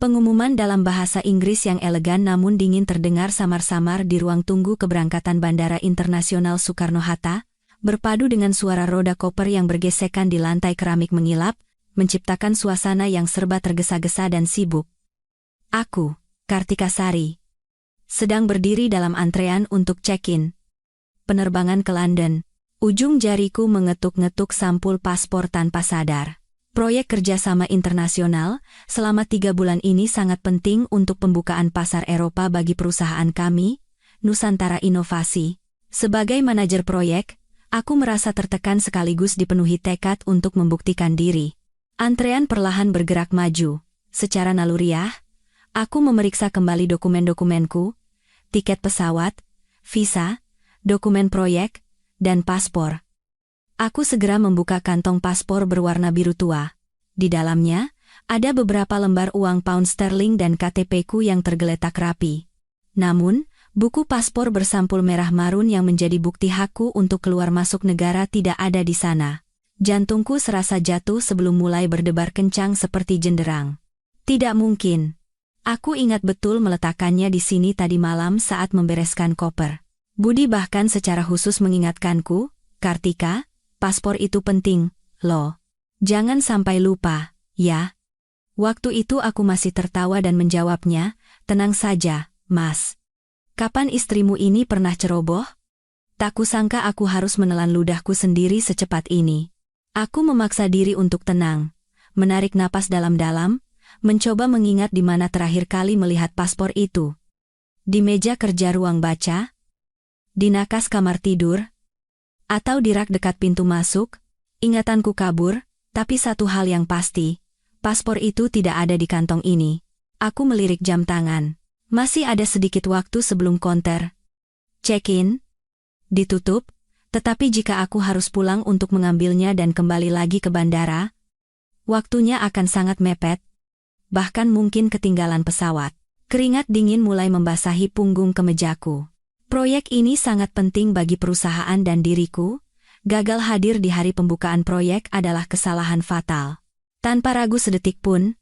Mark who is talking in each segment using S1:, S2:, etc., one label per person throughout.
S1: Pengumuman dalam bahasa Inggris yang elegan namun dingin terdengar samar-samar di ruang tunggu keberangkatan Bandara Internasional Soekarno-Hatta, berpadu dengan suara roda koper yang bergesekan di lantai keramik mengilap, menciptakan suasana yang serba tergesa-gesa dan sibuk. Aku, Kartika Sari, sedang berdiri dalam antrean untuk check-in penerbangan ke London. Ujung jariku mengetuk-ngetuk sampul paspor tanpa sadar. Proyek kerjasama internasional selama 3 bulan ini sangat penting untuk pembukaan pasar Eropa bagi perusahaan kami, Nusantara Inovasi. Sebagai manajer proyek, aku merasa tertekan sekaligus dipenuhi tekad untuk membuktikan diri. Antrean perlahan bergerak maju. Secara naluriah, aku memeriksa kembali dokumen-dokumenku, tiket pesawat, visa, dokumen proyek, dan paspor. Aku segera membuka kantong paspor berwarna biru tua. Di dalamnya, ada beberapa lembar uang pound sterling dan KTP-ku yang tergeletak rapi. Namun, buku paspor bersampul merah marun yang menjadi bukti hakku untuk keluar masuk negara tidak ada di sana. Jantungku serasa jatuh sebelum mulai berdebar kencang seperti jenderang. Tidak mungkin. Aku ingat betul meletakkannya di sini tadi malam saat membereskan koper. Budi bahkan secara khusus mengingatkanku, Kartika, paspor itu penting, loh. Jangan sampai lupa, ya. Waktu itu aku masih tertawa dan menjawabnya, tenang saja, Mas. Kapan istrimu ini pernah ceroboh? Tak kusangka aku harus menelan ludahku sendiri secepat ini. Aku memaksa diri untuk tenang, menarik napas dalam-dalam, mencoba mengingat di mana terakhir kali melihat paspor itu. Di meja kerja ruang baca? Di nakas kamar tidur? Atau di rak dekat pintu masuk? Ingatanku kabur, tapi satu hal yang pasti, paspor itu tidak ada di kantong ini. Aku melirik jam tangan. Masih ada sedikit waktu sebelum konter check-in ditutup, tetapi jika aku harus pulang untuk mengambilnya dan kembali lagi ke bandara, waktunya akan sangat mepet, bahkan mungkin ketinggalan pesawat. Keringat dingin mulai membasahi punggung kemejaku. Proyek ini sangat penting bagi perusahaan dan diriku. Gagal hadir di hari pembukaan proyek adalah kesalahan fatal. Tanpa ragu sedetik pun,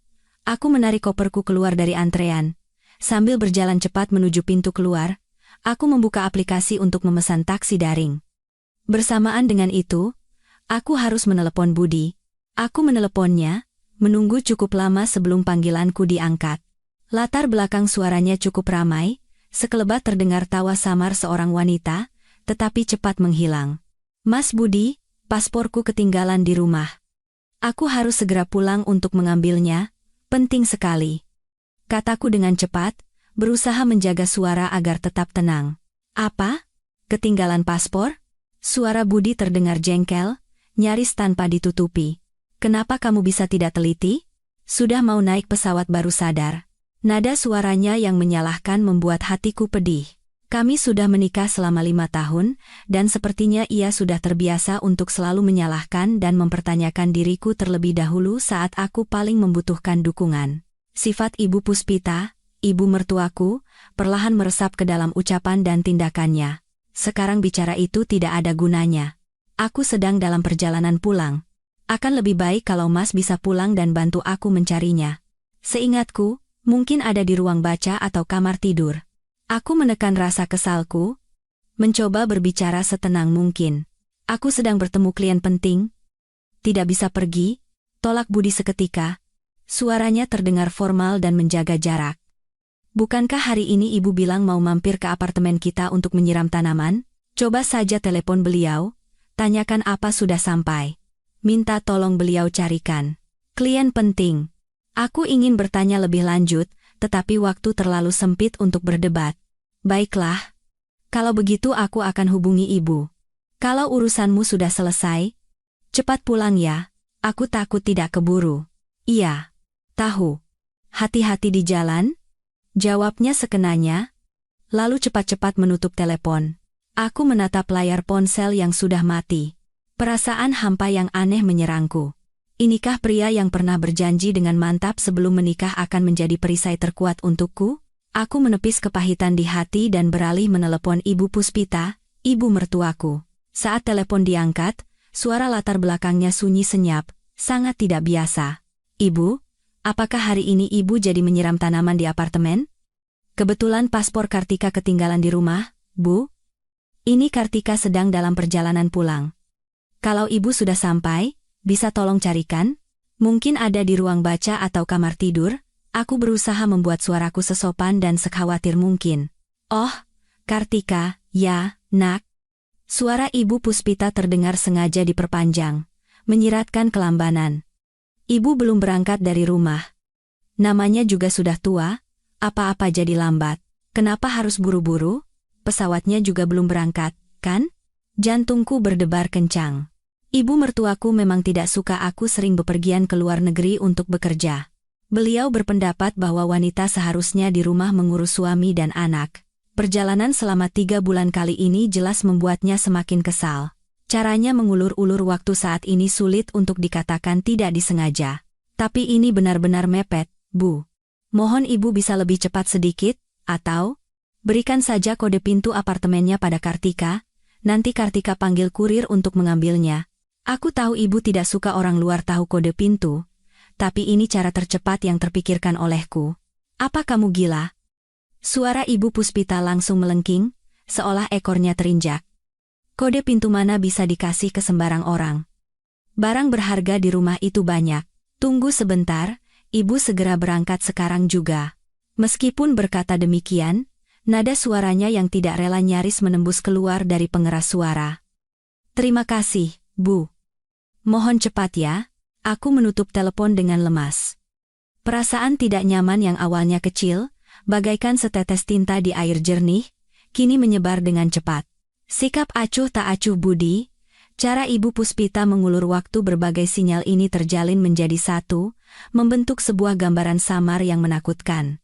S1: aku menarik koperku keluar dari antrean. Sambil berjalan cepat menuju pintu keluar, aku membuka aplikasi untuk memesan taksi daring. Bersamaan dengan itu, aku harus menelepon Budi. Aku meneleponnya, menunggu cukup lama sebelum panggilanku diangkat. Latar belakang suaranya cukup ramai, sekelebat terdengar tawa samar seorang wanita, tetapi cepat menghilang. Mas Budi, pasporku ketinggalan di rumah. Aku harus segera pulang untuk mengambilnya, penting sekali. Kataku dengan cepat, berusaha menjaga suara agar tetap tenang. Apa? Ketinggalan paspor? Suara Budi terdengar jengkel, nyaris tanpa ditutupi. Kenapa kamu bisa tidak teliti? Sudah mau naik pesawat baru sadar. Nada suaranya yang menyalahkan membuat hatiku pedih. Kami sudah menikah selama 5 tahun, dan sepertinya ia sudah terbiasa untuk selalu menyalahkan dan mempertanyakan diriku terlebih dahulu saat aku paling membutuhkan dukungan. Sifat Ibu Puspita, ibu mertuaku, perlahan meresap ke dalam ucapan dan tindakannya. Sekarang bicara itu tidak ada gunanya. Aku sedang dalam perjalanan pulang. Akan lebih baik kalau Mas bisa pulang dan bantu aku mencarinya. Seingatku, mungkin ada di ruang baca atau kamar tidur. Aku menekan rasa kesalku, mencoba berbicara setenang mungkin. Aku sedang bertemu klien penting. Tidak bisa pergi, tolak Budi seketika. Suaranya terdengar formal dan menjaga jarak. Bukankah hari ini ibu bilang mau mampir ke apartemen kita untuk menyiram tanaman? Coba saja telepon beliau, tanyakan apa sudah sampai. Minta tolong beliau carikan. Klien penting. Aku ingin bertanya lebih lanjut, tetapi waktu terlalu sempit untuk berdebat. Baiklah. Kalau begitu aku akan hubungi ibu. Kalau urusanmu sudah selesai, cepat pulang ya, aku takut tidak keburu. Iya. Tahu. Hati-hati di jalan? Jawabnya sekenanya, lalu cepat-cepat menutup telepon. Aku menatap layar ponsel yang sudah mati. Perasaan hampa yang aneh menyerangku. Inikah pria yang pernah berjanji dengan mantap sebelum menikah akan menjadi perisai terkuat untukku? Aku menepis kepahitan di hati dan beralih menelepon Ibu Puspita, ibu mertuaku. Saat telepon diangkat, suara latar belakangnya sunyi senyap, sangat tidak biasa. Ibu, apakah hari ini ibu jadi menyiram tanaman di apartemen? Kebetulan paspor Kartika ketinggalan di rumah, Bu. Ini Kartika sedang dalam perjalanan pulang. Kalau ibu sudah sampai, bisa tolong carikan? Mungkin ada di ruang baca atau kamar tidur. Aku berusaha membuat suaraku sesopan dan sekhawatir mungkin. Oh, Kartika, ya, nak. Suara Ibu Puspita terdengar sengaja diperpanjang, menyiratkan kelambanan. Ibu belum berangkat dari rumah. Namanya juga sudah tua, apa-apa jadi lambat. Kenapa harus buru-buru? Pesawatnya juga belum berangkat, kan? Jantungku berdebar kencang. Ibu mertuaku memang tidak suka aku sering bepergian ke luar negeri untuk bekerja. Beliau berpendapat bahwa wanita seharusnya di rumah mengurus suami dan anak. Perjalanan selama 3 bulan kali ini jelas membuatnya semakin kesal. Caranya mengulur-ulur waktu saat ini sulit untuk dikatakan tidak disengaja. Tapi ini benar-benar mepet, Bu. Mohon ibu bisa lebih cepat sedikit, atau berikan saja kode pintu apartemennya pada Kartika, nanti Kartika panggil kurir untuk mengambilnya. Aku tahu ibu tidak suka orang luar tahu kode pintu, tapi ini cara tercepat yang terpikirkan olehku. Apa kamu gila? Suara Ibu Puspita langsung melengking, seolah ekornya terinjak. Kode pintu mana bisa dikasih ke sembarang orang? Barang berharga di rumah itu banyak. Tunggu sebentar, ibu segera berangkat sekarang juga. Meskipun berkata demikian, nada suaranya yang tidak rela nyaris menembus keluar dari pengeras suara. Terima kasih, Bu. Mohon cepat ya. Aku menutup telepon dengan lemas. Perasaan tidak nyaman yang awalnya kecil, bagaikan setetes tinta di air jernih, kini menyebar dengan cepat. Sikap acuh tak acuh budi, cara Ibu Puspita mengulur waktu berbagai sinyal ini terjalin menjadi satu, membentuk sebuah gambaran samar yang menakutkan.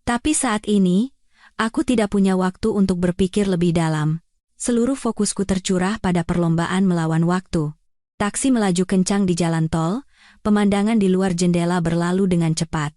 S1: Tapi saat ini, aku tidak punya waktu untuk berpikir lebih dalam. Seluruh fokusku tercurah pada perlombaan melawan waktu. Taksi melaju kencang di jalan tol, pemandangan di luar jendela berlalu dengan cepat.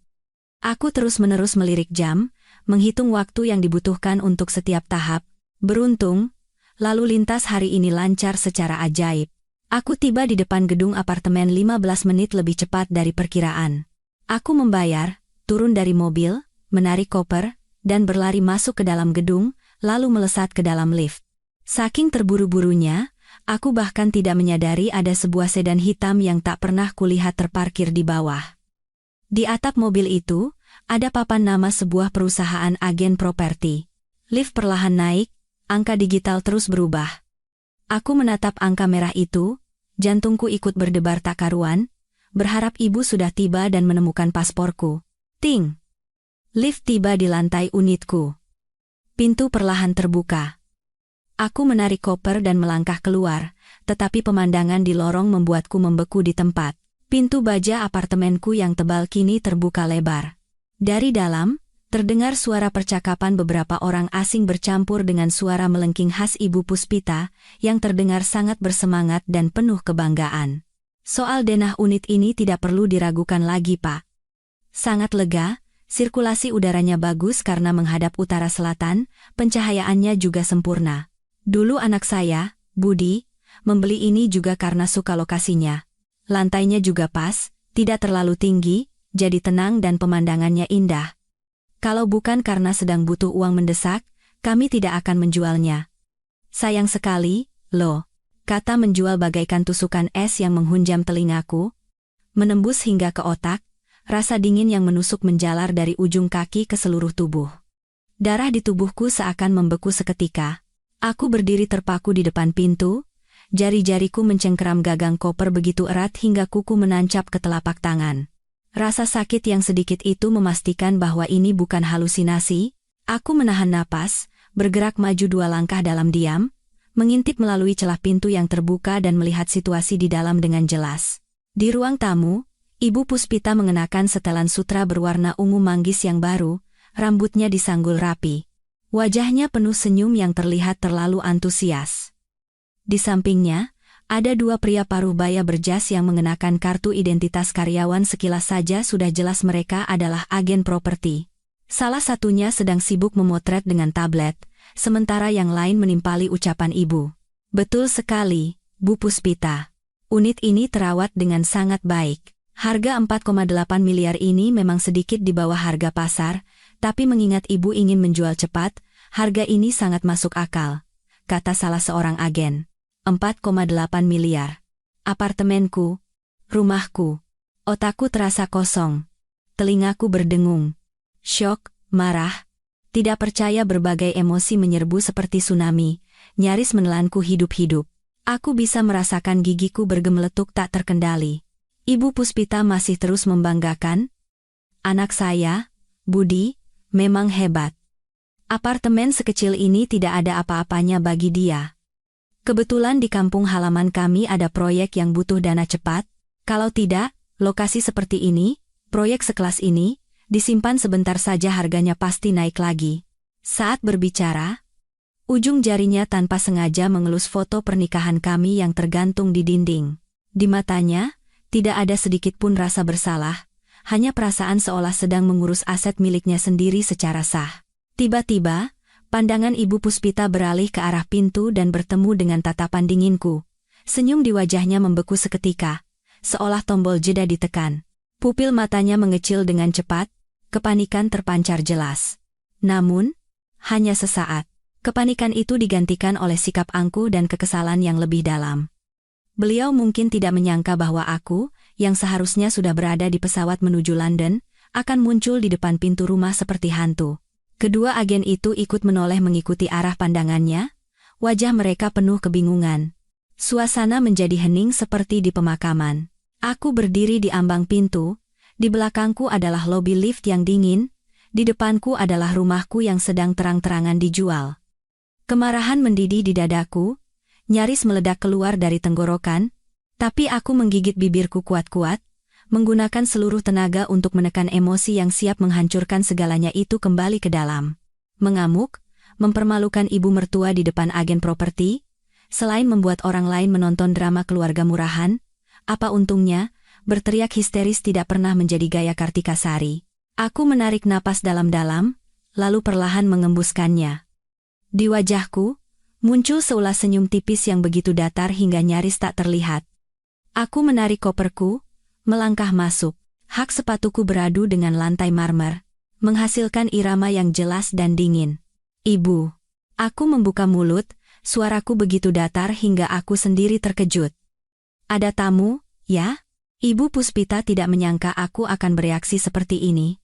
S1: Aku terus-menerus melirik jam, menghitung waktu yang dibutuhkan untuk setiap tahap. Beruntung, lalu lintas hari ini lancar secara ajaib. Aku tiba di depan gedung apartemen 15 menit lebih cepat dari perkiraan. Aku membayar, turun dari mobil, menarik koper, dan berlari masuk ke dalam gedung, lalu melesat ke dalam lift. Saking terburu-burunya, aku bahkan tidak menyadari ada sebuah sedan hitam yang tak pernah kulihat terparkir di bawah. Di atap mobil itu, ada papan nama sebuah perusahaan agen properti. Lift perlahan naik, angka digital terus berubah. Aku menatap angka merah itu, jantungku ikut berdebar tak karuan, berharap ibu sudah tiba dan menemukan pasporku. Ting! Lift tiba di lantai unitku. Pintu perlahan terbuka. Aku menarik koper dan melangkah keluar, tetapi pemandangan di lorong membuatku membeku di tempat. Pintu baja apartemenku yang tebal kini terbuka lebar. Dari dalam, terdengar suara percakapan beberapa orang asing bercampur dengan suara melengking khas Ibu Puspita, yang terdengar sangat bersemangat dan penuh kebanggaan. Soal denah unit ini tidak perlu diragukan lagi, Pak. Sangat lega, sirkulasi udaranya bagus karena menghadap utara selatan, pencahayaannya juga sempurna. Dulu anak saya, Budi, membeli ini juga karena suka lokasinya. Lantainya juga pas, tidak terlalu tinggi, jadi tenang dan pemandangannya indah. Kalau bukan karena sedang butuh uang mendesak, kami tidak akan menjualnya. Sayang sekali, loh, kata menjual bagaikan tusukan es yang menghunjam telingaku, menembus hingga ke otak, rasa dingin yang menusuk menjalar dari ujung kaki ke seluruh tubuh. Darah di tubuhku seakan membeku seketika. Aku berdiri terpaku di depan pintu, jari-jariku mencengkeram gagang koper begitu erat hingga kuku menancap ke telapak tangan. Rasa sakit yang sedikit itu memastikan bahwa ini bukan halusinasi. Aku menahan napas, bergerak maju 2 langkah dalam diam, mengintip melalui celah pintu yang terbuka dan melihat situasi di dalam dengan jelas. Di ruang tamu, Ibu Puspita mengenakan setelan sutra berwarna ungu manggis yang baru, rambutnya disanggul rapi. Wajahnya penuh senyum yang terlihat terlalu antusias. Di sampingnya, ada 2 pria paruh baya berjas yang mengenakan kartu identitas karyawan. Sekilas saja sudah jelas mereka adalah agen properti. Salah satunya sedang sibuk memotret dengan tablet, sementara yang lain menimpali ucapan ibu. Betul sekali, Bu Puspita. Unit ini terawat dengan sangat baik. Harga 4,8 miliar ini memang sedikit di bawah harga pasar, tapi mengingat ibu ingin menjual cepat, harga ini sangat masuk akal, kata salah seorang agen. 4,8 miliar. Apartemenku, rumahku. Otakku terasa kosong. Telingaku berdengung. Syok, marah, tidak percaya, berbagai emosi menyerbu seperti tsunami, nyaris menelanku hidup-hidup. Aku bisa merasakan gigiku bergemeletuk tak terkendali. Ibu Puspita masih terus membanggakan. Anak saya, Budi, memang hebat. Apartemen sekecil ini tidak ada apa-apanya bagi dia. Kebetulan di kampung halaman kami ada proyek yang butuh dana cepat. Kalau tidak, lokasi seperti ini, proyek sekelas ini, disimpan sebentar saja harganya pasti naik lagi. Saat berbicara, ujung jarinya tanpa sengaja mengelus foto pernikahan kami yang tergantung di dinding. Di matanya, tidak ada sedikit pun rasa bersalah, hanya perasaan seolah sedang mengurus aset miliknya sendiri secara sah. Tiba-tiba, pandangan Ibu Puspita beralih ke arah pintu dan bertemu dengan tatapan dinginku. Senyum di wajahnya membeku seketika, seolah tombol jeda ditekan. Pupil matanya mengecil dengan cepat, kepanikan terpancar jelas. Namun, hanya sesaat, kepanikan itu digantikan oleh sikap angkuh dan kekesalan yang lebih dalam. Beliau mungkin tidak menyangka bahwa aku, yang seharusnya sudah berada di pesawat menuju London, akan muncul di depan pintu rumah seperti hantu. Kedua agen itu ikut menoleh mengikuti arah pandangannya, wajah mereka penuh kebingungan. Suasana menjadi hening seperti di pemakaman. Aku berdiri di ambang pintu, di belakangku adalah lobi lift yang dingin, di depanku adalah rumahku yang sedang terang-terangan dijual. Kemarahan mendidih di dadaku, nyaris meledak keluar dari tenggorokan, tapi aku menggigit bibirku kuat-kuat, menggunakan seluruh tenaga untuk menekan emosi yang siap menghancurkan segalanya itu kembali ke dalam. Mengamuk, mempermalukan ibu mertua di depan agen properti, selain membuat orang lain menonton drama keluarga murahan, apa untungnya, berteriak histeris tidak pernah menjadi gaya Kartika Sari. Aku menarik napas dalam-dalam, lalu perlahan mengembuskannya. Di wajahku, muncul seulas senyum tipis yang begitu datar hingga nyaris tak terlihat. Aku menarik koperku, melangkah masuk. Hak sepatuku beradu dengan lantai marmer, menghasilkan irama yang jelas dan dingin. Ibu. Aku membuka mulut, suaraku begitu datar hingga aku sendiri terkejut. Ada tamu, ya? Ibu Puspita tidak menyangka aku akan bereaksi seperti ini.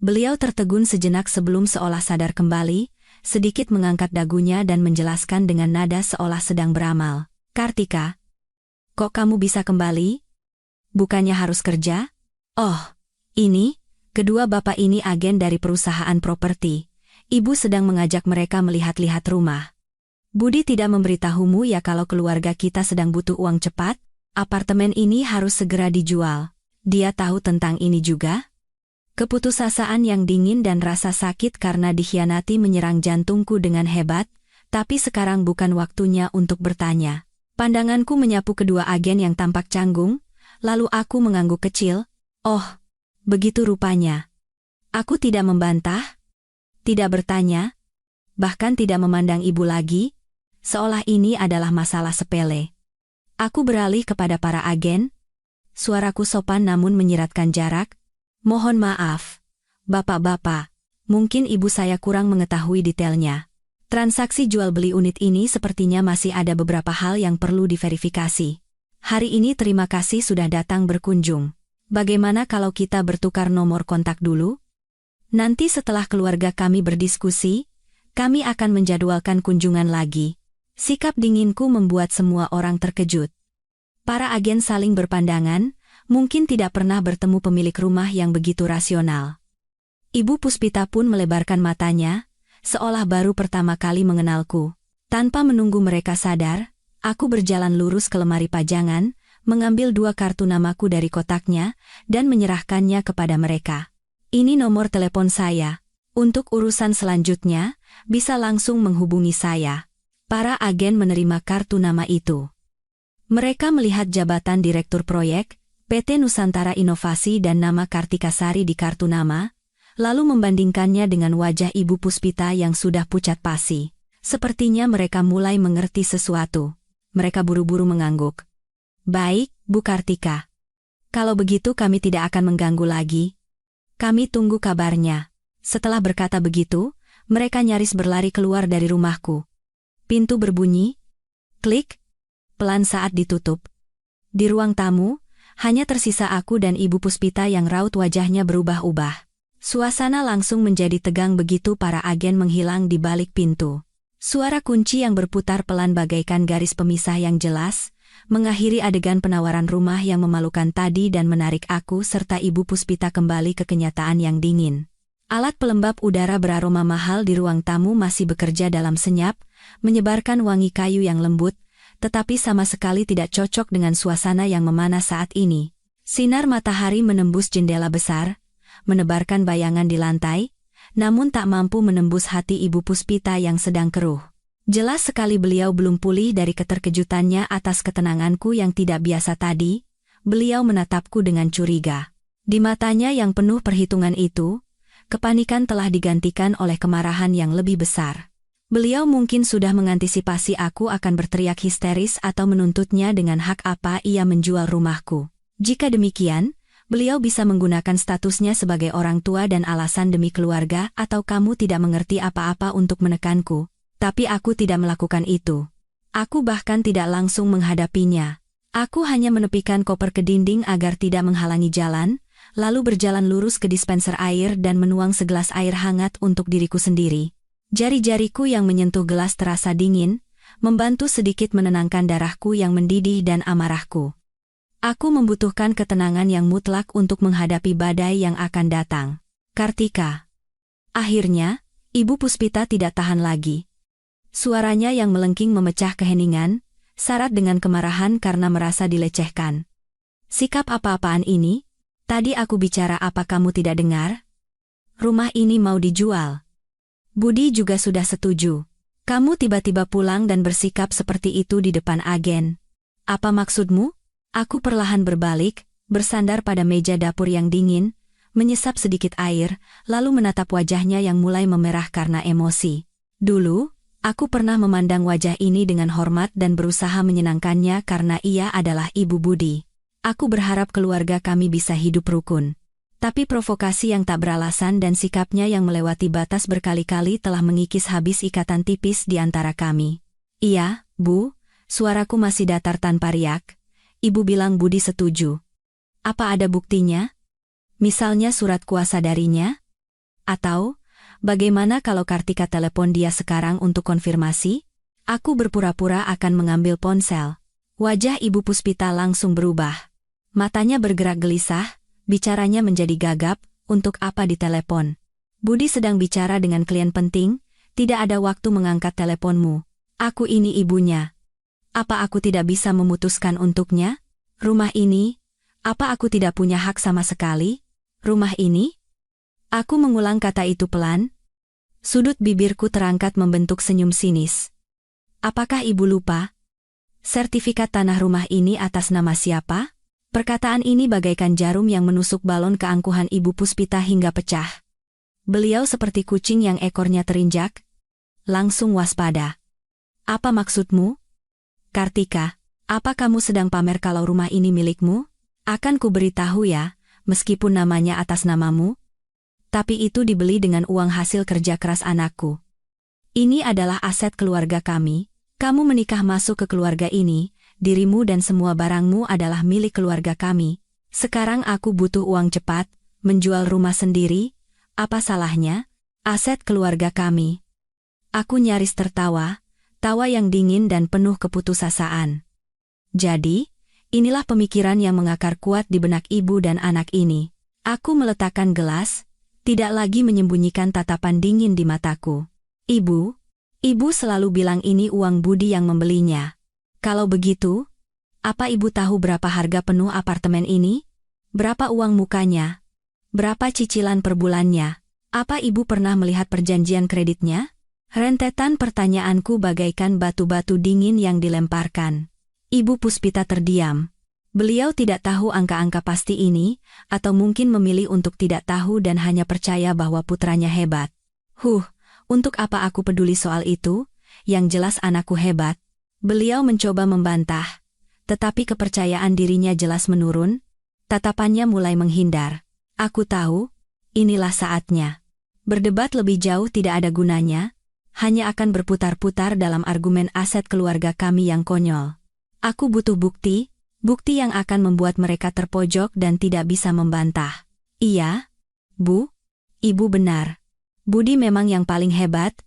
S1: Beliau tertegun sejenak sebelum seolah sadar kembali, sedikit mengangkat dagunya dan menjelaskan dengan nada seolah sedang beramal. Kartika, kok kamu bisa kembali? Bukannya harus kerja? Oh, ini, kedua bapak ini agen dari perusahaan properti. Ibu sedang mengajak mereka melihat-lihat rumah. Budi tidak memberitahumu ya kalau keluarga kita sedang butuh uang cepat? Apartemen ini harus segera dijual. Dia tahu tentang ini juga? Keputusasaan yang dingin dan rasa sakit karena dikhianati menyerang jantungku dengan hebat, tapi sekarang bukan waktunya untuk bertanya. Pandanganku menyapu kedua agen yang tampak canggung, lalu aku mengangguk kecil. Oh, begitu rupanya. Aku tidak membantah, tidak bertanya, bahkan tidak memandang ibu lagi, seolah ini adalah masalah sepele. Aku beralih kepada para agen, suaraku sopan namun menyiratkan jarak. Mohon maaf, bapak-bapak, mungkin ibu saya kurang mengetahui detailnya. Transaksi jual beli unit ini sepertinya masih ada beberapa hal yang perlu diverifikasi. Hari ini terima kasih sudah datang berkunjung. Bagaimana kalau kita bertukar nomor kontak dulu? Nanti setelah keluarga kami berdiskusi, kami akan menjadwalkan kunjungan lagi. Sikap dinginku membuat semua orang terkejut. Para agen saling berpandangan, mungkin tidak pernah bertemu pemilik rumah yang begitu rasional. Ibu Puspita pun melebarkan matanya, seolah baru pertama kali mengenalku. Tanpa menunggu mereka sadar, aku berjalan lurus ke lemari pajangan, mengambil 2 kartu namaku dari kotaknya, dan menyerahkannya kepada mereka. Ini nomor telepon saya. Untuk urusan selanjutnya, bisa langsung menghubungi saya. Para agen menerima kartu nama itu. Mereka melihat jabatan Direktur Proyek, PT Nusantara Inovasi dan nama Kartika Sari di kartu nama, lalu membandingkannya dengan wajah Ibu Puspita yang sudah pucat pasi. Sepertinya mereka mulai mengerti sesuatu. Mereka buru-buru mengangguk. Baik, Bu Kartika. Kalau begitu kami tidak akan mengganggu lagi. Kami tunggu kabarnya. Setelah berkata begitu, mereka nyaris berlari keluar dari rumahku. Pintu berbunyi. Klik. Pelan saat ditutup. Di ruang tamu, hanya tersisa aku dan Ibu Puspita yang raut wajahnya berubah-ubah. Suasana langsung menjadi tegang begitu para agen menghilang di balik pintu. Suara kunci yang berputar pelan bagaikan garis pemisah yang jelas, mengakhiri adegan penawaran rumah yang memalukan tadi dan menarik aku serta Ibu Puspita kembali ke kenyataan yang dingin. Alat pelembab udara beraroma mahal di ruang tamu masih bekerja dalam senyap, menyebarkan wangi kayu yang lembut, tetapi sama sekali tidak cocok dengan suasana yang memanas saat ini. Sinar matahari menembus jendela besar, menebarkan bayangan di lantai, namun tak mampu menembus hati Ibu Puspita yang sedang keruh. Jelas sekali beliau belum pulih dari keterkejutannya atas ketenanganku yang tidak biasa tadi. Beliau menatapku dengan curiga. Di matanya yang penuh perhitungan itu, kepanikan telah digantikan oleh kemarahan yang lebih besar. Beliau mungkin sudah mengantisipasi aku akan berteriak histeris atau menuntutnya dengan hak apa ia menjual rumahku. Jika demikian, beliau bisa menggunakan statusnya sebagai orang tua dan alasan demi keluarga atau kamu tidak mengerti apa-apa untuk menekanku. Tapi aku tidak melakukan itu. Aku bahkan tidak langsung menghadapinya. Aku hanya menepikan koper ke dinding agar tidak menghalangi jalan, lalu berjalan lurus ke dispenser air dan menuang segelas air hangat untuk diriku sendiri. Jari-jariku yang menyentuh gelas terasa dingin, membantu sedikit menenangkan darahku yang mendidih dan amarahku. Aku membutuhkan ketenangan yang mutlak untuk menghadapi badai yang akan datang. Kartika. Akhirnya, Ibu Puspita tidak tahan lagi. Suaranya yang melengking memecah keheningan, syarat dengan kemarahan karena merasa dilecehkan. Sikap apa-apaan ini? Tadi aku bicara apa kamu tidak dengar? Rumah ini mau dijual. Budi juga sudah setuju. Kamu tiba-tiba pulang dan bersikap seperti itu di depan agen. Apa maksudmu? Aku perlahan berbalik, bersandar pada meja dapur yang dingin, menyesap sedikit air, lalu menatap wajahnya yang mulai memerah karena emosi. Dulu, aku pernah memandang wajah ini dengan hormat dan berusaha menyenangkannya karena ia adalah Ibu Budi. Aku berharap keluarga kami bisa hidup rukun. Tapi provokasi yang tak beralasan dan sikapnya yang melewati batas berkali-kali telah mengikis habis ikatan tipis di antara kami. Iya, Bu, suaraku masih datar tanpa riak. Ibu bilang Budi setuju. Apa ada buktinya? Misalnya surat kuasa darinya? Atau, bagaimana kalau Kartika telepon dia sekarang untuk konfirmasi? Aku berpura-pura akan mengambil ponsel. Wajah Ibu Puspita langsung berubah. Matanya bergerak gelisah. Bicaranya menjadi gagap, untuk apa ditelepon? Budi sedang bicara dengan klien penting, tidak ada waktu mengangkat teleponmu. Aku ini ibunya. Apa aku tidak bisa memutuskan untuknya? Rumah ini? Apa aku tidak punya hak sama sekali? Rumah ini? Aku mengulang kata itu pelan. Sudut bibirku terangkat membentuk senyum sinis. Apakah ibu lupa? Sertifikat tanah rumah ini atas nama siapa? Perkataan ini bagaikan jarum yang menusuk balon keangkuhan Ibu Puspita hingga pecah. Beliau seperti kucing yang ekornya terinjak. Langsung waspada. Apa maksudmu? Kartika, apa kamu sedang pamer kalau rumah ini milikmu? Akan ku beritahu ya, meskipun namanya atas namamu. Tapi itu dibeli dengan uang hasil kerja keras anakku. Ini adalah aset keluarga kami. Kamu menikah masuk ke keluarga ini. Dirimu dan semua barangmu adalah milik keluarga kami. Sekarang aku butuh uang cepat, menjual rumah sendiri. Apa salahnya? Aset keluarga kami. Aku nyaris tertawa, tawa yang dingin dan penuh keputusasaan. Jadi, inilah pemikiran yang mengakar kuat di benak ibu dan anak ini. Aku meletakkan gelas, tidak lagi menyembunyikan tatapan dingin di mataku. Ibu selalu bilang ini uang Budi yang membelinya. Kalau begitu, apa ibu tahu berapa harga penuh apartemen ini? Berapa uang mukanya? Berapa cicilan per bulannya? Apa ibu pernah melihat perjanjian kreditnya? Rentetan pertanyaanku bagaikan batu-batu dingin yang dilemparkan. Ibu Puspita terdiam. Beliau tidak tahu angka-angka pasti ini, atau mungkin memilih untuk tidak tahu dan hanya percaya bahwa putranya hebat. Untuk apa aku peduli soal itu? Yang jelas anakku hebat. Beliau mencoba membantah, tetapi kepercayaan dirinya jelas menurun. Tatapannya mulai menghindar. Aku tahu, inilah saatnya. Berdebat lebih jauh tidak ada gunanya, hanya akan berputar-putar dalam argumen aset keluarga kami yang konyol. Aku butuh bukti, bukti yang akan membuat mereka terpojok dan tidak bisa membantah. Iya, Bu, Ibu benar. Budi memang yang paling hebat.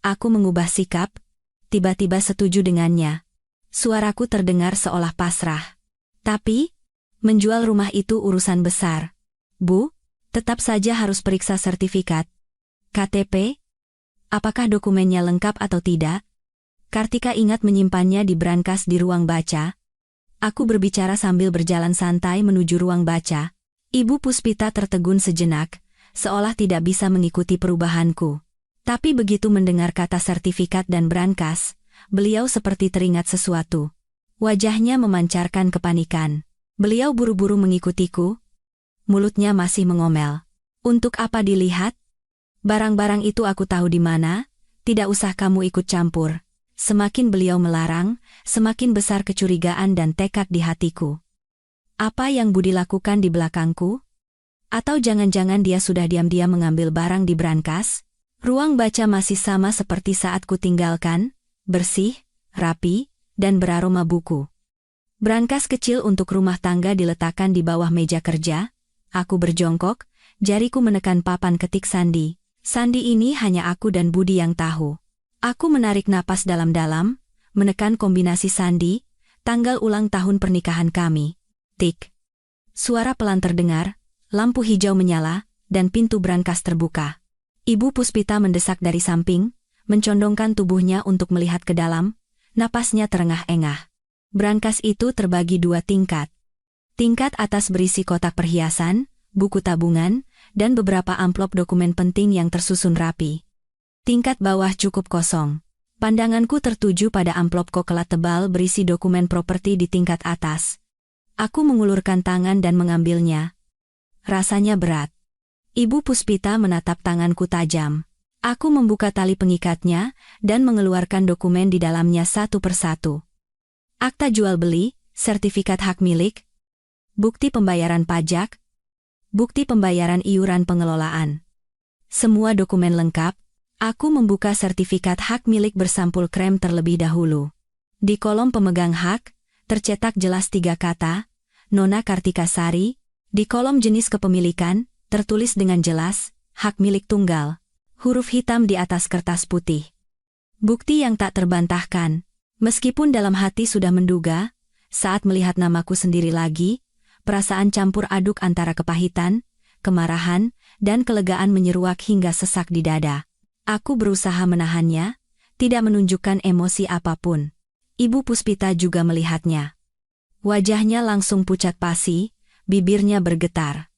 S1: Aku mengubah sikap, tiba-tiba setuju dengannya. Suaraku terdengar seolah pasrah. Tapi, menjual rumah itu urusan besar. Bu, tetap saja harus periksa sertifikat. KTP? Apakah dokumennya lengkap atau tidak? Kartika ingat menyimpannya di brankas di ruang baca. Aku berbicara sambil berjalan santai menuju ruang baca. Ibu Puspita tertegun sejenak, seolah tidak bisa mengikuti perubahanku. Tapi begitu mendengar kata sertifikat dan brankas, beliau seperti teringat sesuatu. Wajahnya memancarkan kepanikan. Beliau buru-buru mengikutiku. Mulutnya masih mengomel. Untuk apa dilihat? Barang-barang itu aku tahu di mana, tidak usah kamu ikut campur. Semakin beliau melarang, semakin besar kecurigaan dan tekad di hatiku. Apa yang Budi lakukan di belakangku? Atau jangan-jangan dia sudah diam-diam mengambil barang di brankas? Ruang baca masih sama seperti saat ku tinggalkan, bersih, rapi, dan beraroma buku. Brankas kecil untuk rumah tangga diletakkan di bawah meja kerja. Aku berjongkok, jariku menekan papan ketik sandi. Sandi ini hanya aku dan Budi yang tahu. Aku menarik napas dalam-dalam, menekan kombinasi sandi, tanggal ulang tahun pernikahan kami. Tik. Suara pelan terdengar, lampu hijau menyala, dan pintu brankas terbuka. Ibu Puspita mendesak dari samping, mencondongkan tubuhnya untuk melihat ke dalam, napasnya terengah-engah. Brankas itu terbagi 2 tingkat. Tingkat atas berisi kotak perhiasan, buku tabungan, dan beberapa amplop dokumen penting yang tersusun rapi. Tingkat bawah cukup kosong. Pandanganku tertuju pada amplop kokelat tebal berisi dokumen properti di tingkat atas. Aku mengulurkan tangan dan mengambilnya. Rasanya berat. Ibu Puspita menatap tanganku tajam. Aku membuka tali pengikatnya dan mengeluarkan dokumen di dalamnya satu persatu. Akta jual beli, sertifikat hak milik, bukti pembayaran pajak, bukti pembayaran iuran pengelolaan. Semua dokumen lengkap. Aku membuka sertifikat hak milik bersampul krem terlebih dahulu. Di kolom pemegang hak, tercetak jelas 3 kata, Nona Kartika Sari. Di kolom jenis kepemilikan, tertulis dengan jelas, hak milik tunggal. Huruf hitam di atas kertas putih. Bukti yang tak terbantahkan. Meskipun dalam hati sudah menduga, saat melihat namaku sendiri lagi, perasaan campur aduk antara kepahitan, kemarahan, dan kelegaan menyeruak hingga sesak di dada. Aku berusaha menahannya, tidak menunjukkan emosi apapun. Ibu Puspita juga melihatnya. Wajahnya langsung pucat pasi, bibirnya bergetar.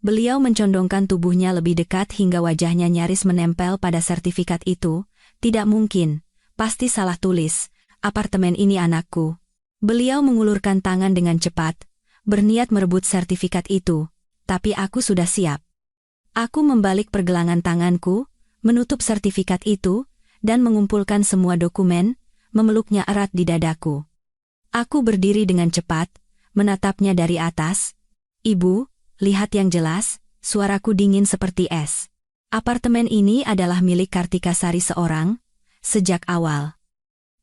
S1: Beliau mencondongkan tubuhnya lebih dekat hingga wajahnya nyaris menempel pada sertifikat itu. Tidak mungkin, pasti salah tulis, apartemen ini anakku. Beliau mengulurkan tangan dengan cepat, berniat merebut sertifikat itu, tapi aku sudah siap. Aku membalik pergelangan tanganku, menutup sertifikat itu, dan mengumpulkan semua dokumen, memeluknya erat di dadaku. Aku berdiri dengan cepat, menatapnya dari atas. Ibu, lihat yang jelas, suaraku dingin seperti es. Apartemen ini adalah milik Kartika Sari seorang, sejak awal.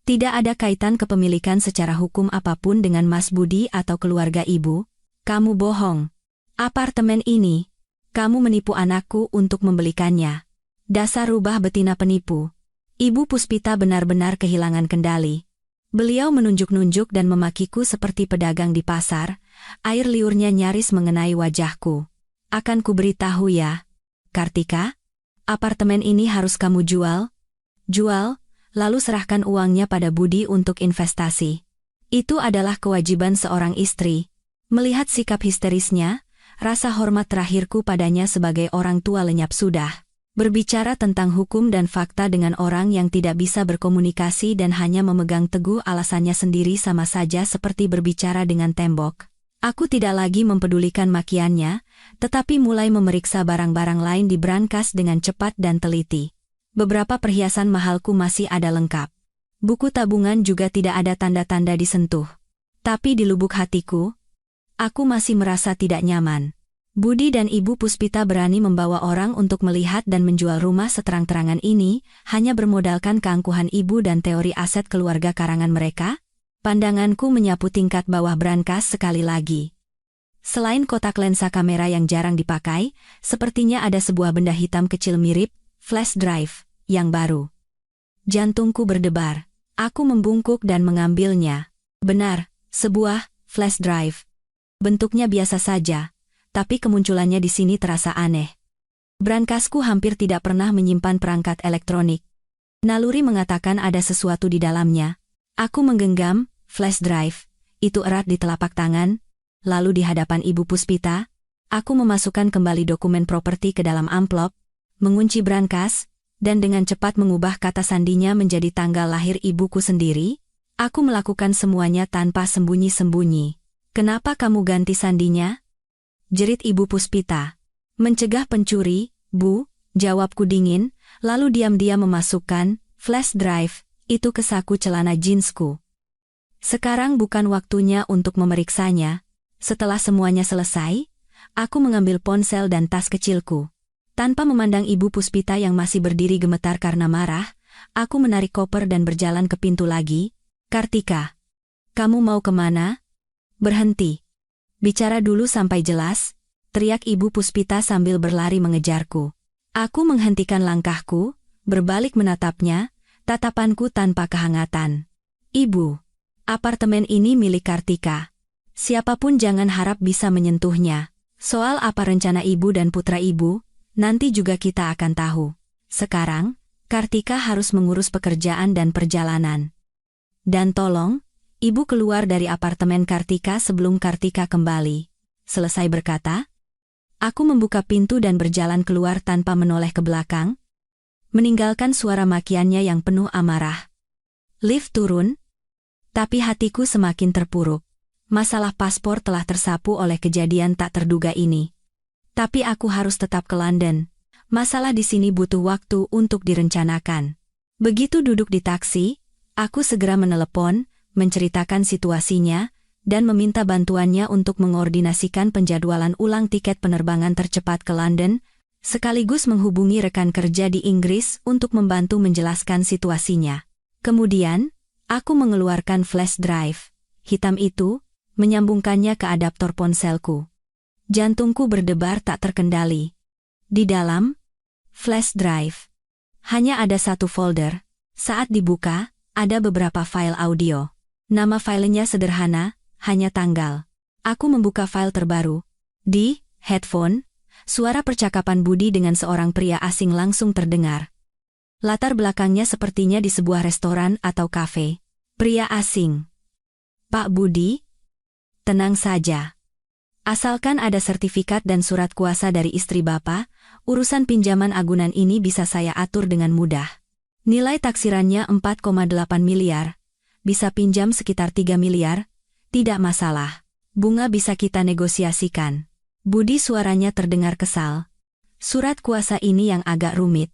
S1: Tidak ada kaitan kepemilikan secara hukum apapun dengan Mas Budi atau keluarga ibu. Kamu bohong. Apartemen ini, kamu menipu anakku untuk membelikannya. Dasar rubah betina penipu. Ibu Puspita benar-benar kehilangan kendali. Beliau menunjuk-nunjuk dan memakiku seperti pedagang di pasar, air liurnya nyaris mengenai wajahku. Akan kuberitahu ya, Kartika, apartemen ini harus kamu jual. Jual, lalu serahkan uangnya pada Budi untuk investasi. Itu adalah kewajiban seorang istri. Melihat sikap histerisnya, rasa hormat terakhirku padanya sebagai orang tua lenyap sudah. Berbicara tentang hukum dan fakta dengan orang yang tidak bisa berkomunikasi dan hanya memegang teguh alasannya sendiri sama saja seperti berbicara dengan tembok. Aku tidak lagi mempedulikan makiannya, tetapi mulai memeriksa barang-barang lain di brankas dengan cepat dan teliti. Beberapa perhiasan mahalku masih ada lengkap. Buku tabungan juga tidak ada tanda-tanda disentuh. Tapi di lubuk hatiku, Aku masih merasa tidak nyaman. Budi dan Ibu Puspita berani membawa orang untuk melihat dan menjual rumah seterang-terangan ini, hanya bermodalkan keangkuhan ibu dan teori aset keluarga karangan mereka? Pandanganku menyapu tingkat bawah brankas sekali lagi. Selain kotak lensa kamera yang jarang dipakai, sepertinya ada sebuah benda hitam kecil mirip flash drive yang baru. Jantungku berdebar. Aku membungkuk dan mengambilnya. Benar, sebuah flash drive. Bentuknya biasa saja, tapi kemunculannya di sini terasa aneh. Brankasku hampir tidak pernah menyimpan perangkat elektronik. Naluri mengatakan ada sesuatu di dalamnya. Aku menggenggam flash drive, itu erat di telapak tangan, lalu di hadapan Ibu Puspita, aku memasukkan kembali dokumen properti ke dalam amplop, mengunci brankas, dan dengan cepat mengubah kata sandinya menjadi tanggal lahir ibuku sendiri. Aku melakukan semuanya tanpa sembunyi-sembunyi. Kenapa kamu ganti sandinya? Jerit Ibu Puspita. Mencegah pencuri, Bu, jawabku dingin, lalu diam-diam memasukkan flash drive itu ke saku celana jeansku. Sekarang bukan waktunya untuk memeriksanya. Setelah semuanya selesai, aku mengambil ponsel dan tas kecilku. Tanpa memandang Ibu Puspita yang masih berdiri gemetar karena marah, aku menarik koper dan berjalan ke pintu lagi. Kartika, kamu mau kemana? Berhenti. Bicara dulu sampai jelas, teriak Ibu Puspita sambil berlari mengejarku. Aku menghentikan langkahku, berbalik menatapnya, tatapanku tanpa kehangatan. Ibu, apartemen ini milik Kartika. Siapapun jangan harap bisa menyentuhnya. Soal apa rencana ibu dan putra ibu, nanti juga kita akan tahu. Sekarang, Kartika harus mengurus pekerjaan dan perjalanan. Dan tolong, ibu keluar dari apartemen Kartika sebelum Kartika kembali. Selesai berkata, aku membuka pintu dan berjalan keluar tanpa menoleh ke belakang, meninggalkan suara makiannya yang penuh amarah. Lift turun, tapi hatiku semakin terpuruk. Masalah paspor telah tersapu oleh kejadian tak terduga ini. Tapi aku harus tetap ke London. Masalah di sini butuh waktu untuk direncanakan. Begitu duduk di taksi, aku segera menelepon, menceritakan situasinya, dan meminta bantuannya untuk mengordinasikan penjadwalan ulang tiket penerbangan tercepat ke London, sekaligus menghubungi rekan kerja di Inggris untuk membantu menjelaskan situasinya. Kemudian, aku mengeluarkan flash drive hitam itu, menyambungkannya ke adaptor ponselku. Jantungku berdebar tak terkendali. Di dalam flash drive hanya ada satu folder. Saat dibuka, ada beberapa file audio. Nama filenya sederhana, hanya tanggal. Aku membuka file terbaru. Di headphone, suara percakapan Budi dengan seorang pria asing langsung terdengar. Latar belakangnya sepertinya di sebuah restoran atau kafe. Pria asing. Pak Budi? Tenang saja. Asalkan ada sertifikat dan surat kuasa dari istri Bapak, urusan pinjaman agunan ini bisa saya atur dengan mudah. Nilai taksirannya 4,8 miliar. Bisa pinjam sekitar 3 miliar, tidak masalah. Bunga bisa kita negosiasikan. Budi suaranya terdengar kesal. Surat kuasa ini yang agak rumit.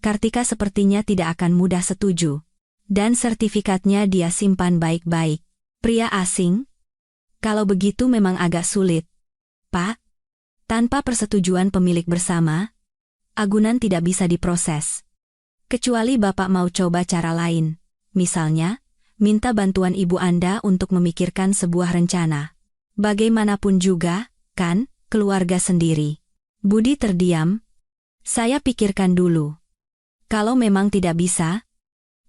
S1: Kartika sepertinya tidak akan mudah setuju. Dan sertifikatnya dia simpan baik-baik. Pria asing? Kalau begitu memang agak sulit. Pak, tanpa persetujuan pemilik bersama, agunan tidak bisa diproses. Kecuali Bapak mau coba cara lain. Misalnya, minta bantuan ibu Anda untuk memikirkan sebuah rencana. Bagaimanapun juga, kan, keluarga sendiri. Budi terdiam. Saya pikirkan dulu. Kalau memang tidak bisa,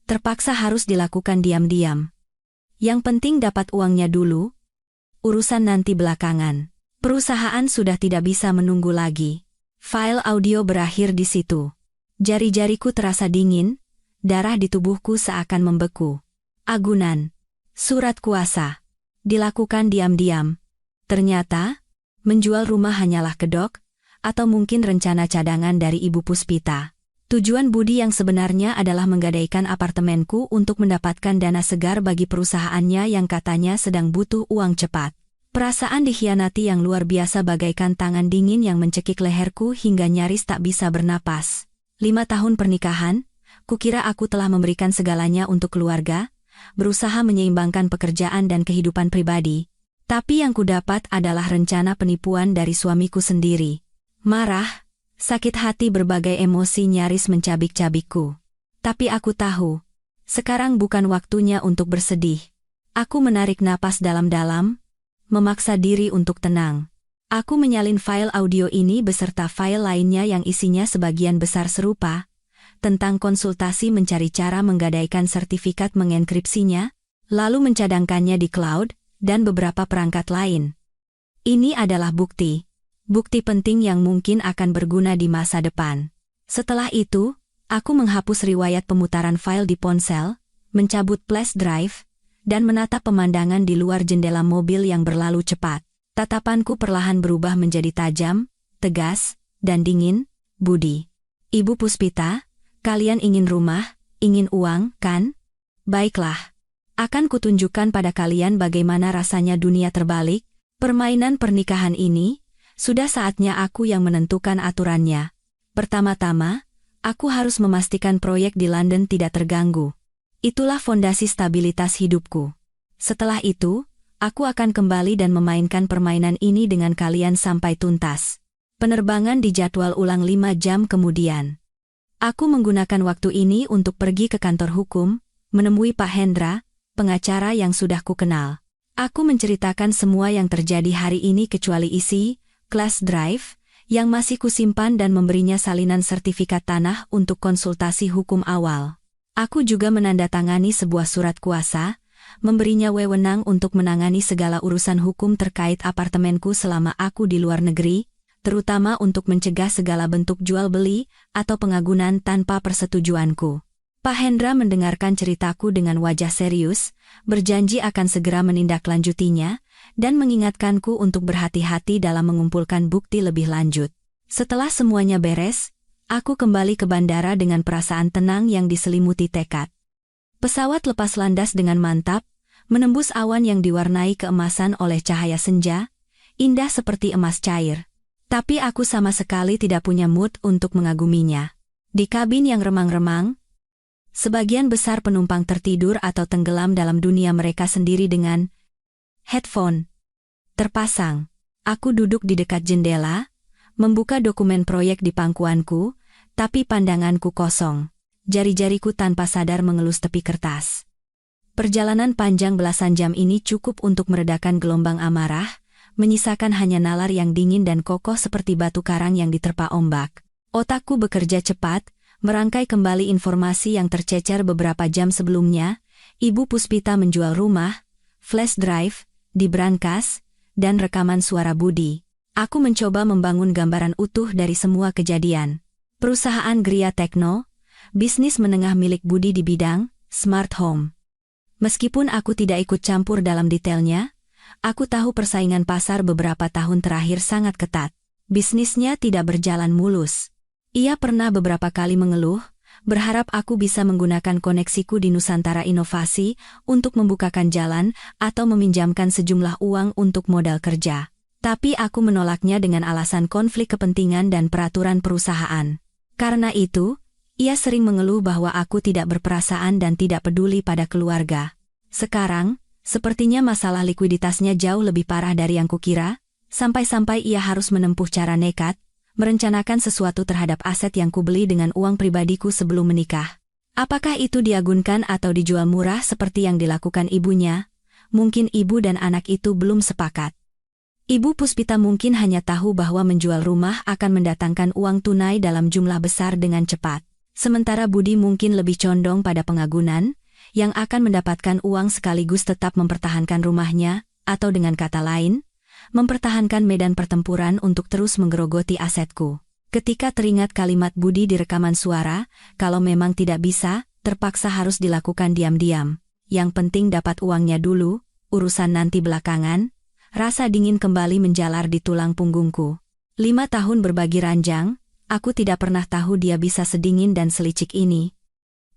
S1: terpaksa harus dilakukan diam-diam. Yang penting dapat uangnya dulu. Urusan nanti belakangan. Perusahaan sudah tidak bisa menunggu lagi. File audio berakhir di situ. Jari-jariku terasa dingin, darah di tubuhku seakan membeku. Agunan. Surat kuasa. Dilakukan diam-diam. Ternyata, menjual rumah hanyalah kedok, atau mungkin rencana cadangan dari Ibu Puspita. Tujuan Budi yang sebenarnya adalah menggadaikan apartemenku untuk mendapatkan dana segar bagi perusahaannya yang katanya sedang butuh uang cepat. Perasaan dikhianati yang luar biasa bagaikan tangan dingin yang mencekik leherku hingga nyaris tak bisa bernapas. 5 tahun pernikahan, kukira aku telah memberikan segalanya untuk keluarga, berusaha menyeimbangkan pekerjaan dan kehidupan pribadi. Tapi yang kudapat adalah rencana penipuan dari suamiku sendiri. Marah, sakit hati, berbagai emosi nyaris mencabik-cabikku. Tapi aku tahu, sekarang bukan waktunya untuk bersedih. Aku menarik napas dalam-dalam, memaksa diri untuk tenang. Aku menyalin file audio ini beserta file lainnya yang isinya sebagian besar serupa, tentang konsultasi mencari cara menggadaikan sertifikat mengenkripsinya, lalu mencadangkannya di cloud, dan beberapa perangkat lain. Ini adalah bukti penting yang mungkin akan berguna di masa depan. Setelah itu, aku menghapus riwayat pemutaran file di ponsel, mencabut flash drive, dan menatap pemandangan di luar jendela mobil yang berlalu cepat. Tatapanku perlahan berubah menjadi tajam, tegas, dan dingin. Budi. Ibu Puspita, kalian ingin rumah, ingin uang, kan? Baiklah. Akan kutunjukkan pada kalian bagaimana rasanya dunia terbalik. Permainan pernikahan ini, sudah saatnya aku yang menentukan aturannya. Pertama-tama, aku harus memastikan proyek di London tidak terganggu. Itulah fondasi stabilitas hidupku. Setelah itu, aku akan kembali dan memainkan permainan ini dengan kalian sampai tuntas. Penerbangan dijadwal ulang 5 jam kemudian. Aku menggunakan waktu ini untuk pergi ke kantor hukum, menemui Pak Hendra, pengacara yang sudah kukenal. Aku menceritakan semua yang terjadi hari ini kecuali isi flash drive yang masih kusimpan dan memberinya salinan sertifikat tanah untuk konsultasi hukum awal. Aku juga menandatangani sebuah surat kuasa, memberinya wewenang untuk menangani segala urusan hukum terkait apartemenku selama aku di luar negeri, terutama untuk mencegah segala bentuk jual beli atau pengagunan tanpa persetujuanku. Pak Hendra mendengarkan ceritaku dengan wajah serius, berjanji akan segera menindaklanjutinya, dan mengingatkanku untuk berhati-hati dalam mengumpulkan bukti lebih lanjut. Setelah semuanya beres, aku kembali ke bandara dengan perasaan tenang yang diselimuti tekad. Pesawat lepas landas dengan mantap, menembus awan yang diwarnai keemasan oleh cahaya senja, indah seperti emas cair. Tapi aku sama sekali tidak punya mood untuk mengaguminya. Di kabin yang remang-remang, sebagian besar penumpang tertidur atau tenggelam dalam dunia mereka sendiri dengan headphone terpasang. Aku duduk di dekat jendela, membuka dokumen proyek di pangkuanku, tapi pandanganku kosong. Jari-jariku tanpa sadar mengelus tepi kertas. Perjalanan panjang belasan jam ini cukup untuk meredakan gelombang amarah, menyisakan hanya nalar yang dingin dan kokoh seperti batu karang yang diterpa ombak. Otakku bekerja cepat, merangkai kembali informasi yang tercecer beberapa jam sebelumnya. Ibu Puspita menjual rumah, flash drive, di brankas, dan rekaman suara Budi. Aku mencoba membangun gambaran utuh dari semua kejadian. Perusahaan Gria Tekno, bisnis menengah milik Budi di bidang smart home. Meskipun aku tidak ikut campur dalam detailnya, aku tahu persaingan pasar beberapa tahun terakhir sangat ketat. Bisnisnya tidak berjalan mulus. Ia pernah beberapa kali mengeluh, berharap aku bisa menggunakan koneksiku di Nusantara Inovasi untuk membukakan jalan atau meminjamkan sejumlah uang untuk modal kerja. Tapi aku menolaknya dengan alasan konflik kepentingan dan peraturan perusahaan. Karena itu, ia sering mengeluh bahwa aku tidak berperasaan dan tidak peduli pada keluarga. Sekarang, sepertinya masalah likuiditasnya jauh lebih parah dari yang kukira, sampai-sampai ia harus menempuh cara nekat, merencanakan sesuatu terhadap aset yang kubeli dengan uang pribadiku sebelum menikah. Apakah itu diagunkan atau dijual murah seperti yang dilakukan ibunya? Mungkin ibu dan anak itu belum sepakat. Ibu Puspita mungkin hanya tahu bahwa menjual rumah akan mendatangkan uang tunai dalam jumlah besar dengan cepat. Sementara Budi mungkin lebih condong pada pengagunan, yang akan mendapatkan uang sekaligus tetap mempertahankan rumahnya, atau dengan kata lain, mempertahankan medan pertempuran untuk terus menggerogoti asetku. Ketika teringat kalimat Budi di rekaman suara, kalau memang tidak bisa, terpaksa harus dilakukan diam-diam. Yang penting dapat uangnya dulu, urusan nanti belakangan. Rasa dingin kembali menjalar di tulang punggungku. 5 tahun berbagi ranjang, aku tidak pernah tahu dia bisa sedingin dan selicik ini.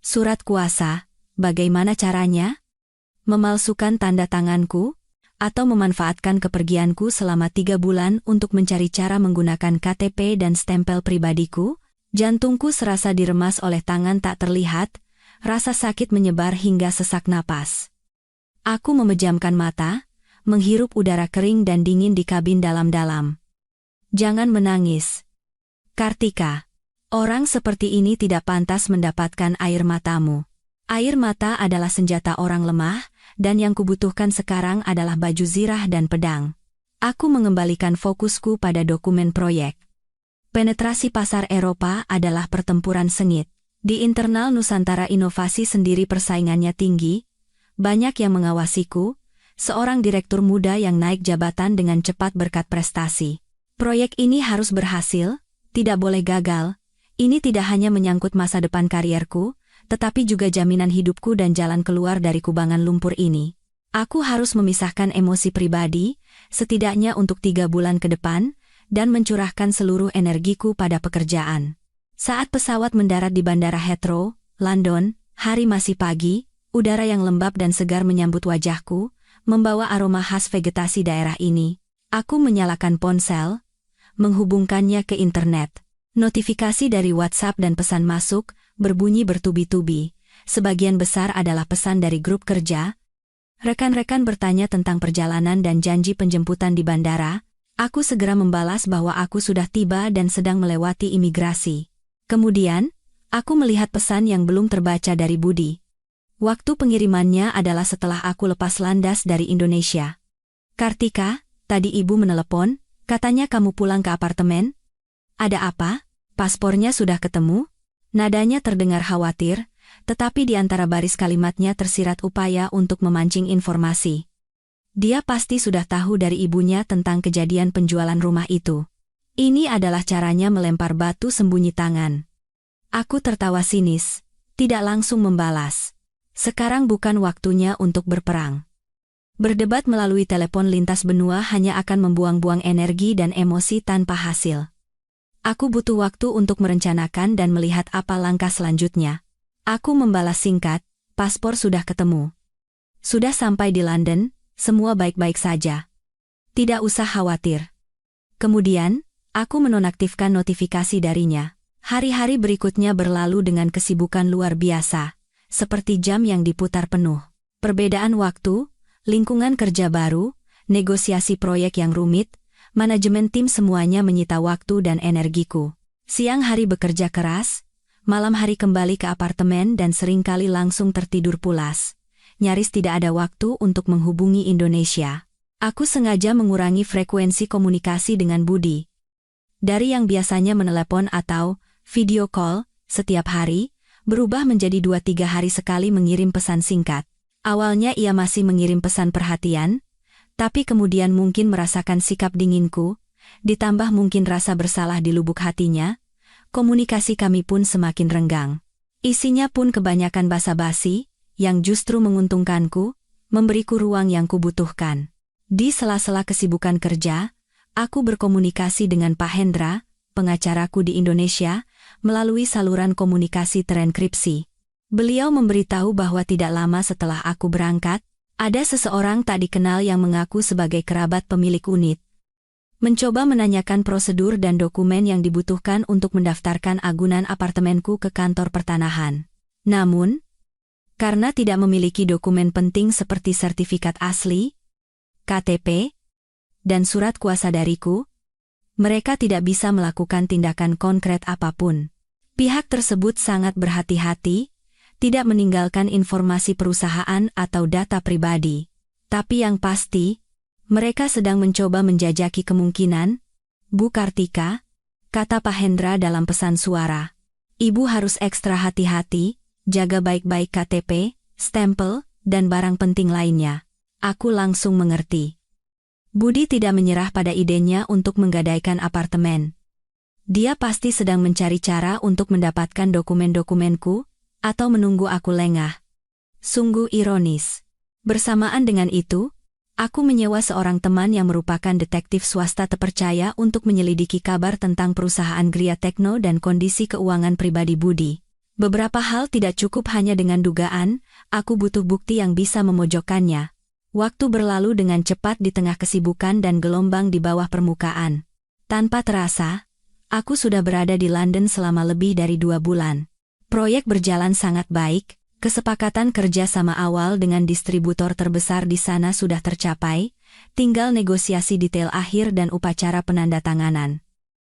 S1: Surat kuasa, bagaimana caranya? Memalsukan tanda tanganku? Atau memanfaatkan kepergianku selama 3 bulan untuk mencari cara menggunakan KTP dan stempel pribadiku? Jantungku serasa diremas oleh tangan tak terlihat, rasa sakit menyebar hingga sesak napas. Aku memejamkan mata, menghirup udara kering dan dingin di kabin dalam-dalam. Jangan menangis, Kartika. Orang seperti ini tidak pantas mendapatkan air matamu. Air mata adalah senjata orang lemah, dan yang kubutuhkan sekarang adalah baju zirah dan pedang. Aku mengembalikan fokusku pada dokumen proyek. Penetrasi pasar Eropa adalah pertempuran sengit. Di internal Nusantara Inovasi sendiri persaingannya tinggi, banyak yang mengawasiku, seorang direktur muda yang naik jabatan dengan cepat berkat prestasi. Proyek ini harus berhasil, tidak boleh gagal. Ini tidak hanya menyangkut masa depan karierku, tetapi juga jaminan hidupku dan jalan keluar dari kubangan lumpur ini. Aku harus memisahkan emosi pribadi, setidaknya untuk 3 bulan ke depan, dan mencurahkan seluruh energiku pada pekerjaan. Saat pesawat mendarat di Bandara Heathrow, London, hari masih pagi, udara yang lembab dan segar menyambut wajahku, membawa aroma khas vegetasi daerah ini. Aku menyalakan ponsel, menghubungkannya ke internet. Notifikasi dari WhatsApp dan pesan masuk berbunyi bertubi-tubi. Sebagian besar adalah pesan dari grup kerja. Rekan-rekan bertanya tentang perjalanan dan janji penjemputan di bandara. Aku segera membalas bahwa aku sudah tiba dan sedang melewati imigrasi. Kemudian, aku melihat pesan yang belum terbaca dari Budi. Waktu pengirimannya adalah setelah aku lepas landas dari Indonesia. Kartika, tadi ibu menelepon, katanya kamu pulang ke apartemen. Ada apa? Paspornya sudah ketemu? Nadanya terdengar khawatir, tetapi di antara baris kalimatnya tersirat upaya untuk memancing informasi. Dia pasti sudah tahu dari ibunya tentang kejadian penjualan rumah itu. Ini adalah caranya melempar batu sembunyi tangan. Aku tertawa sinis, tidak langsung membalas. Sekarang bukan waktunya untuk berperang. Berdebat melalui telepon lintas benua hanya akan membuang-buang energi dan emosi tanpa hasil. Aku butuh waktu untuk merencanakan dan melihat apa langkah selanjutnya. Aku membalas singkat, paspor sudah ketemu. Sudah sampai di London, semua baik-baik saja. Tidak usah khawatir. Kemudian, aku menonaktifkan notifikasi darinya. Hari-hari berikutnya berlalu dengan kesibukan luar biasa, seperti jam yang diputar penuh. Perbedaan waktu, lingkungan kerja baru, negosiasi proyek yang rumit, manajemen tim semuanya menyita waktu dan energiku. Siang hari bekerja keras, malam hari kembali ke apartemen dan seringkali langsung tertidur pulas. Nyaris tidak ada waktu untuk menghubungi Indonesia. Aku sengaja mengurangi frekuensi komunikasi dengan Budi. Dari yang biasanya menelepon atau video call setiap hari, berubah menjadi 2-3 hari sekali mengirim pesan singkat. Awalnya ia masih mengirim pesan perhatian, tapi kemudian mungkin merasakan sikap dinginku, ditambah mungkin rasa bersalah di lubuk hatinya, komunikasi kami pun semakin renggang. Isinya pun kebanyakan basa-basi, yang justru menguntungkanku, memberiku ruang yang kubutuhkan. Di sela-sela kesibukan kerja, aku berkomunikasi dengan Pak Hendra, pengacaraku di Indonesia, melalui saluran komunikasi terenkripsi. Beliau memberitahu bahwa tidak lama setelah aku berangkat, ada seseorang tak dikenal yang mengaku sebagai kerabat pemilik unit. Mencoba menanyakan prosedur dan dokumen yang dibutuhkan untuk mendaftarkan agunan apartemenku ke kantor pertanahan. Namun, karena tidak memiliki dokumen penting seperti sertifikat asli, KTP, dan surat kuasa dariku, mereka tidak bisa melakukan tindakan konkret apapun. Pihak tersebut sangat berhati-hati, tidak meninggalkan informasi perusahaan atau data pribadi. Tapi yang pasti, mereka sedang mencoba menjajaki kemungkinan. Bu Kartika, kata Pak Hendra dalam pesan suara. Ibu harus ekstra hati-hati, jaga baik-baik KTP, stempel, dan barang penting lainnya. Aku langsung mengerti. Budi tidak menyerah pada idenya untuk menggadaikan apartemen. Dia pasti sedang mencari cara untuk mendapatkan dokumen-dokumenku, atau menunggu aku lengah. Sungguh ironis. Bersamaan dengan itu, aku menyewa seorang teman yang merupakan detektif swasta terpercaya untuk menyelidiki kabar tentang perusahaan Gria Tekno dan kondisi keuangan pribadi Budi. Beberapa hal tidak cukup hanya dengan dugaan, aku butuh bukti yang bisa memojokkannya. Waktu berlalu dengan cepat di tengah kesibukan dan gelombang di bawah permukaan. Tanpa terasa, aku sudah berada di London selama lebih dari 2 bulan. Proyek berjalan sangat baik, kesepakatan kerja sama awal dengan distributor terbesar di sana sudah tercapai, tinggal negosiasi detail akhir dan upacara penandatanganan.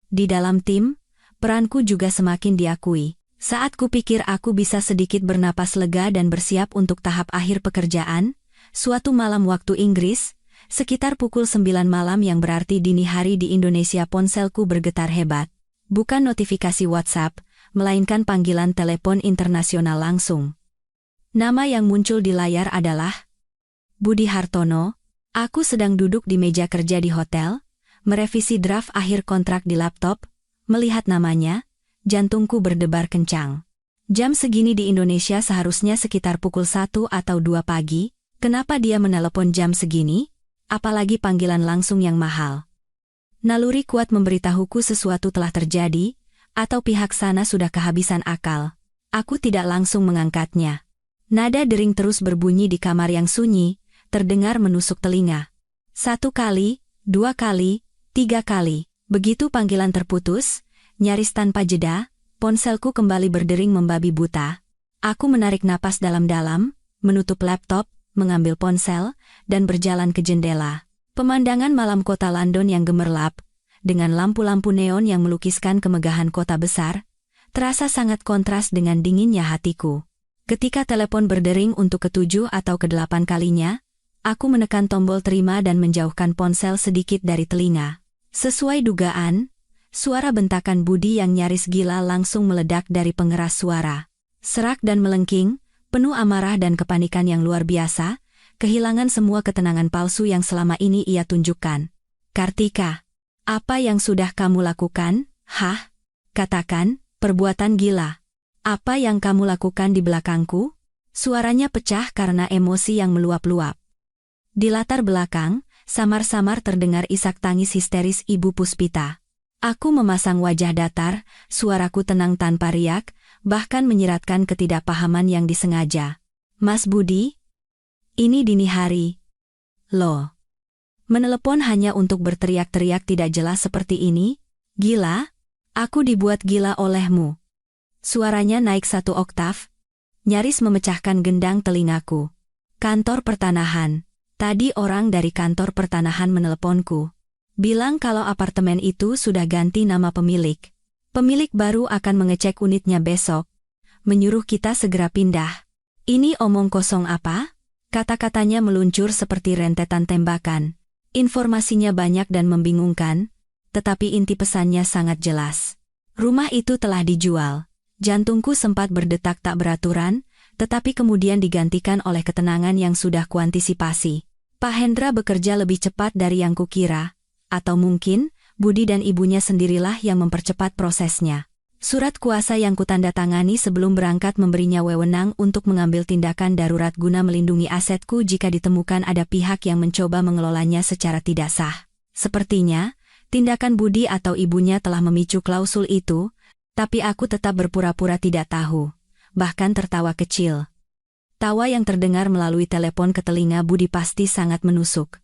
S1: Di dalam tim, peranku juga semakin diakui. Saat kupikir aku bisa sedikit bernapas lega dan bersiap untuk tahap akhir pekerjaan, suatu malam waktu Inggris, sekitar pukul 9 malam yang berarti dini hari di Indonesia, ponselku bergetar hebat. Bukan notifikasi WhatsApp, melainkan panggilan telepon internasional langsung. Nama yang muncul di layar adalah Budi Hartono. Aku sedang duduk di meja kerja di hotel, merevisi draft akhir kontrak di laptop. Melihat namanya, jantungku berdebar kencang. Jam segini di Indonesia seharusnya sekitar pukul 1 atau 2 pagi, kenapa dia menelepon jam segini? Apalagi panggilan langsung yang mahal. Naluri kuat memberitahuku sesuatu telah terjadi, atau pihak sana sudah kehabisan akal. Aku tidak langsung mengangkatnya. Nada dering terus berbunyi di kamar yang sunyi, terdengar menusuk telinga. 1 kali, 2 kali, 3 kali. Begitu panggilan terputus, nyaris tanpa jeda, ponselku kembali berdering membabi buta. Aku menarik napas dalam-dalam, menutup laptop, mengambil ponsel, dan berjalan ke jendela. Pemandangan malam kota London yang gemerlap, dengan lampu-lampu neon yang melukiskan kemegahan kota besar, terasa sangat kontras dengan dinginnya hatiku. Ketika telepon berdering untuk ke-7 atau ke-8 kalinya, aku menekan tombol terima dan menjauhkan ponsel sedikit dari telinga. Sesuai dugaan, suara bentakan Budi yang nyaris gila langsung meledak dari pengeras suara. Serak dan melengking, penuh amarah dan kepanikan yang luar biasa, kehilangan semua ketenangan palsu yang selama ini ia tunjukkan. Kartika, apa yang sudah kamu lakukan? Hah? Katakan, perbuatan gila. Apa yang kamu lakukan di belakangku? Suaranya pecah karena emosi yang meluap-luap. Di latar belakang, samar-samar terdengar isak tangis histeris Ibu Puspita. Aku memasang wajah datar, suaraku tenang tanpa riak, bahkan menyiratkan ketidakpahaman yang disengaja. Mas Budi? Ini dini hari. Loh. Menelepon hanya untuk berteriak-teriak tidak jelas seperti ini? Gila? Aku dibuat gila olehmu. Suaranya naik 1 oktav, nyaris memecahkan gendang telingaku. Kantor pertanahan. Tadi orang dari kantor pertanahan meneleponku. Bilang kalau apartemen itu sudah ganti nama pemilik. Pemilik baru akan mengecek unitnya besok. Menyuruh kita segera pindah. Ini omong kosong apa? Kata-katanya meluncur seperti rentetan tembakan. Informasinya banyak dan membingungkan, tetapi inti pesannya sangat jelas. Rumah itu telah dijual. Jantungku sempat berdetak tak beraturan, tetapi kemudian digantikan oleh ketenangan yang sudah kuantisipasi. Pak Hendra bekerja lebih cepat dari yang kukira, atau mungkin Budi dan ibunya sendirilah yang mempercepat prosesnya. Surat kuasa yang kutandatangani sebelum berangkat memberinya wewenang untuk mengambil tindakan darurat guna melindungi asetku jika ditemukan ada pihak yang mencoba mengelolanya secara tidak sah. Sepertinya, tindakan Budi atau ibunya telah memicu klausul itu, tapi aku tetap berpura-pura tidak tahu, bahkan tertawa kecil. Tawa yang terdengar melalui telepon ke telinga Budi pasti sangat menusuk.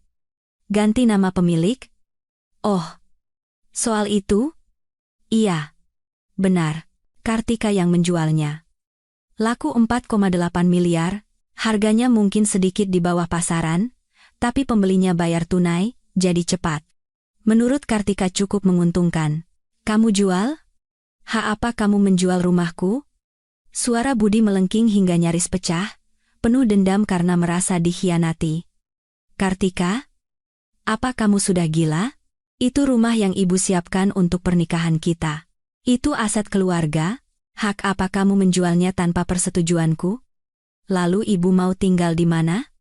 S1: Ganti nama pemilik? Oh, soal itu? Iya. Benar, Kartika yang menjualnya. Laku 4,8 miliar, harganya mungkin sedikit di bawah pasaran, tapi pembelinya bayar tunai, jadi cepat. Menurut Kartika cukup menguntungkan. Kamu jual? Apa kamu menjual rumahku? Suara Budi melengking hingga nyaris pecah, penuh dendam karena merasa dikhianati. Kartika? Apa kamu sudah gila? Itu rumah yang ibu siapkan untuk pernikahan kita. Itu aset keluarga, hak apa kamu menjualnya tanpa persetujuanku? Lalu ibu mau tinggal di mana?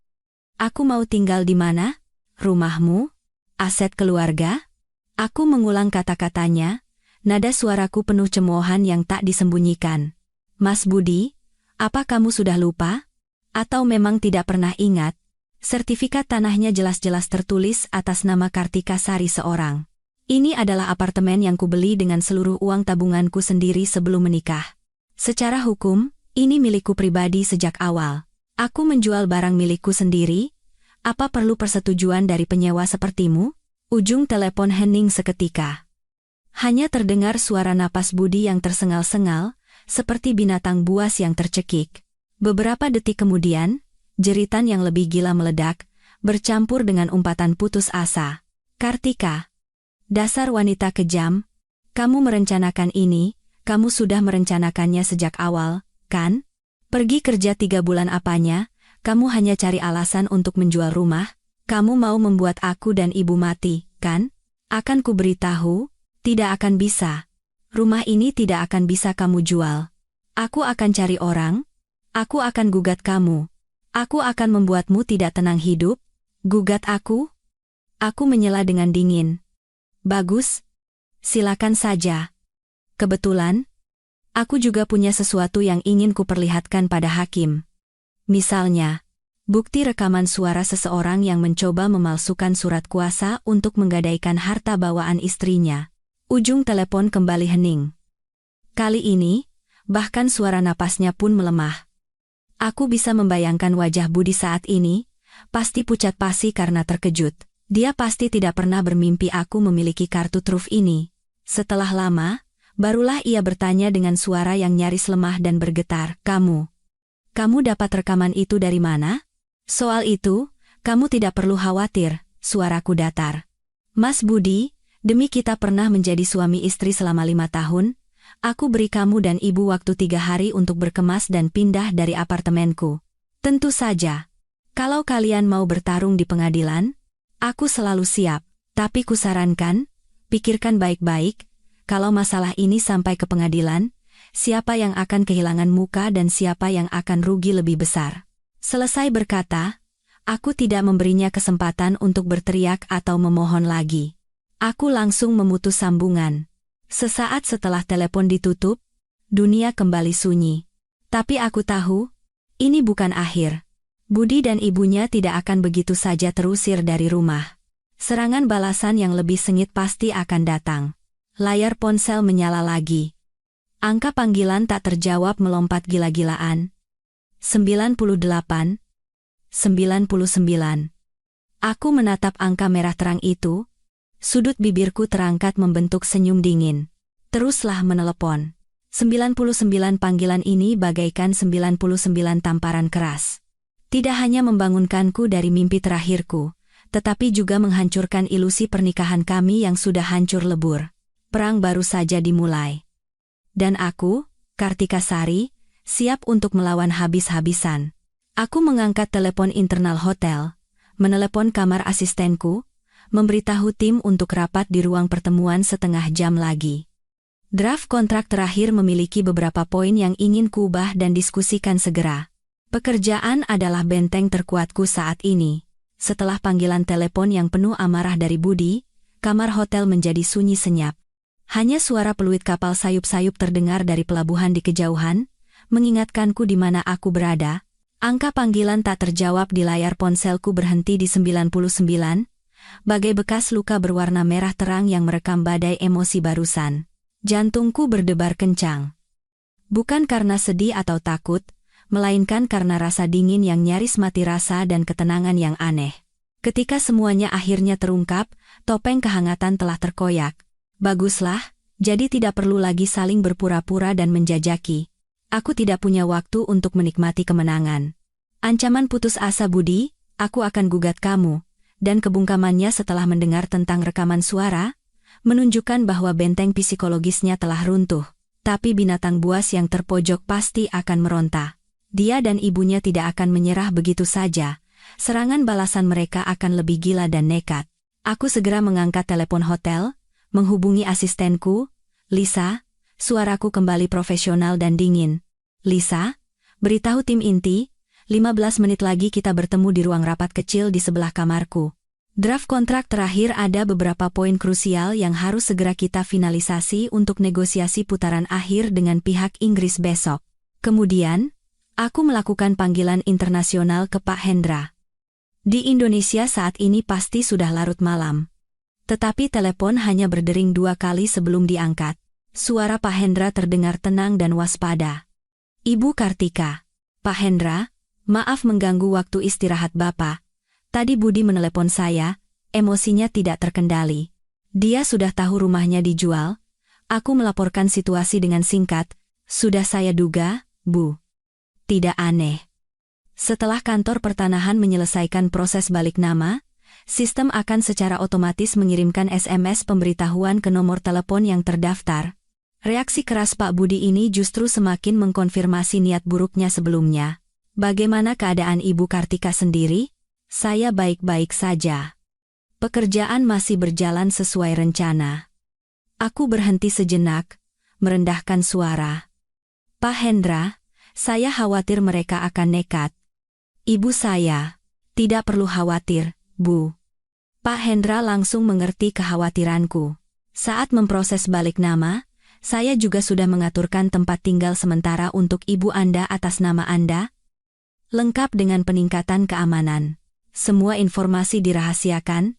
S1: Aku mau tinggal di mana? Rumahmu? Aset keluarga? Aku mengulang kata-katanya, nada suaraku penuh cemoohan yang tak disembunyikan. Mas Budi, apa kamu sudah lupa? Atau memang tidak pernah ingat? Sertifikat tanahnya jelas-jelas tertulis atas nama Kartika Sari seorang. Ini adalah apartemen yang kubeli dengan seluruh uang tabunganku sendiri sebelum menikah. Secara hukum, ini milikku pribadi sejak awal. Aku menjual barang milikku sendiri. Apa perlu persetujuan dari penyewa sepertimu? Ujung telepon hening seketika. Hanya terdengar suara napas Budi yang tersengal-sengal, seperti binatang buas yang tercekik. Beberapa detik kemudian, jeritan yang lebih gila meledak, bercampur dengan umpatan putus asa. Kartika, dasar wanita kejam, kamu merencanakan ini, kamu sudah merencanakannya sejak awal, kan? Pergi kerja 3 bulan apanya, kamu hanya cari alasan untuk menjual rumah, kamu mau membuat aku dan ibu mati, kan? Akan kuberitahu, tidak akan bisa. Rumah ini tidak akan bisa kamu jual. Aku akan cari orang, aku akan gugat kamu. Aku akan membuatmu tidak tenang hidup. Gugat aku? Aku menyela dengan dingin. Bagus. Silakan saja. Kebetulan, aku juga punya sesuatu yang ingin kuperlihatkan pada hakim. Misalnya, bukti rekaman suara seseorang yang mencoba memalsukan surat kuasa untuk menggadaikan harta bawaan istrinya. Ujung telepon kembali hening. Kali ini, bahkan suara napasnya pun melemah. Aku bisa membayangkan wajah Budi saat ini, pasti pucat pasi karena terkejut. Dia pasti tidak pernah bermimpi aku memiliki kartu truf ini. Setelah lama, barulah ia bertanya dengan suara yang nyaris lemah dan bergetar, Kamu dapat rekaman itu dari mana? Soal itu, kamu tidak perlu khawatir, suaraku datar. Mas Budi, demi kita pernah menjadi suami istri selama 5 tahun, aku beri kamu dan ibu waktu 3 hari untuk berkemas dan pindah dari apartemenku. Tentu saja, kalau kalian mau bertarung di pengadilan, aku selalu siap. Tapi kusarankan, pikirkan baik-baik, kalau masalah ini sampai ke pengadilan, siapa yang akan kehilangan muka dan siapa yang akan rugi lebih besar. Selesai berkata, aku tidak memberinya kesempatan untuk berteriak atau memohon lagi. Aku langsung memutus sambungan. Sesaat setelah telepon ditutup, dunia kembali sunyi. Tapi aku tahu, ini bukan akhir. Budi dan ibunya tidak akan begitu saja terusir dari rumah. Serangan balasan yang lebih sengit pasti akan datang. Layar ponsel menyala lagi. Angka panggilan tak terjawab melompat gila-gilaan. 98, 99. Aku menatap angka merah terang itu. Sudut bibirku terangkat membentuk senyum dingin. Teruslah menelepon. 99 panggilan ini bagaikan 99 tamparan keras. Tidak hanya membangunkanku dari mimpi terakhirku, tetapi juga menghancurkan ilusi pernikahan kami yang sudah hancur lebur. Perang baru saja dimulai. Dan aku, Kartika Sari, siap untuk melawan habis-habisan. Aku mengangkat telepon internal hotel, menelepon kamar asistenku, memberitahu tim untuk rapat di ruang pertemuan setengah jam lagi. Draft kontrak terakhir memiliki beberapa poin yang ingin kuubah dan diskusikan segera. Pekerjaan adalah benteng terkuatku saat ini. Setelah panggilan telepon yang penuh amarah dari Budi, kamar hotel menjadi sunyi senyap. Hanya suara peluit kapal sayup-sayup terdengar dari pelabuhan di kejauhan, mengingatkanku di mana aku berada. Angka panggilan tak terjawab di layar ponselku berhenti di 99, bagai bekas luka berwarna merah terang yang merekam badai emosi barusan. Jantungku berdebar kencang. Bukan karena sedih atau takut, melainkan karena rasa dingin yang nyaris mati rasa dan ketenangan yang aneh. Ketika semuanya akhirnya terungkap, topeng kehangatan telah terkoyak. Baguslah, jadi tidak perlu lagi saling berpura-pura dan menjajaki. Aku tidak punya waktu untuk menikmati kemenangan. Ancaman putus asa Budi, aku akan gugat kamu, dan kebungkamannya setelah mendengar tentang rekaman suara, menunjukkan bahwa benteng psikologisnya telah runtuh. Tapi binatang buas yang terpojok pasti akan meronta. Dia dan ibunya tidak akan menyerah begitu saja. Serangan balasan mereka akan lebih gila dan nekat. Aku segera mengangkat telepon hotel, menghubungi asistenku, Lisa. Suaraku kembali profesional dan dingin. Lisa, beritahu tim inti, 15 menit lagi kita bertemu di ruang rapat kecil di sebelah kamarku. Draft kontrak terakhir ada beberapa poin krusial yang harus segera kita finalisasi untuk negosiasi putaran akhir dengan pihak Inggris besok. Kemudian, aku melakukan panggilan internasional ke Pak Hendra. Di Indonesia saat ini pasti sudah larut malam. Tetapi telepon hanya berdering 2 kali sebelum diangkat. Suara Pak Hendra terdengar tenang dan waspada. Ibu Kartika. Pak Hendra, maaf mengganggu waktu istirahat Bapak. Tadi Budi menelepon saya, emosinya tidak terkendali. Dia sudah tahu rumahnya dijual. Aku melaporkan situasi dengan singkat. Sudah saya duga, Bu. Tidak aneh. Setelah kantor pertanahan menyelesaikan proses balik nama, sistem akan secara otomatis mengirimkan SMS pemberitahuan ke nomor telepon yang terdaftar. Reaksi keras Pak Budi ini justru semakin mengkonfirmasi niat buruknya sebelumnya. Bagaimana keadaan Ibu Kartika sendiri? Saya baik-baik saja. Pekerjaan masih berjalan sesuai rencana. Aku berhenti sejenak, merendahkan suara. Pak Hendra, saya khawatir mereka akan nekat. Ibu saya, tidak perlu khawatir, Bu. Pak Hendra langsung mengerti kekhawatiranku. Saat memproses balik nama, saya juga sudah mengaturkan tempat tinggal sementara untuk ibu Anda atas nama Anda, lengkap dengan peningkatan keamanan. Semua informasi dirahasiakan.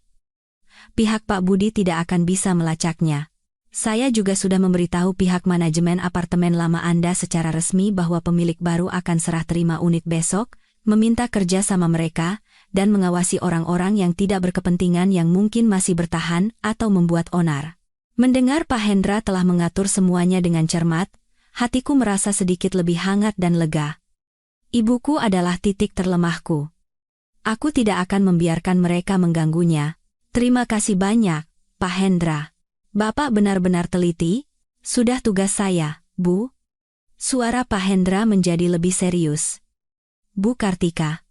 S1: Pihak Pak Budi tidak akan bisa melacaknya. Saya juga sudah memberitahu pihak manajemen apartemen lama Anda secara resmi bahwa pemilik baru akan serah terima unit besok, meminta kerja sama mereka, dan mengawasi orang-orang yang tidak berkepentingan yang mungkin masih bertahan atau membuat onar. Mendengar Pak Hendra telah mengatur semuanya dengan cermat, hatiku merasa sedikit lebih hangat dan lega. Ibuku adalah titik terlemahku. Aku tidak akan membiarkan mereka mengganggunya. Terima kasih banyak, Pak Hendra. Bapak benar-benar teliti. Sudah tugas saya, Bu. Suara Pak Hendra menjadi lebih serius. Bu Kartika.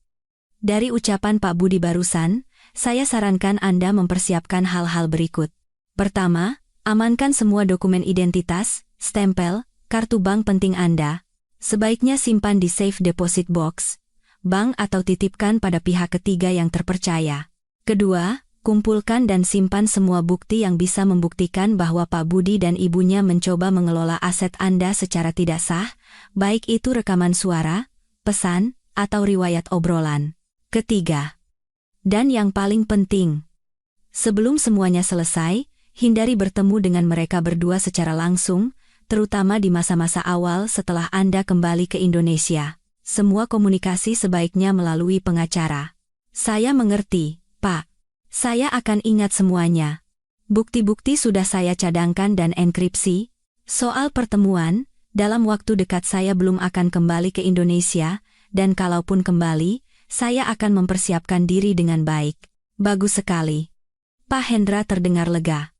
S1: Dari ucapan Pak Budi barusan, saya sarankan Anda mempersiapkan hal-hal berikut. Pertama, amankan semua dokumen identitas, stempel, kartu bank penting Anda. Sebaiknya simpan di safe deposit box, bank atau titipkan pada pihak ketiga yang terpercaya. Kedua, kumpulkan dan simpan semua bukti yang bisa membuktikan bahwa Pak Budi dan ibunya mencoba mengelola aset Anda secara tidak sah, baik itu rekaman suara, pesan, atau riwayat obrolan. Ketiga, dan yang paling penting, sebelum semuanya selesai, hindari bertemu dengan mereka berdua secara langsung, terutama di masa-masa awal setelah Anda kembali ke Indonesia. Semua komunikasi sebaiknya melalui pengacara. Saya mengerti, Pak. Saya akan ingat semuanya. Bukti-bukti sudah saya cadangkan dan enkripsi. Soal pertemuan, dalam waktu dekat saya belum akan kembali ke Indonesia, dan kalaupun kembali, saya akan mempersiapkan diri dengan baik. Bagus sekali. Pak Hendra terdengar lega.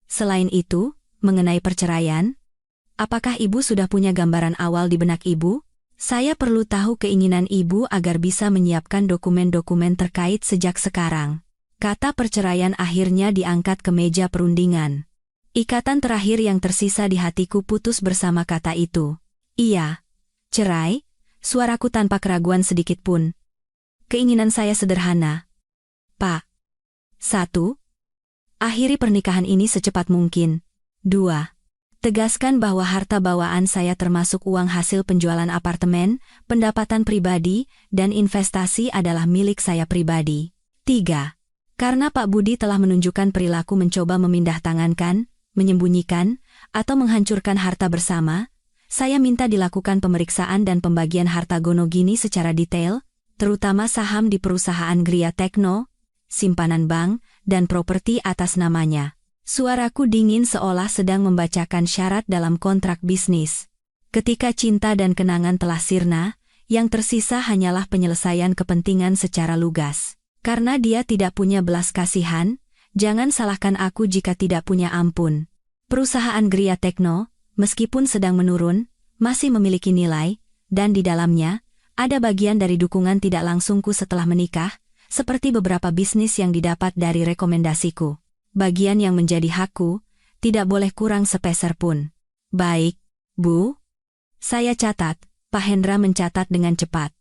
S1: Selain itu, mengenai perceraian, apakah Ibu sudah punya gambaran awal di benak Ibu? Saya perlu tahu keinginan Ibu agar bisa menyiapkan dokumen-dokumen terkait sejak sekarang. Kata perceraian akhirnya diangkat ke meja perundingan. Ikatan terakhir yang tersisa di hatiku putus bersama kata itu. Iya, cerai. Suaraku tanpa keraguan sedikit pun. Keinginan saya sederhana. Pak. 1. Akhiri pernikahan ini secepat mungkin. 2. Tegaskan bahwa harta bawaan saya termasuk uang hasil penjualan apartemen, pendapatan pribadi, dan investasi adalah milik saya pribadi. 3. Karena Pak Budi telah menunjukkan perilaku mencoba memindahtangankan, menyembunyikan, atau menghancurkan harta bersama, saya minta dilakukan pemeriksaan dan pembagian harta Gonogini secara detail, terutama saham di perusahaan Gria Tekno, simpanan bank, dan properti atas namanya. Suaraku dingin seolah sedang membacakan syarat dalam kontrak bisnis. Ketika cinta dan kenangan telah sirna, yang tersisa hanyalah penyelesaian kepentingan secara lugas. Karena dia tidak punya belas kasihan, jangan salahkan aku jika tidak punya ampun. Perusahaan Gria Tekno, meskipun sedang menurun, masih memiliki nilai, dan di dalamnya, ada bagian dari dukungan tidak langsungku setelah menikah, seperti beberapa bisnis yang didapat dari rekomendasiku. Bagian yang menjadi hakku, tidak boleh kurang sepeser pun. Baik, Bu. Saya catat, Pak Hendra mencatat dengan cepat.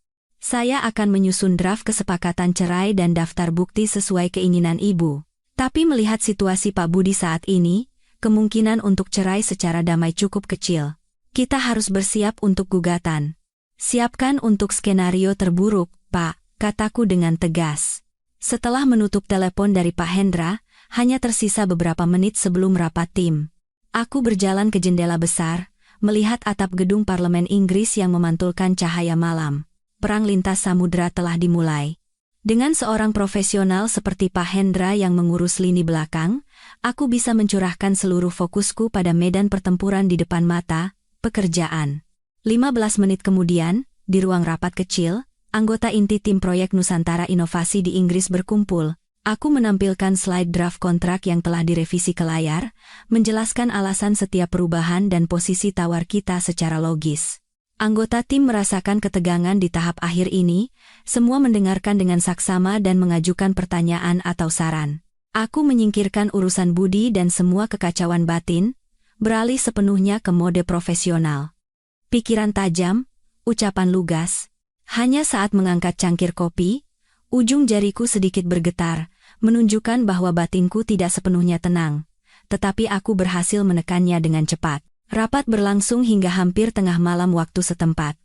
S1: Saya akan menyusun draft kesepakatan cerai dan daftar bukti sesuai keinginan Ibu. Tapi melihat situasi Pak Budi saat ini, kemungkinan untuk cerai secara damai cukup kecil. Kita harus bersiap untuk gugatan. Siapkan untuk skenario terburuk, Pak, kataku dengan tegas. Setelah menutup telepon dari Pak Hendra, hanya tersisa beberapa menit sebelum rapat tim. Aku berjalan ke jendela besar, melihat atap gedung parlemen Inggris yang memantulkan cahaya malam. Perang lintas samudra telah dimulai. Dengan seorang profesional seperti Pak Hendra yang mengurus lini belakang, aku bisa mencurahkan seluruh fokusku pada medan pertempuran di depan mata, pekerjaan. 15 menit kemudian, di ruang rapat kecil, anggota inti tim proyek Nusantara Inovasi di Inggris berkumpul. Aku menampilkan slide draft kontrak yang telah direvisi ke layar, menjelaskan alasan setiap perubahan dan posisi tawar kita secara logis. Anggota tim merasakan ketegangan di tahap akhir ini, semua mendengarkan dengan saksama dan mengajukan pertanyaan atau saran. Aku menyingkirkan urusan budi dan semua kekacauan batin, beralih sepenuhnya ke mode profesional. Pikiran tajam, ucapan lugas. Hanya saat mengangkat cangkir kopi, ujung jariku sedikit bergetar, menunjukkan bahwa batinku tidak sepenuhnya tenang. Tetapi aku berhasil menekannya dengan cepat. Rapat berlangsung hingga hampir tengah malam waktu setempat.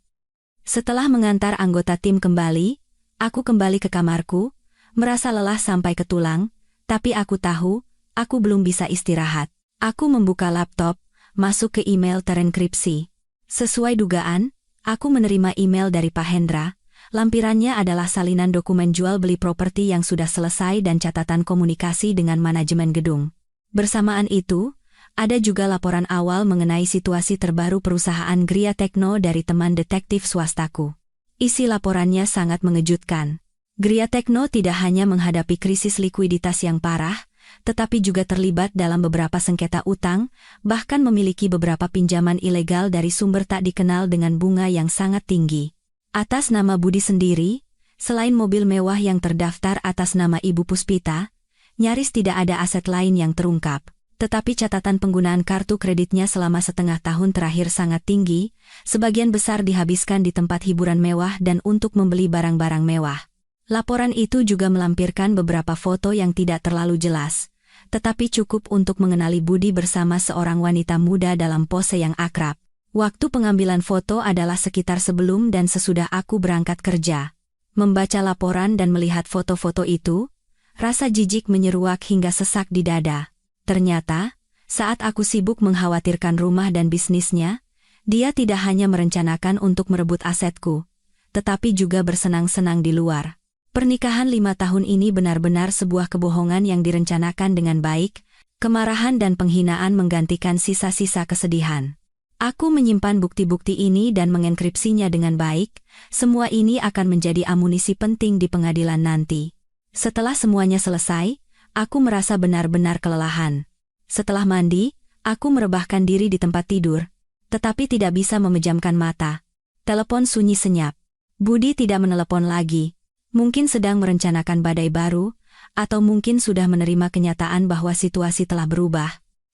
S1: Setelah mengantar anggota tim kembali, aku kembali ke kamarku, merasa lelah sampai ke tulang, tapi aku tahu, aku belum bisa istirahat. Aku membuka laptop, masuk ke email terenkripsi. Sesuai dugaan, aku menerima email dari Pak Hendra. Lampirannya adalah salinan dokumen jual beli properti yang sudah selesai dan catatan komunikasi dengan manajemen gedung. Bersamaan itu, ada juga laporan awal mengenai situasi terbaru perusahaan Gria Tekno dari teman detektif swastaku. Isi laporannya sangat mengejutkan. Gria Tekno tidak hanya menghadapi krisis likuiditas yang parah, tetapi juga terlibat dalam beberapa sengketa utang, bahkan memiliki beberapa pinjaman ilegal dari sumber tak dikenal dengan bunga yang sangat tinggi. Atas nama Budi sendiri, selain mobil mewah yang terdaftar atas nama Ibu Puspita, nyaris tidak ada aset lain yang terungkap. Tetapi catatan penggunaan kartu kreditnya selama setengah tahun terakhir sangat tinggi, sebagian besar dihabiskan di tempat hiburan mewah dan untuk membeli barang-barang mewah. Laporan itu juga melampirkan beberapa foto yang tidak terlalu jelas, tetapi cukup untuk mengenali Budi bersama seorang wanita muda dalam pose yang akrab. Waktu pengambilan foto adalah sekitar sebelum dan sesudah aku berangkat kerja. Membaca laporan dan melihat foto-foto itu, rasa jijik menyeruak hingga sesak di dada. Ternyata, saat aku sibuk mengkhawatirkan rumah dan bisnisnya, dia tidak hanya merencanakan untuk merebut asetku, tetapi juga bersenang-senang di luar. Pernikahan 5 tahun ini benar-benar sebuah kebohongan yang direncanakan dengan baik, kemarahan dan penghinaan menggantikan sisa-sisa kesedihan. Aku menyimpan bukti-bukti ini dan mengenkripsinya dengan baik, semua ini akan menjadi amunisi penting di pengadilan nanti. Setelah semuanya selesai, aku merasa benar-benar kelelahan. Setelah mandi, aku merebahkan diri di tempat tidur, tetapi tidak bisa memejamkan mata. Telepon sunyi senyap. Budi tidak menelepon lagi. Mungkin sedang merencanakan badai baru, atau mungkin sudah menerima kenyataan bahwa situasi telah berubah.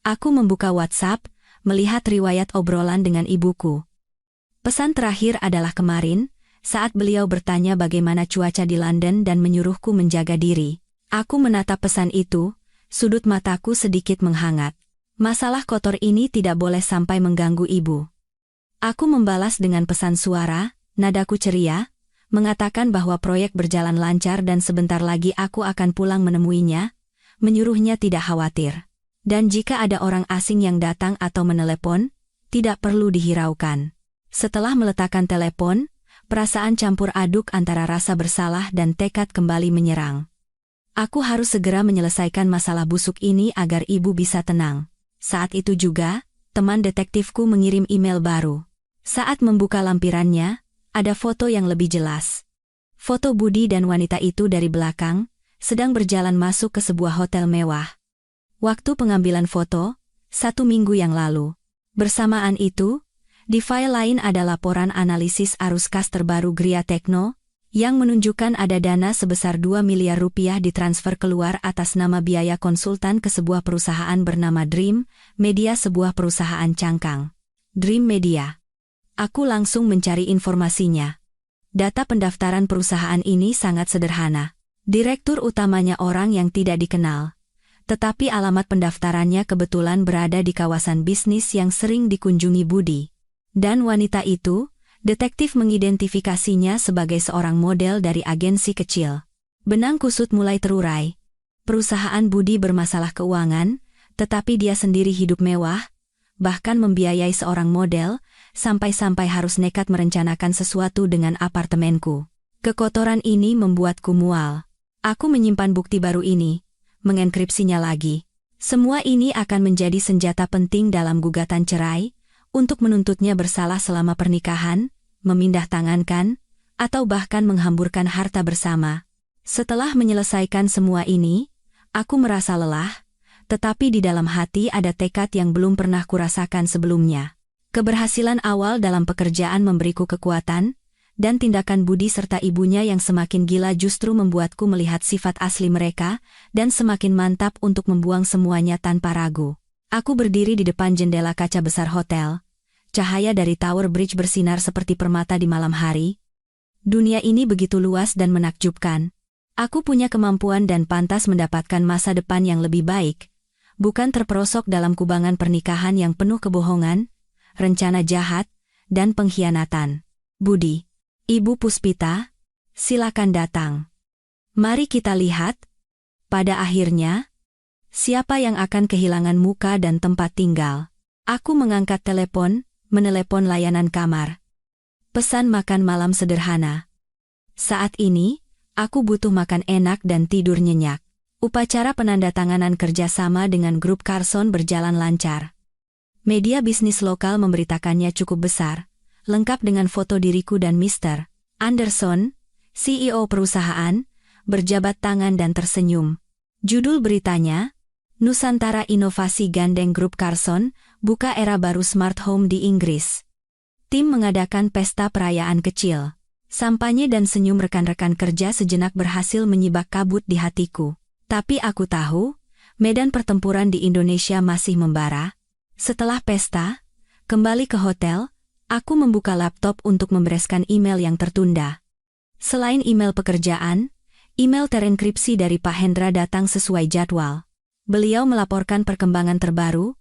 S1: Aku membuka WhatsApp, melihat riwayat obrolan dengan ibuku. Pesan terakhir adalah kemarin, saat beliau bertanya bagaimana cuaca di London dan menyuruhku menjaga diri. Aku menatap pesan itu, sudut mataku sedikit menghangat. Masalah kotor ini tidak boleh sampai mengganggu ibu. Aku membalas dengan pesan suara, nadaku ceria, mengatakan bahwa proyek berjalan lancar dan sebentar lagi aku akan pulang menemuinya, menyuruhnya tidak khawatir. Dan jika ada orang asing yang datang atau menelepon, tidak perlu dihiraukan. Setelah meletakkan telepon, perasaan campur aduk antara rasa bersalah dan tekad kembali menyerang. Aku harus segera menyelesaikan masalah busuk ini agar ibu bisa tenang. Saat itu juga, teman detektifku mengirim email baru. Saat membuka lampirannya, ada foto yang lebih jelas. Foto Budi dan wanita itu dari belakang, sedang berjalan masuk ke sebuah hotel mewah. Waktu pengambilan foto, 1 minggu yang lalu. Bersamaan itu, di file lain ada laporan analisis arus kas terbaru Gria Tekno, yang menunjukkan ada dana sebesar 2 miliar rupiah ditransfer keluar atas nama biaya konsultan ke sebuah perusahaan bernama Dream Media, sebuah perusahaan cangkang. Dream Media. Aku langsung mencari informasinya. Data pendaftaran perusahaan ini sangat sederhana. Direktur utamanya orang yang tidak dikenal. Tetapi alamat pendaftarannya kebetulan berada di kawasan bisnis yang sering dikunjungi Budi. Dan wanita itu, detektif mengidentifikasinya sebagai seorang model dari agensi kecil. Benang kusut mulai terurai. Perusahaan Budi bermasalah keuangan, tetapi dia sendiri hidup mewah, bahkan membiayai seorang model, sampai-sampai harus nekat merencanakan sesuatu dengan apartemenku. Kekotoran ini membuatku mual. Aku menyimpan bukti baru ini, mengenkripsinya lagi. Semua ini akan menjadi senjata penting dalam gugatan cerai, untuk menuntutnya bersalah selama pernikahan, memindahtangankan, atau bahkan menghamburkan harta bersama. Setelah menyelesaikan semua ini, aku merasa lelah, tetapi di dalam hati ada tekad yang belum pernah kurasakan sebelumnya. Keberhasilan awal dalam pekerjaan memberiku kekuatan, dan tindakan Budi serta ibunya yang semakin gila justru membuatku melihat sifat asli mereka, dan semakin mantap untuk membuang semuanya tanpa ragu. Aku berdiri di depan jendela kaca besar hotel. Cahaya dari Tower Bridge bersinar seperti permata di malam hari. Dunia ini begitu luas dan menakjubkan. Aku punya kemampuan dan pantas mendapatkan masa depan yang lebih baik, bukan terperosok dalam kubangan pernikahan yang penuh kebohongan, rencana jahat, dan pengkhianatan. Budi, Ibu Puspita, silakan datang. Mari kita lihat, pada akhirnya, siapa yang akan kehilangan muka dan tempat tinggal. Aku mengangkat telepon, menelepon layanan kamar. Pesan makan malam sederhana. Saat ini, aku butuh makan enak dan tidur nyenyak. Upacara penandatanganan kerjasama dengan grup Carson berjalan lancar. Media bisnis lokal memberitakannya cukup besar, lengkap dengan foto diriku dan Mr. Anderson, CEO perusahaan, berjabat tangan dan tersenyum. Judul beritanya, Nusantara Inovasi Gandeng Grup Carson, buka era baru smart home di Inggris. Tim mengadakan pesta perayaan kecil. Sampanye dan senyum rekan-rekan kerja sejenak berhasil menyibak kabut di hatiku. Tapi aku tahu, medan pertempuran di Indonesia masih membara. Setelah pesta, kembali ke hotel, aku membuka laptop untuk membereskan email yang tertunda. Selain email pekerjaan, email terenkripsi dari Pak Hendra datang sesuai jadwal. Beliau melaporkan perkembangan terbaru,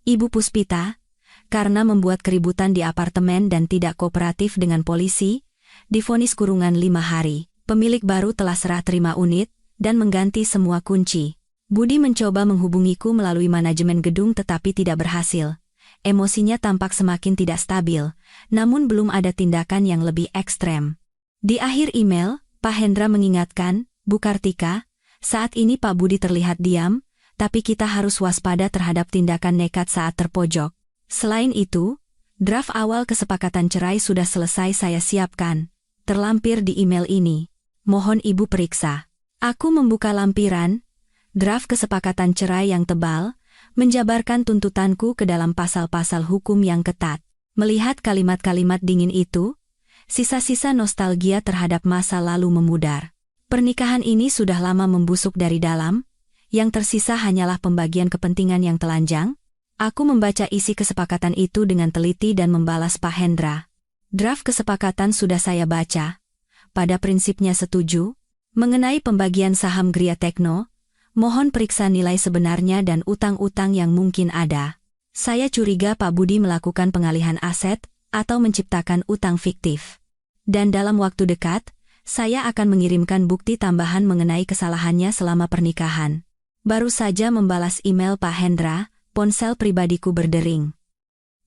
S1: Ibu Puspita, karena membuat keributan di apartemen dan tidak kooperatif dengan polisi, divonis kurungan 5 hari. Pemilik baru telah serah terima unit, dan mengganti semua kunci. Budi mencoba menghubungiku melalui manajemen gedung tetapi tidak berhasil. Emosinya tampak semakin tidak stabil, namun belum ada tindakan yang lebih ekstrem. Di akhir email, Pak Hendra mengingatkan, Bu Kartika, saat ini Pak Budi terlihat diam, tapi kita harus waspada terhadap tindakan nekat saat terpojok. Selain itu, draft awal kesepakatan cerai sudah selesai saya siapkan. Terlampir di email ini. Mohon Ibu periksa. Aku membuka lampiran, draft kesepakatan cerai yang tebal, menjabarkan tuntutanku ke dalam pasal-pasal hukum yang ketat. Melihat kalimat-kalimat dingin itu, sisa-sisa nostalgia terhadap masa lalu memudar. Pernikahan ini sudah lama membusuk dari dalam, yang tersisa hanyalah pembagian kepentingan yang telanjang. Aku membaca isi kesepakatan itu dengan teliti dan membalas Pak Hendra. Draft kesepakatan sudah saya baca. Pada prinsipnya setuju. Mengenai pembagian saham Gria Tekno, mohon periksa nilai sebenarnya dan utang-utang yang mungkin ada. Saya curiga Pak Budi melakukan pengalihan aset atau menciptakan utang fiktif. Dan dalam waktu dekat, saya akan mengirimkan bukti tambahan mengenai kesalahannya selama pernikahan. Baru saja membalas email Pak Hendra, ponsel pribadiku berdering.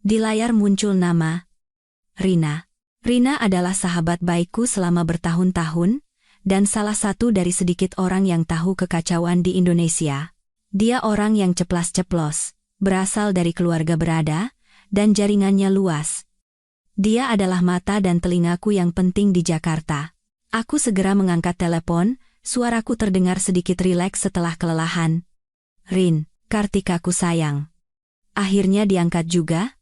S1: Di layar muncul nama Rina. Rina adalah sahabat baikku selama bertahun-tahun, dan salah satu dari sedikit orang yang tahu kekacauan di Indonesia. Dia orang yang ceplas-ceplos, berasal dari keluarga berada, dan jaringannya luas. Dia adalah mata dan telingaku yang penting di Jakarta. Aku segera mengangkat telepon, suaraku terdengar sedikit rileks setelah kelelahan. Rin, Kartikaku sayang. Akhirnya diangkat juga.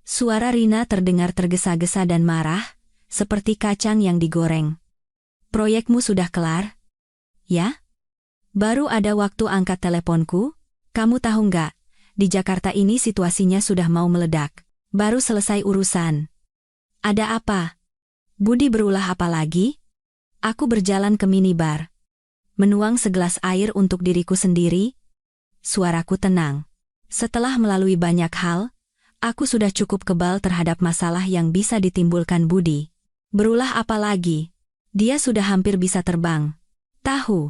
S1: Suara Rina terdengar tergesa-gesa dan marah, seperti kacang yang digoreng. Proyekmu sudah kelar? Ya? Baru ada waktu angkat teleponku? Kamu tahu nggak, di Jakarta ini situasinya sudah mau meledak. Baru selesai urusan. Ada apa? Budi berulah apa lagi? Aku berjalan ke minibar. Menuang segelas air untuk diriku sendiri. Suaraku tenang. Setelah melalui banyak hal, aku sudah cukup kebal terhadap masalah yang bisa ditimbulkan Budi. Berulah apa lagi? Dia sudah hampir bisa terbang. Tahu,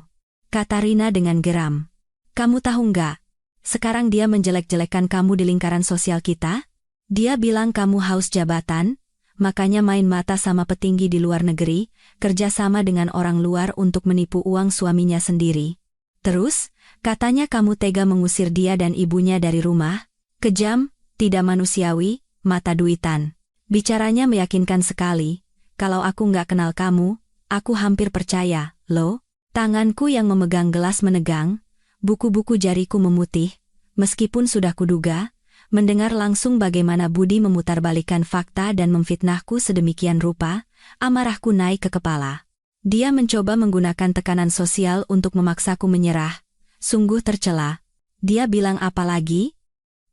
S1: kata Rina dengan geram. Kamu tahu nggak? Sekarang dia menjelek-jelekan kamu di lingkaran sosial kita? Dia bilang kamu haus jabatan, makanya main mata sama petinggi di luar negeri, kerjasama dengan orang luar untuk menipu uang suaminya sendiri. Terus, katanya kamu tega mengusir dia dan ibunya dari rumah. Kejam, tidak manusiawi, mata duitan. Bicaranya meyakinkan sekali, Kalau aku nggak kenal kamu, aku hampir percaya, loh. Tanganku yang memegang gelas menegang, buku-buku jariku memutih, meskipun sudah kuduga, mendengar langsung bagaimana Budi memutarbalikkan fakta dan memfitnahku sedemikian rupa, amarahku naik ke kepala. Dia mencoba menggunakan tekanan sosial untuk memaksaku menyerah. Sungguh tercela. Dia bilang apa lagi?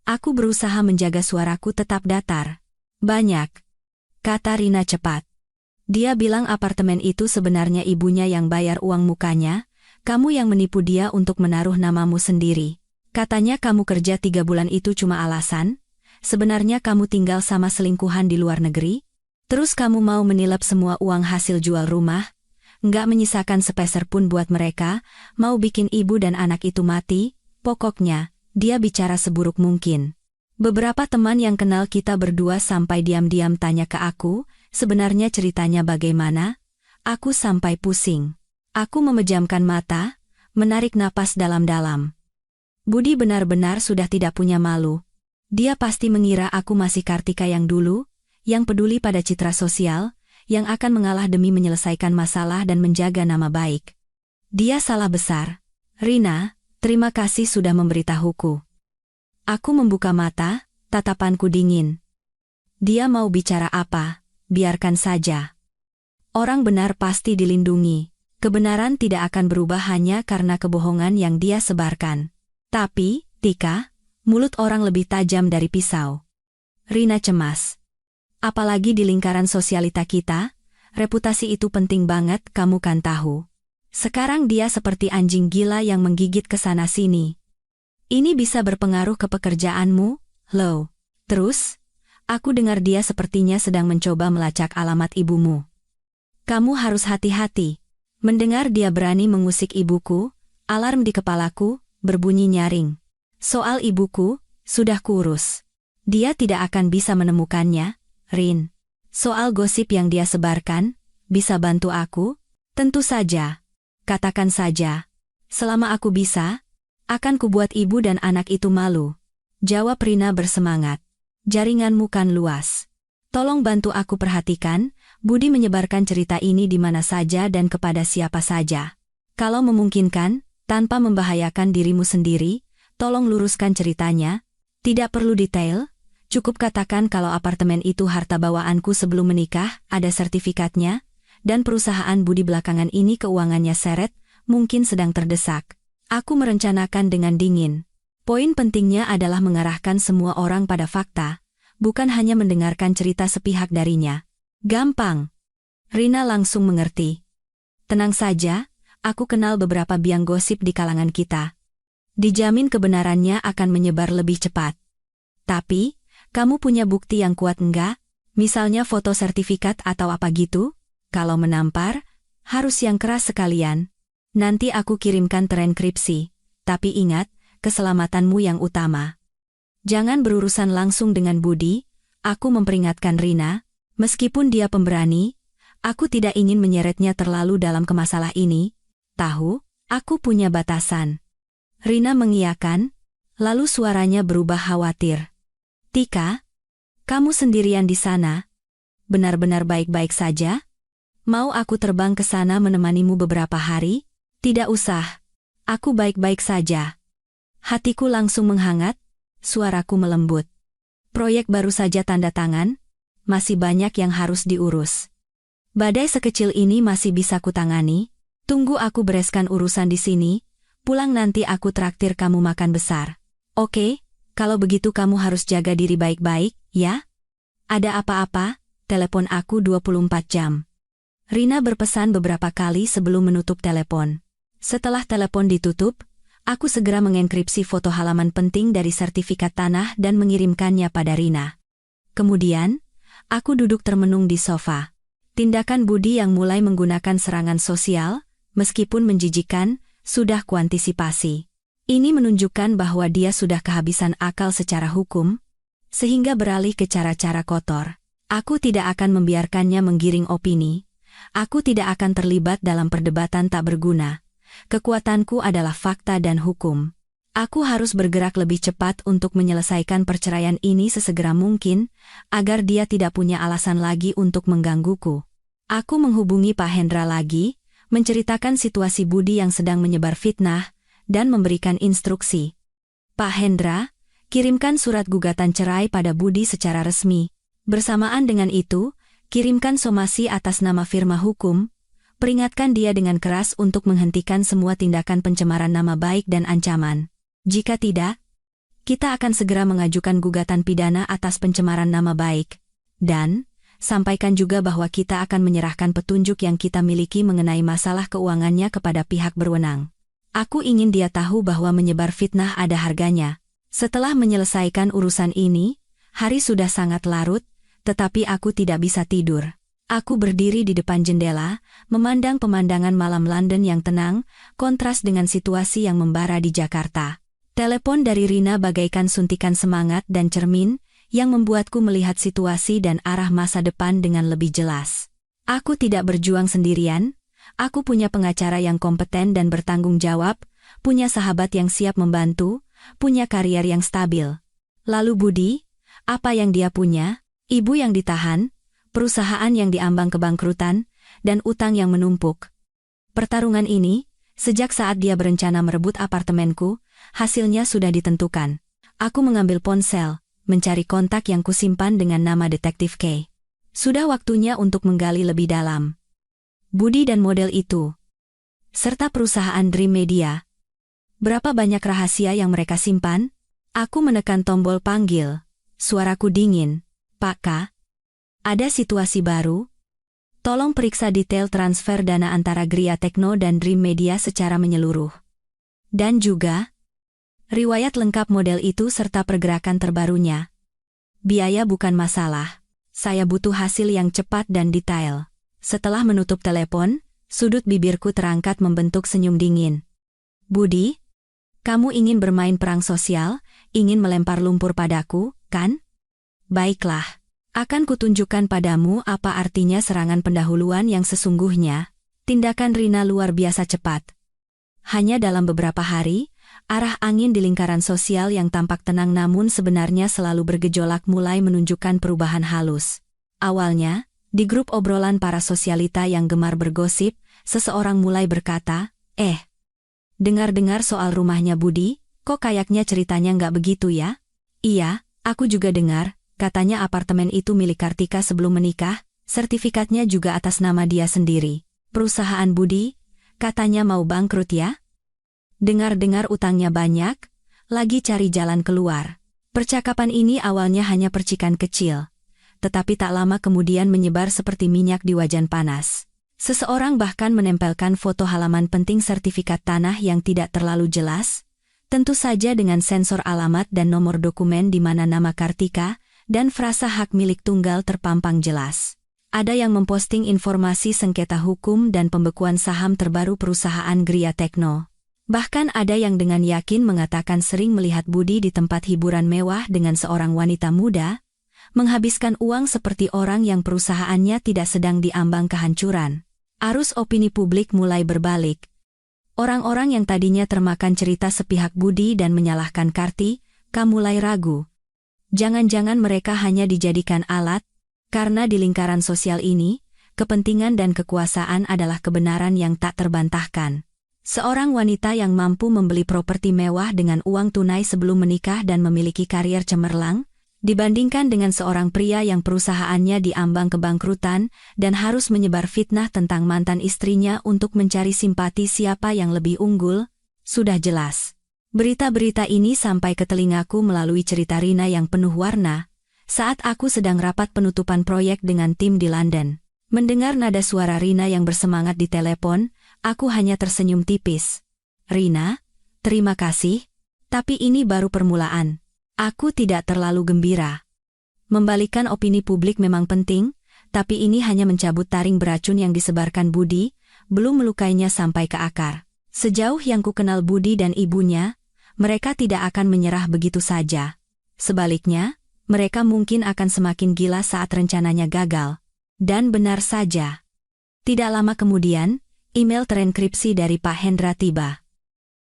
S1: Aku berusaha menjaga suaraku tetap datar. Banyak, kata Rina cepat. Dia bilang apartemen itu sebenarnya ibunya yang bayar uang mukanya, kamu yang menipu dia untuk menaruh namamu sendiri. Katanya kamu kerja 3 bulan itu cuma alasan, sebenarnya kamu tinggal sama selingkuhan di luar negeri, terus kamu mau menilap semua uang hasil jual rumah, nggak menyisakan sepeser pun buat mereka, mau bikin ibu dan anak itu mati, pokoknya. Dia bicara seburuk mungkin. Beberapa teman yang kenal kita berdua sampai diam-diam tanya ke aku, sebenarnya ceritanya bagaimana? Aku sampai pusing. Aku memejamkan mata, menarik napas dalam-dalam. Budi benar-benar sudah tidak punya malu. Dia pasti mengira aku masih Kartika yang dulu, yang peduli pada citra sosial, yang akan mengalah demi menyelesaikan masalah dan menjaga nama baik. Dia salah besar. Rina, terima kasih sudah memberitahuku. Aku membuka mata, tatapanku dingin. Dia mau bicara apa, biarkan saja. Orang benar pasti dilindungi. Kebenaran tidak akan berubah hanya karena kebohongan yang dia sebarkan. Tapi, Tika, mulut orang lebih tajam dari pisau. Rina cemas. Apalagi di lingkaran sosialita kita, reputasi itu penting banget, kamu kan tahu. Sekarang dia seperti anjing gila yang menggigit ke sana-sini. Ini bisa berpengaruh ke pekerjaanmu, loh. Terus, aku dengar dia sepertinya sedang mencoba melacak alamat ibumu. Kamu harus hati-hati. Mendengar dia berani mengusik ibuku, alarm di kepalaku berbunyi nyaring. Soal ibuku, sudah kuurus. Dia tidak akan bisa menemukannya, Rin. Soal gosip yang dia sebarkan, bisa bantu aku? Tentu saja. Katakan saja. Selama aku bisa, akan kubuat ibu dan anak itu malu. Jawab Rina bersemangat. Jaringanmu kan luas. Tolong bantu aku perhatikan, Budi menyebarkan cerita ini di mana saja dan kepada siapa saja. Kalau memungkinkan, tanpa membahayakan dirimu sendiri, tolong luruskan ceritanya. Tidak perlu detail, cukup katakan kalau apartemen itu harta bawaanku sebelum menikah, ada sertifikatnya, dan perusahaan Budi belakangan ini keuangannya seret, mungkin sedang terdesak. Aku merencanakan dengan dingin. Poin pentingnya adalah mengarahkan semua orang pada fakta, bukan hanya mendengarkan cerita sepihak darinya. Gampang. Rina langsung mengerti. Tenang saja, aku kenal beberapa biang gosip di kalangan kita. Dijamin kebenarannya akan menyebar lebih cepat. Tapi, kamu punya bukti yang kuat enggak? Misalnya foto sertifikat atau apa gitu? Kalau menampar, harus yang keras sekalian. Nanti aku kirimkan terenkripsi. Tapi ingat, keselamatanmu yang utama. Jangan berurusan langsung dengan Budi, aku memperingatkan Rina. Meskipun dia pemberani, aku tidak ingin menyeretnya terlalu dalam ke masalah ini. Tahu, aku punya batasan. Rina mengiyakan, lalu suaranya berubah khawatir. Tika, kamu sendirian di sana? Benar-benar baik-baik saja? Mau aku terbang ke sana menemanimu beberapa hari? Tidak usah. Aku baik-baik saja. Hatiku langsung menghangat, suaraku melembut. Proyek baru saja tanda tangan, masih banyak yang harus diurus. Badai sekecil ini masih bisa kutangani. Tunggu aku bereskan urusan di sini, pulang nanti aku traktir kamu makan besar. Oke, kalau begitu kamu harus jaga diri baik-baik, ya? Ada apa-apa, telepon aku 24 jam. Rina berpesan beberapa kali sebelum menutup telepon. Setelah telepon ditutup, aku segera mengenkripsi foto halaman penting dari sertifikat tanah dan mengirimkannya pada Rina. Kemudian, aku duduk termenung di sofa. Tindakan Budi yang mulai menggunakan serangan sosial, meskipun menjijikan, sudah kuantisipasi. Ini menunjukkan bahwa dia sudah kehabisan akal secara hukum, sehingga beralih ke cara-cara kotor. Aku tidak akan membiarkannya menggiring opini. Aku tidak akan terlibat dalam perdebatan tak berguna. Kekuatanku adalah fakta dan hukum. Aku harus bergerak lebih cepat untuk menyelesaikan perceraian ini sesegera mungkin, agar dia tidak punya alasan lagi untuk menggangguku. Aku menghubungi Pak Hendra lagi, menceritakan situasi Budi yang sedang menyebar fitnah, dan memberikan instruksi. Pak Hendra, kirimkan surat gugatan cerai pada Budi secara resmi. Bersamaan dengan itu, kirimkan somasi atas nama firma hukum, peringatkan dia dengan keras untuk menghentikan semua tindakan pencemaran nama baik dan ancaman. Jika tidak, kita akan segera mengajukan gugatan pidana atas pencemaran nama baik. Dan, sampaikan juga bahwa kita akan menyerahkan petunjuk yang kita miliki mengenai masalah keuangannya kepada pihak berwenang. Aku ingin dia tahu bahwa menyebar fitnah ada harganya. Setelah menyelesaikan urusan ini, hari sudah sangat larut, tetapi aku tidak bisa tidur. Aku berdiri di depan jendela, memandang pemandangan malam London yang tenang, kontras dengan situasi yang membara di Jakarta. Telepon dari Rina bagaikan suntikan semangat dan cermin, yang membuatku melihat situasi dan arah masa depan dengan lebih jelas. Aku tidak berjuang sendirian, aku punya pengacara yang kompeten dan bertanggung jawab, punya sahabat yang siap membantu, punya karier yang stabil. Lalu Budi, apa yang dia punya? Ibu yang ditahan, perusahaan yang diambang kebangkrutan, dan utang yang menumpuk. Pertarungan ini, sejak saat dia berencana merebut apartemenku, hasilnya sudah ditentukan. Aku mengambil ponsel, mencari kontak yang kusimpan dengan nama Detektif K. Sudah waktunya untuk menggali lebih dalam. Budi dan model itu, serta perusahaan Dream Media. Berapa banyak rahasia yang mereka simpan? Aku menekan tombol panggil. Suaraku dingin. Pak K, ada situasi baru? Tolong periksa detail transfer dana antara Gria Tekno dan Dream Media secara menyeluruh. Dan juga riwayat lengkap model itu serta pergerakan terbarunya. Biaya bukan masalah. Saya butuh hasil yang cepat dan detail. Setelah menutup telepon, sudut bibirku terangkat membentuk senyum dingin. Budi, kamu ingin bermain perang sosial, ingin melempar lumpur padaku, kan? Baiklah, akan kutunjukkan padamu apa artinya serangan pendahuluan yang sesungguhnya. Tindakan Rina luar biasa cepat. Hanya dalam beberapa hari, arah angin di lingkaran sosial yang tampak tenang namun sebenarnya selalu bergejolak mulai menunjukkan perubahan halus. Awalnya, di grup obrolan para sosialita yang gemar bergosip, seseorang mulai berkata, dengar-dengar soal rumahnya Budi, kok kayaknya ceritanya nggak begitu ya? Iya, aku juga dengar, katanya apartemen itu milik Kartika sebelum menikah, sertifikatnya juga atas nama dia sendiri. Perusahaan Budi, katanya mau bangkrut ya? Dengar-dengar utangnya banyak, lagi cari jalan keluar. Percakapan ini awalnya hanya percikan kecil, tetapi tak lama kemudian menyebar seperti minyak di wajan panas. Seseorang bahkan menempelkan foto halaman penting sertifikat tanah yang tidak terlalu jelas, tentu saja dengan sensor alamat dan nomor dokumen di mana nama Kartika dan frasa hak milik tunggal terpampang jelas. Ada yang memposting informasi sengketa hukum dan pembekuan saham terbaru perusahaan Gria Tekno. Bahkan ada yang dengan yakin mengatakan sering melihat Budi di tempat hiburan mewah dengan seorang wanita muda, menghabiskan uang seperti orang yang perusahaannya tidak sedang diambang kehancuran. Arus opini publik mulai berbalik. Orang-orang yang tadinya termakan cerita sepihak Budi dan menyalahkan Kartika mulai ragu. Jangan-jangan mereka hanya dijadikan alat, karena di lingkaran sosial ini, kepentingan dan kekuasaan adalah kebenaran yang tak terbantahkan. Seorang wanita yang mampu membeli properti mewah dengan uang tunai sebelum menikah dan memiliki karier cemerlang, dibandingkan dengan seorang pria yang perusahaannya diambang kebangkrutan dan harus menyebar fitnah tentang mantan istrinya untuk mencari simpati siapa yang lebih unggul, sudah jelas. Berita-berita ini sampai ke telingaku melalui cerita Rina yang penuh warna, saat aku sedang rapat penutupan proyek dengan tim di London. Mendengar nada suara Rina yang bersemangat di telepon, aku hanya tersenyum tipis. Rina, terima kasih, tapi ini baru permulaan. Aku tidak terlalu gembira. Membalikan opini publik memang penting, tapi ini hanya mencabut taring beracun yang disebarkan Budi, belum melukainya sampai ke akar. Sejauh yang ku kenal Budi dan ibunya, mereka tidak akan menyerah begitu saja. Sebaliknya, mereka mungkin akan semakin gila saat rencananya gagal. Dan benar saja. Tidak lama kemudian, email terenkripsi dari Pak Hendra tiba.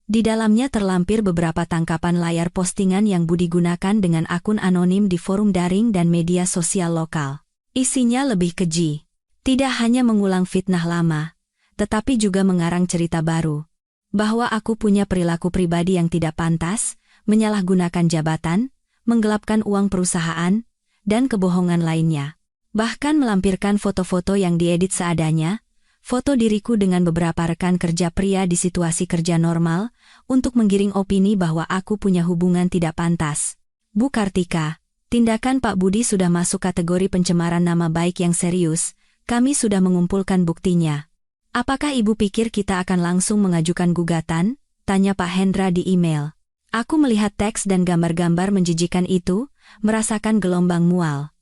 S1: Di dalamnya terlampir beberapa tangkapan layar postingan yang Budi gunakan dengan akun anonim di forum daring dan media sosial lokal. Isinya lebih keji. Tidak hanya mengulang fitnah lama, tetapi juga mengarang cerita baru. Bahwa aku punya perilaku pribadi yang tidak pantas, menyalahgunakan jabatan, menggelapkan uang perusahaan, dan kebohongan lainnya. Bahkan melampirkan foto-foto yang diedit seadanya, foto diriku dengan beberapa rekan kerja pria di situasi kerja normal, untuk menggiring opini bahwa aku punya hubungan tidak pantas. Bu Kartika, tindakan Pak Budi sudah masuk kategori pencemaran nama baik yang serius. Kami sudah mengumpulkan buktinya. Apakah Ibu pikir kita akan langsung mengajukan gugatan? Tanya Pak Hendra di email. Aku melihat teks dan gambar-gambar menjijikan itu, merasakan gelombang mual.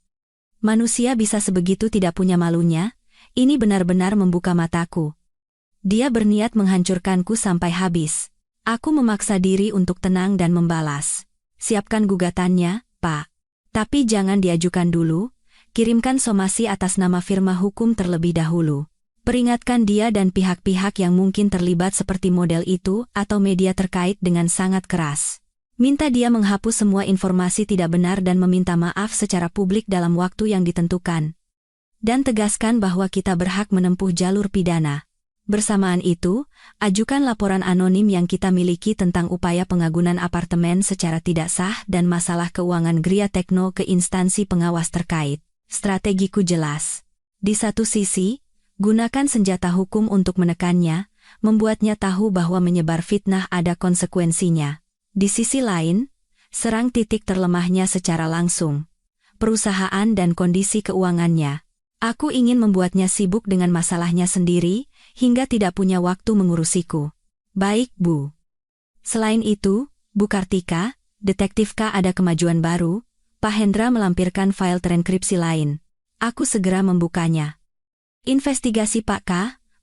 S1: Manusia bisa sebegitu tidak punya malunya? Ini benar-benar membuka mataku. Dia berniat menghancurkanku sampai habis. Aku memaksa diri untuk tenang dan membalas. Siapkan gugatannya, Pak. Tapi jangan diajukan dulu. Kirimkan somasi atas nama firma hukum terlebih dahulu. Peringatkan dia dan pihak-pihak yang mungkin terlibat seperti model itu atau media terkait dengan sangat keras. Minta dia menghapus semua informasi tidak benar dan meminta maaf secara publik dalam waktu yang ditentukan. Dan tegaskan bahwa kita berhak menempuh jalur pidana. Bersamaan itu, ajukan laporan anonim yang kita miliki tentang upaya pengagunan apartemen secara tidak sah dan masalah keuangan Gria Tekno ke instansi pengawas terkait. Strategiku jelas. Di satu sisi, gunakan senjata hukum untuk menekannya, membuatnya tahu bahwa menyebar fitnah ada konsekuensinya. Di sisi lain, serang titik terlemahnya secara langsung. Perusahaan dan kondisi keuangannya. Aku ingin membuatnya sibuk dengan masalahnya sendiri, hingga tidak punya waktu mengurusiku. Baik, Bu. Selain itu, Bu Kartika, Detektif K ada kemajuan baru. Pak Hendra melampirkan file terenkripsi lain. Aku segera membukanya. Investigasi Pak K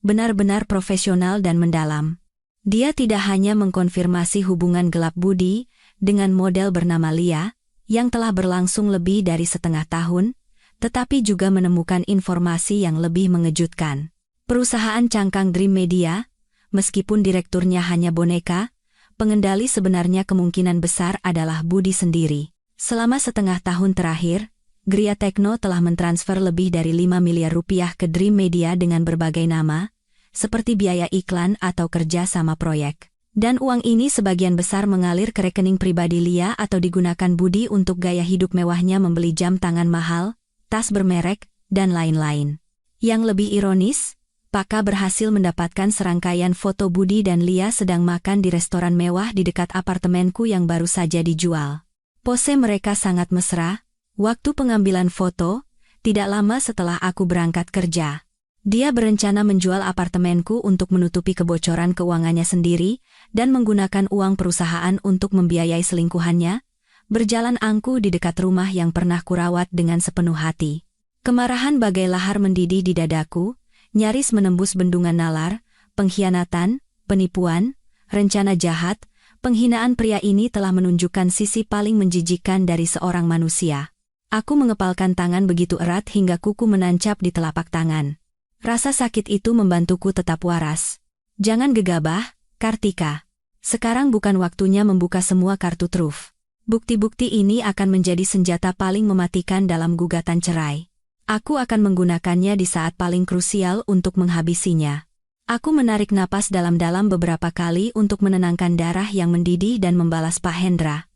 S1: benar-benar profesional dan mendalam. Dia tidak hanya mengkonfirmasi hubungan gelap Budi dengan model bernama Lia, yang telah berlangsung lebih dari setengah tahun, tetapi juga menemukan informasi yang lebih mengejutkan. Perusahaan cangkang Dream Media, meskipun direkturnya hanya boneka, pengendali sebenarnya kemungkinan besar adalah Budi sendiri. Selama setengah tahun terakhir, Gria Tekno telah mentransfer lebih dari 5 miliar rupiah ke Dream Media dengan berbagai nama, seperti biaya iklan atau kerja sama proyek. Dan uang ini sebagian besar mengalir ke rekening pribadi Lia atau digunakan Budi untuk gaya hidup mewahnya membeli jam tangan mahal, tas bermerek, dan lain-lain. Yang lebih ironis, Pak K berhasil mendapatkan serangkaian foto Budi dan Lia sedang makan di restoran mewah di dekat apartemenku yang baru saja dijual. Pose mereka sangat mesra. Waktu pengambilan foto, tidak lama setelah aku berangkat kerja. Dia berencana menjual apartemenku untuk menutupi kebocoran keuangannya sendiri dan menggunakan uang perusahaan untuk membiayai selingkuhannya, berjalan angku di dekat rumah yang pernah kurawat dengan sepenuh hati. Kemarahan bagai lahar mendidih di dadaku, nyaris menembus bendungan nalar, pengkhianatan, penipuan, rencana jahat. Penghinaan pria ini telah menunjukkan sisi paling menjijikkan dari seorang manusia. Aku mengepalkan tangan begitu erat hingga kuku menancap di telapak tangan. Rasa sakit itu membantuku tetap waras. Jangan gegabah, Kartika. Sekarang bukan waktunya membuka semua kartu truf. Bukti-bukti ini akan menjadi senjata paling mematikan dalam gugatan cerai. Aku akan menggunakannya di saat paling krusial untuk menghabisinya. Aku menarik napas dalam-dalam beberapa kali untuk menenangkan darah yang mendidih dan membalas Pak Hendra.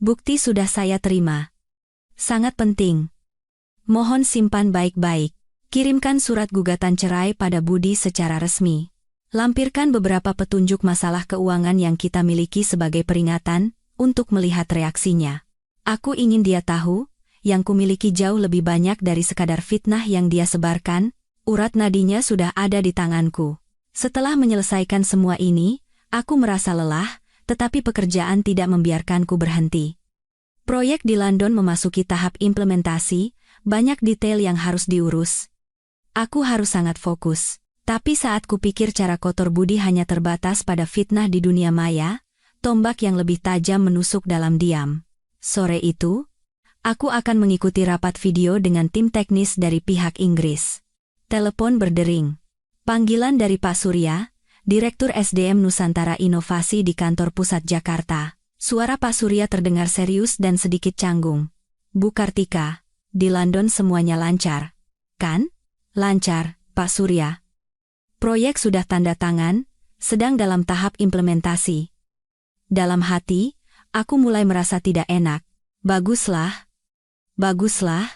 S1: Bukti sudah saya terima. Sangat penting. Mohon simpan baik-baik. Kirimkan surat gugatan cerai pada Budi secara resmi. Lampirkan beberapa petunjuk masalah keuangan yang kita miliki sebagai peringatan untuk melihat reaksinya. Aku ingin dia tahu, yang kumiliki jauh lebih banyak dari sekadar fitnah yang dia sebarkan, urat nadinya sudah ada di tanganku. Setelah menyelesaikan semua ini, aku merasa lelah, tetapi pekerjaan tidak membiarkanku berhenti. Proyek di London memasuki tahap implementasi, banyak detail yang harus diurus. Aku harus sangat fokus. Tapi saat kupikir cara kotor Budi hanya terbatas pada fitnah di dunia maya, tombak yang lebih tajam menusuk dalam diam. Sore itu, aku akan mengikuti rapat video dengan tim teknis dari pihak Inggris. Telepon berdering. Panggilan dari Pak Surya, Direktur SDM Nusantara Inovasi di kantor pusat Jakarta. Suara Pak Surya terdengar serius dan sedikit canggung. Bu Kartika, di London semuanya lancar, kan? Lancar, Pak Surya. Proyek sudah tanda tangan, sedang dalam tahap implementasi. Dalam hati, aku mulai merasa tidak enak. Baguslah. Baguslah.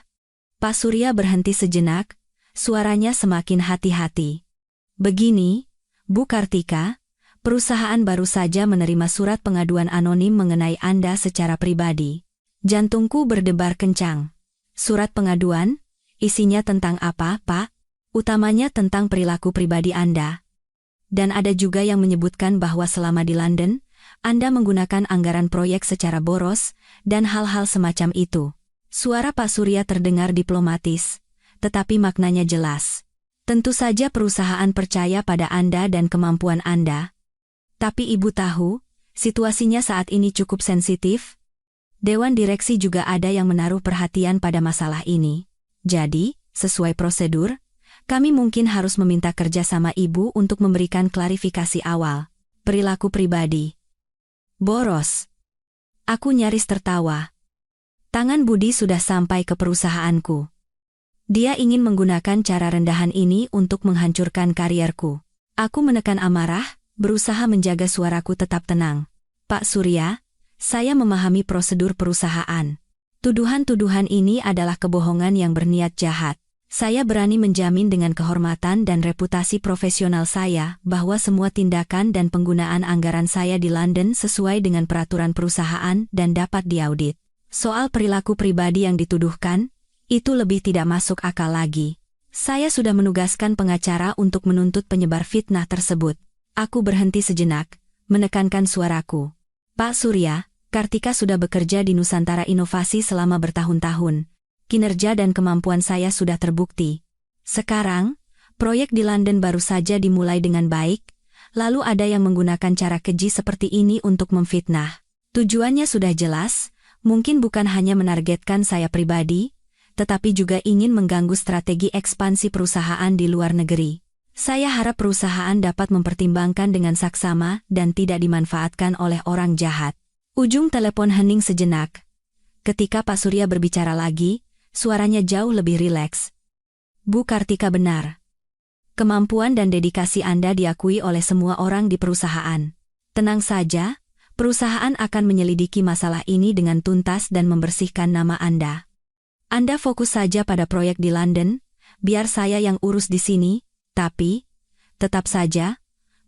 S1: Pak Surya berhenti sejenak, suaranya semakin hati-hati. Begini, Bu Kartika, perusahaan baru saja menerima surat pengaduan anonim mengenai Anda secara pribadi. Jantungku berdebar kencang. Surat pengaduan? Isinya tentang apa, Pak? Utamanya tentang perilaku pribadi Anda. Dan ada juga yang menyebutkan bahwa selama di London, Anda menggunakan anggaran proyek secara boros, dan hal-hal semacam itu. Suara Pak Surya terdengar diplomatis, tetapi maknanya jelas. Tentu saja perusahaan percaya pada Anda dan kemampuan Anda. Tapi Ibu tahu, situasinya saat ini cukup sensitif. Dewan direksi juga ada yang menaruh perhatian pada masalah ini. Jadi, sesuai prosedur, kami mungkin harus meminta kerjasama Ibu untuk memberikan klarifikasi awal. Perilaku pribadi. Boros. Aku nyaris tertawa. Tangan Budi sudah sampai ke perusahaanku. Dia ingin menggunakan cara rendahan ini untuk menghancurkan karierku. Aku menekan amarah, berusaha menjaga suaraku tetap tenang. Pak Surya, saya memahami prosedur perusahaan. Tuduhan-tuduhan ini adalah kebohongan yang berniat jahat. Saya berani menjamin dengan kehormatan dan reputasi profesional saya bahwa semua tindakan dan penggunaan anggaran saya di London sesuai dengan peraturan perusahaan dan dapat diaudit. Soal perilaku pribadi yang dituduhkan, itu lebih tidak masuk akal lagi. Saya sudah menugaskan pengacara untuk menuntut penyebar fitnah tersebut. Aku berhenti sejenak, menekankan suaraku. Pak Surya, Kartika sudah bekerja di Nusantara Inovasi selama bertahun-tahun. Kinerja dan kemampuan saya sudah terbukti. Sekarang, proyek di London baru saja dimulai dengan baik, lalu ada yang menggunakan cara keji seperti ini untuk memfitnah. Tujuannya sudah jelas, mungkin bukan hanya menargetkan saya pribadi, tetapi juga ingin mengganggu strategi ekspansi perusahaan di luar negeri. Saya harap perusahaan dapat mempertimbangkan dengan saksama dan tidak dimanfaatkan oleh orang jahat. Ujung telepon hening sejenak. Ketika Pak Surya berbicara lagi, suaranya jauh lebih rileks. Bu Kartika benar. Kemampuan dan dedikasi Anda diakui oleh semua orang di perusahaan. Tenang saja, perusahaan akan menyelidiki masalah ini dengan tuntas dan membersihkan nama Anda. Anda fokus saja pada proyek di London, biar saya yang urus di sini, tapi, tetap saja,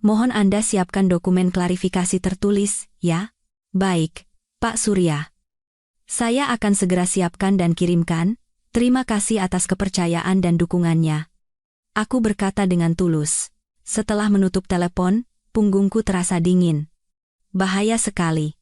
S1: mohon Anda siapkan dokumen klarifikasi tertulis, ya? Baik, Pak Surya. Saya akan segera siapkan dan kirimkan. Terima kasih atas kepercayaan dan dukungannya. Aku berkata dengan tulus. Setelah menutup telepon, punggungku terasa dingin. Bahaya sekali.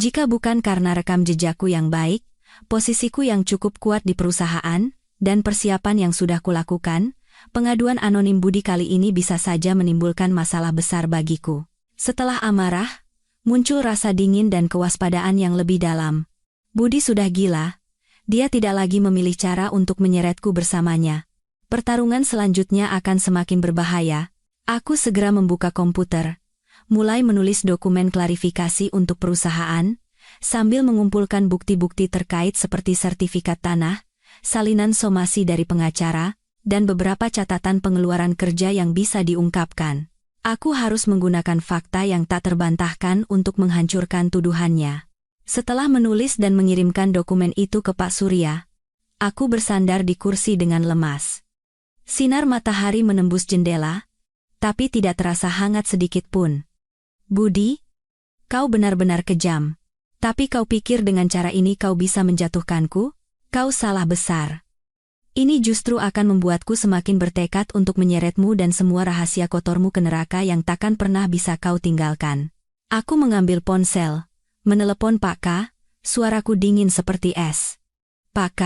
S1: Jika bukan karena rekam jejakku yang baik, posisiku yang cukup kuat di perusahaan, dan persiapan yang sudah kulakukan, pengaduan anonim Budi kali ini bisa saja menimbulkan masalah besar bagiku. Setelah amarah, muncul rasa dingin dan kewaspadaan yang lebih dalam. Budi sudah gila. Dia tidak lagi memilih cara untuk menyeretku bersamanya. Pertarungan selanjutnya akan semakin berbahaya. Aku segera membuka komputer, mulai menulis dokumen klarifikasi untuk perusahaan, sambil mengumpulkan bukti-bukti terkait seperti sertifikat tanah, salinan somasi dari pengacara, dan beberapa catatan pengeluaran kerja yang bisa diungkapkan. Aku harus menggunakan fakta yang tak terbantahkan untuk menghancurkan tuduhannya. Setelah menulis dan mengirimkan dokumen itu ke Pak Surya, aku bersandar di kursi dengan lemas. Sinar matahari menembus jendela, tapi tidak terasa hangat sedikit pun. Budi, kau benar-benar kejam. Tapi kau pikir dengan cara ini kau bisa menjatuhkanku? Kau salah besar. Ini justru akan membuatku semakin bertekad untuk menyeretmu dan semua rahasia kotormu ke neraka yang takkan pernah bisa kau tinggalkan. Aku mengambil ponsel, menelepon Pak K, suaraku dingin seperti es. Pak K,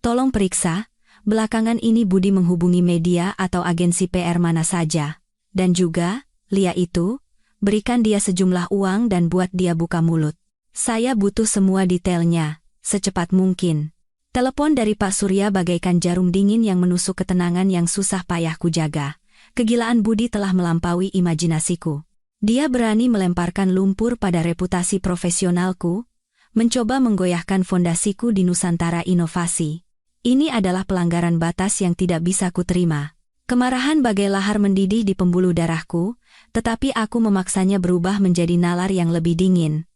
S1: tolong periksa, belakangan ini Budi menghubungi media atau agensi PR mana saja. Dan juga, Lia itu, berikan dia sejumlah uang dan buat dia buka mulut. Saya butuh semua detailnya, secepat mungkin. Telepon dari Pak Surya bagaikan jarum dingin yang menusuk ketenangan yang susah payah kujaga. Kegilaan Budi telah melampaui imajinasiku. Dia berani melemparkan lumpur pada reputasi profesionalku, mencoba menggoyahkan fondasiku di Nusantara Inovasi. Ini adalah pelanggaran batas yang tidak bisa kuterima. Kemarahan bagai lahar mendidih di pembuluh darahku, tetapi aku memaksanya berubah menjadi nalar yang lebih dingin.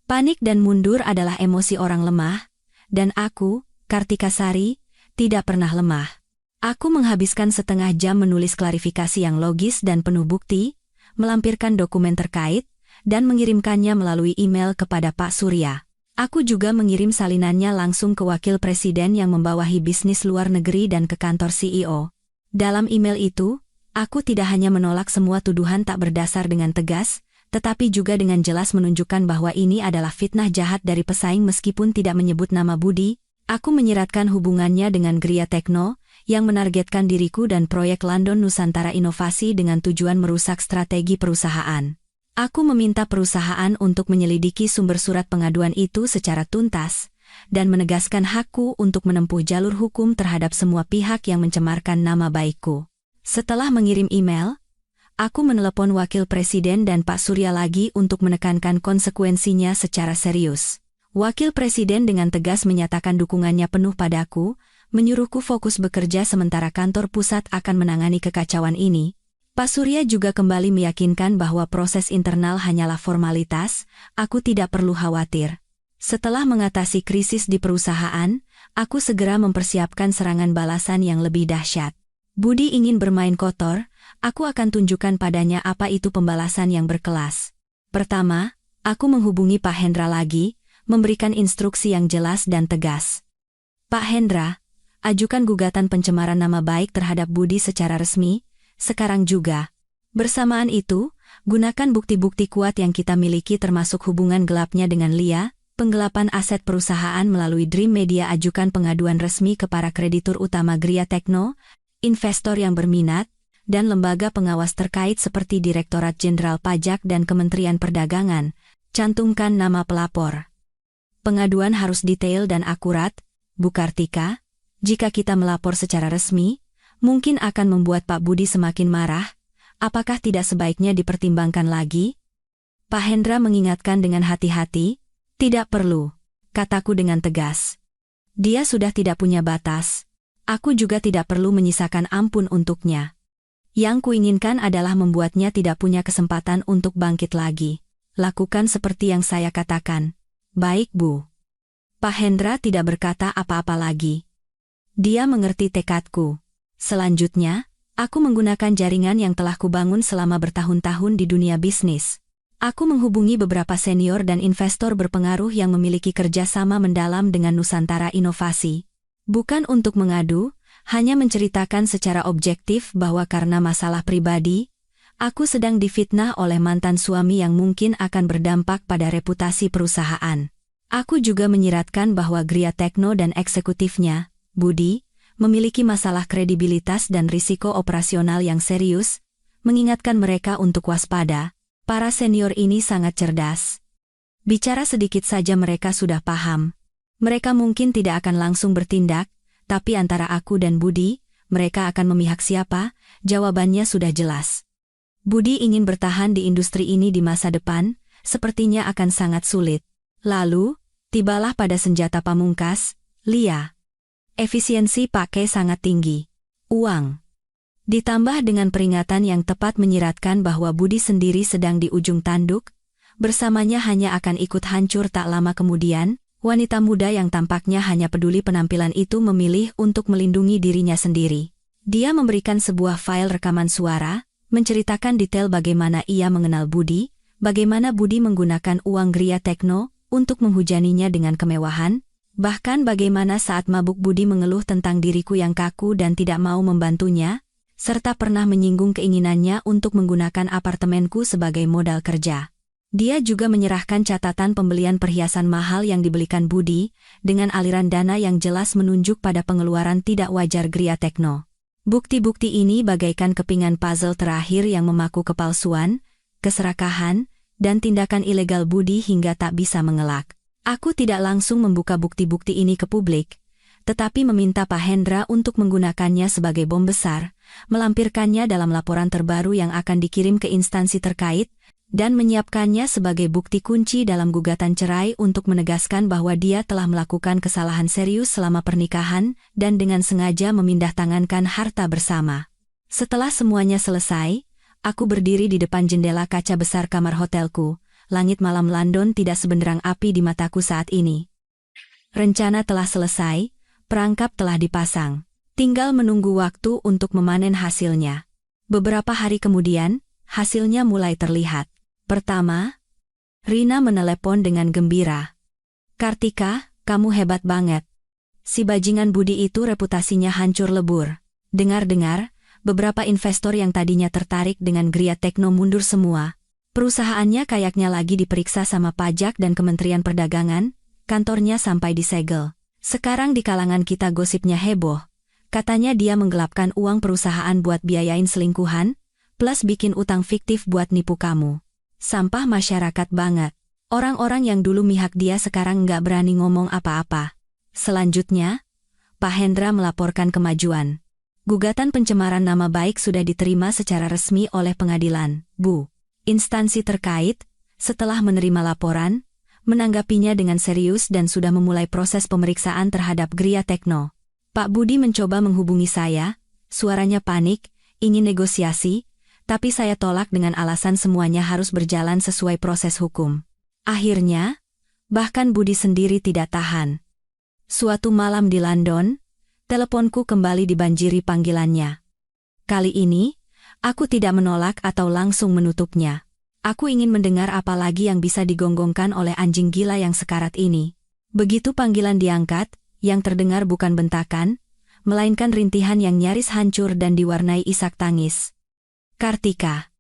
S1: Panik dan mundur adalah emosi orang lemah, dan aku, Kartika Sari, tidak pernah lemah. Aku menghabiskan setengah jam menulis klarifikasi yang logis dan penuh bukti, melampirkan dokumen terkait, dan mengirimkannya melalui email kepada Pak Surya. Aku juga mengirim salinannya langsung ke Wakil Presiden yang membawahi bisnis luar negeri dan ke kantor CEO. Dalam email itu, aku tidak hanya menolak semua tuduhan tak berdasar dengan tegas, tetapi juga dengan jelas menunjukkan bahwa ini adalah fitnah jahat dari pesaing meskipun tidak menyebut nama Budi. Aku menyiratkan hubungannya dengan Gria Tekno, yang menargetkan diriku dan proyek London Nusantara Inovasi dengan tujuan merusak strategi perusahaan. Aku meminta perusahaan untuk menyelidiki sumber surat pengaduan itu secara tuntas, dan menegaskan hakku untuk menempuh jalur hukum terhadap semua pihak yang mencemarkan nama baikku. Setelah mengirim email, aku menelepon Wakil Presiden dan Pak Surya lagi untuk menekankan konsekuensinya secara serius. Wakil Presiden dengan tegas menyatakan dukungannya penuh padaku, menyuruhku fokus bekerja sementara kantor pusat akan menangani kekacauan ini. Pak Surya juga kembali meyakinkan bahwa proses internal hanyalah formalitas, aku tidak perlu khawatir. Setelah mengatasi krisis di perusahaan, aku segera mempersiapkan serangan balasan yang lebih dahsyat. Budi ingin bermain kotor, aku akan tunjukkan padanya apa itu pembalasan yang berkelas. Pertama, aku menghubungi Pak Hendra lagi, memberikan instruksi yang jelas dan tegas. Pak Hendra, ajukan gugatan pencemaran nama baik terhadap Budi secara resmi, sekarang juga. Bersamaan itu, gunakan bukti-bukti kuat yang kita miliki termasuk hubungan gelapnya dengan Lia, penggelapan aset perusahaan melalui Dream Media, ajukan pengaduan resmi kepada kreditur utama Gria Tekno, investor yang berminat, dan lembaga pengawas terkait seperti Direktorat Jenderal Pajak dan Kementerian Perdagangan, cantumkan nama pelapor. Pengaduan harus detail dan akurat, Bu Kartika. Jika kita melapor secara resmi, mungkin akan membuat Pak Budi semakin marah. Apakah tidak sebaiknya dipertimbangkan lagi? Pak Hendra mengingatkan dengan hati-hati. Tidak perlu, kataku dengan tegas. Dia sudah tidak punya batas. Aku juga tidak perlu menyisakan ampun untuknya. Yang kuinginkan adalah membuatnya tidak punya kesempatan untuk bangkit lagi. Lakukan seperti yang saya katakan. Baik, Bu. Pak Hendra tidak berkata apa-apa lagi. Dia mengerti tekadku. Selanjutnya, aku menggunakan jaringan yang telah kubangun selama bertahun-tahun di dunia bisnis. Aku menghubungi beberapa senior dan investor berpengaruh yang memiliki kerjasama mendalam dengan Nusantara Inovasi. Bukan untuk mengadu, hanya menceritakan secara objektif bahwa karena masalah pribadi, aku sedang difitnah oleh mantan suami yang mungkin akan berdampak pada reputasi perusahaan. Aku juga menyiratkan bahwa Gria Tekno dan eksekutifnya, Budi, memiliki masalah kredibilitas dan risiko operasional yang serius, mengingatkan mereka untuk waspada. Para senior ini sangat cerdas. Bicara sedikit saja mereka sudah paham. Mereka mungkin tidak akan langsung bertindak, tapi antara aku dan Budi, mereka akan memihak siapa? Jawabannya sudah jelas. Budi ingin bertahan di industri ini di masa depan, sepertinya akan sangat sulit. Lalu, tibalah pada senjata pamungkas, Lia. Efisiensi pakai sangat tinggi. Uang. Ditambah dengan peringatan yang tepat menyiratkan bahwa Budi sendiri sedang di ujung tanduk, bersamanya hanya akan ikut hancur tak lama kemudian, wanita muda yang tampaknya hanya peduli penampilan itu memilih untuk melindungi dirinya sendiri. Dia memberikan sebuah file rekaman suara, menceritakan detail bagaimana ia mengenal Budi, bagaimana Budi menggunakan uang Gria Tekno untuk menghujaninya dengan kemewahan, bahkan bagaimana saat mabuk Budi mengeluh tentang diriku yang kaku dan tidak mau membantunya, serta pernah menyinggung keinginannya untuk menggunakan apartemenku sebagai modal kerja. Dia juga menyerahkan catatan pembelian perhiasan mahal yang dibelikan Budi, dengan aliran dana yang jelas menunjuk pada pengeluaran tidak wajar Gria Tekno. Bukti-bukti ini bagaikan kepingan puzzle terakhir yang memaku kepalsuan, keserakahan, dan tindakan ilegal Budi hingga tak bisa mengelak. Aku tidak langsung membuka bukti-bukti ini ke publik, tetapi meminta Pak Hendra untuk menggunakannya sebagai bom besar, melampirkannya dalam laporan terbaru yang akan dikirim ke instansi terkait, dan menyiapkannya sebagai bukti kunci dalam gugatan cerai untuk menegaskan bahwa dia telah melakukan kesalahan serius selama pernikahan dan dengan sengaja memindahtangankan harta bersama. Setelah semuanya selesai, aku berdiri di depan jendela kaca besar kamar hotelku. Langit malam London tidak sebenderang api di mataku saat ini. Rencana telah selesai, perangkap telah dipasang. Tinggal menunggu waktu untuk memanen hasilnya. Beberapa hari kemudian, hasilnya mulai terlihat. Pertama, Rina menelepon dengan gembira. "Kartika, kamu hebat banget. Si bajingan Budi itu reputasinya hancur lebur. Dengar-dengar, beberapa investor yang tadinya tertarik dengan Gria Tekno mundur semua. Perusahaannya kayaknya lagi diperiksa sama pajak dan Kementerian Perdagangan, kantornya sampai disegel. Sekarang di kalangan kita gosipnya heboh. Katanya dia menggelapkan uang perusahaan buat biayain selingkuhan, plus bikin utang fiktif buat nipu kamu. Sampah masyarakat banget. Orang-orang yang dulu mihak dia sekarang nggak berani ngomong apa-apa." Selanjutnya, Pak Hendra melaporkan kemajuan. Gugatan pencemaran nama baik sudah diterima secara resmi oleh pengadilan, Bu. Instansi terkait, setelah menerima laporan, menanggapinya dengan serius dan sudah memulai proses pemeriksaan terhadap Gria Tekno. Pak Budi mencoba menghubungi saya, suaranya panik, ingin negosiasi, tapi saya tolak dengan alasan semuanya harus berjalan sesuai proses hukum. Akhirnya, bahkan Budi sendiri tidak tahan. Suatu malam di London, teleponku kembali dibanjiri panggilannya. Kali ini, aku tidak menolak atau langsung menutupnya. Aku ingin mendengar apa lagi yang bisa digonggongkan oleh anjing gila yang sekarat ini. Begitu panggilan diangkat, yang terdengar bukan bentakan, melainkan rintihan yang nyaris hancur dan diwarnai isak tangis. "Kartika.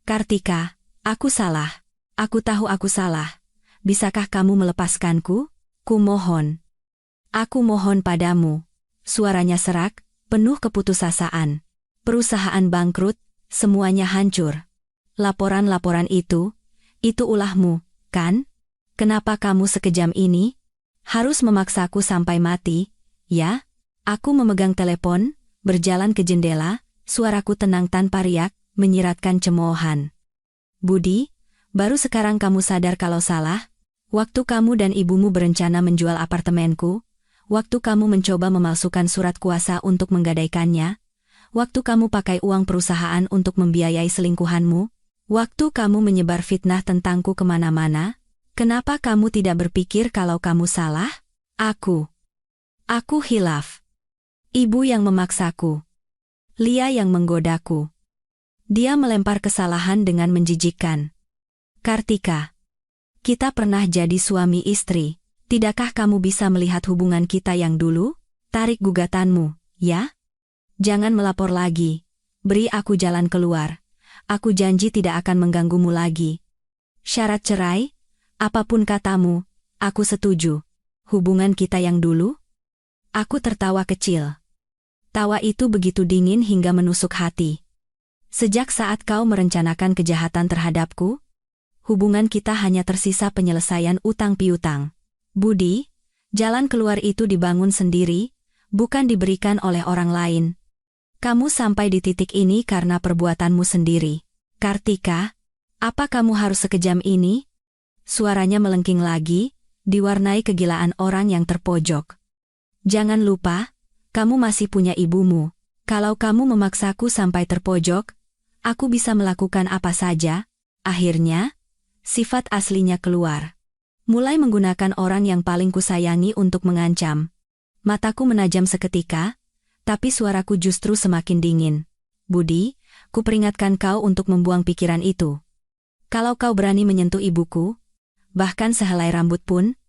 S1: Kartika, aku salah. Aku tahu aku salah. Bisakah kamu melepaskanku? Kumohon. Aku mohon padamu." Suaranya serak, penuh keputusasaan. Perusahaan bangkrut, semuanya hancur. Laporan-laporan itu ulahmu, kan? Kenapa kamu sekejam ini? Harus memaksaku sampai mati, ya? Aku memegang telepon, berjalan ke jendela, suaraku tenang tanpa riak, menyiratkan cemoohan. "Budi, baru sekarang kamu sadar kalau salah? Waktu kamu dan ibumu berencana menjual apartemenku, waktu kamu mencoba memalsukan surat kuasa untuk menggadaikannya, waktu kamu pakai uang perusahaan untuk membiayai selingkuhanmu, waktu kamu menyebar fitnah tentangku kemana-mana, kenapa kamu tidak berpikir kalau kamu salah? Aku hilaf. Ibu yang memaksaku. Lia yang menggodaku. Dia melempar kesalahan dengan menjijikkan. Kartika, kita pernah jadi suami istri. Tidakkah kamu bisa melihat hubungan kita yang dulu? Tarik gugatanmu, ya? Jangan melapor lagi. Beri aku jalan keluar. Aku janji tidak akan mengganggumu lagi. Syarat cerai? Apapun katamu, aku setuju. Hubungan kita yang dulu? Aku tertawa kecil. Tawa itu begitu dingin hingga menusuk hati. Sejak saat kau merencanakan kejahatan terhadapku, hubungan kita hanya tersisa penyelesaian utang piutang. Budi, jalan keluar itu dibangun sendiri, bukan diberikan oleh orang lain. Kamu sampai di titik ini karena perbuatanmu sendiri. Kartika, apa kamu harus sekejam ini? Suaranya melengking lagi, diwarnai kegilaan orang yang terpojok. Jangan lupa, kamu masih punya ibumu. Kalau kamu memaksaku sampai terpojok, aku bisa melakukan apa saja. Akhirnya, sifat aslinya keluar. Mulai menggunakan orang yang paling kusayangi untuk mengancam. Mataku menajam seketika, tapi suaraku justru semakin dingin. Budi, kuperingatkan kau untuk membuang pikiran itu. Kalau kau berani menyentuh ibuku, bahkan sehelai rambut pun,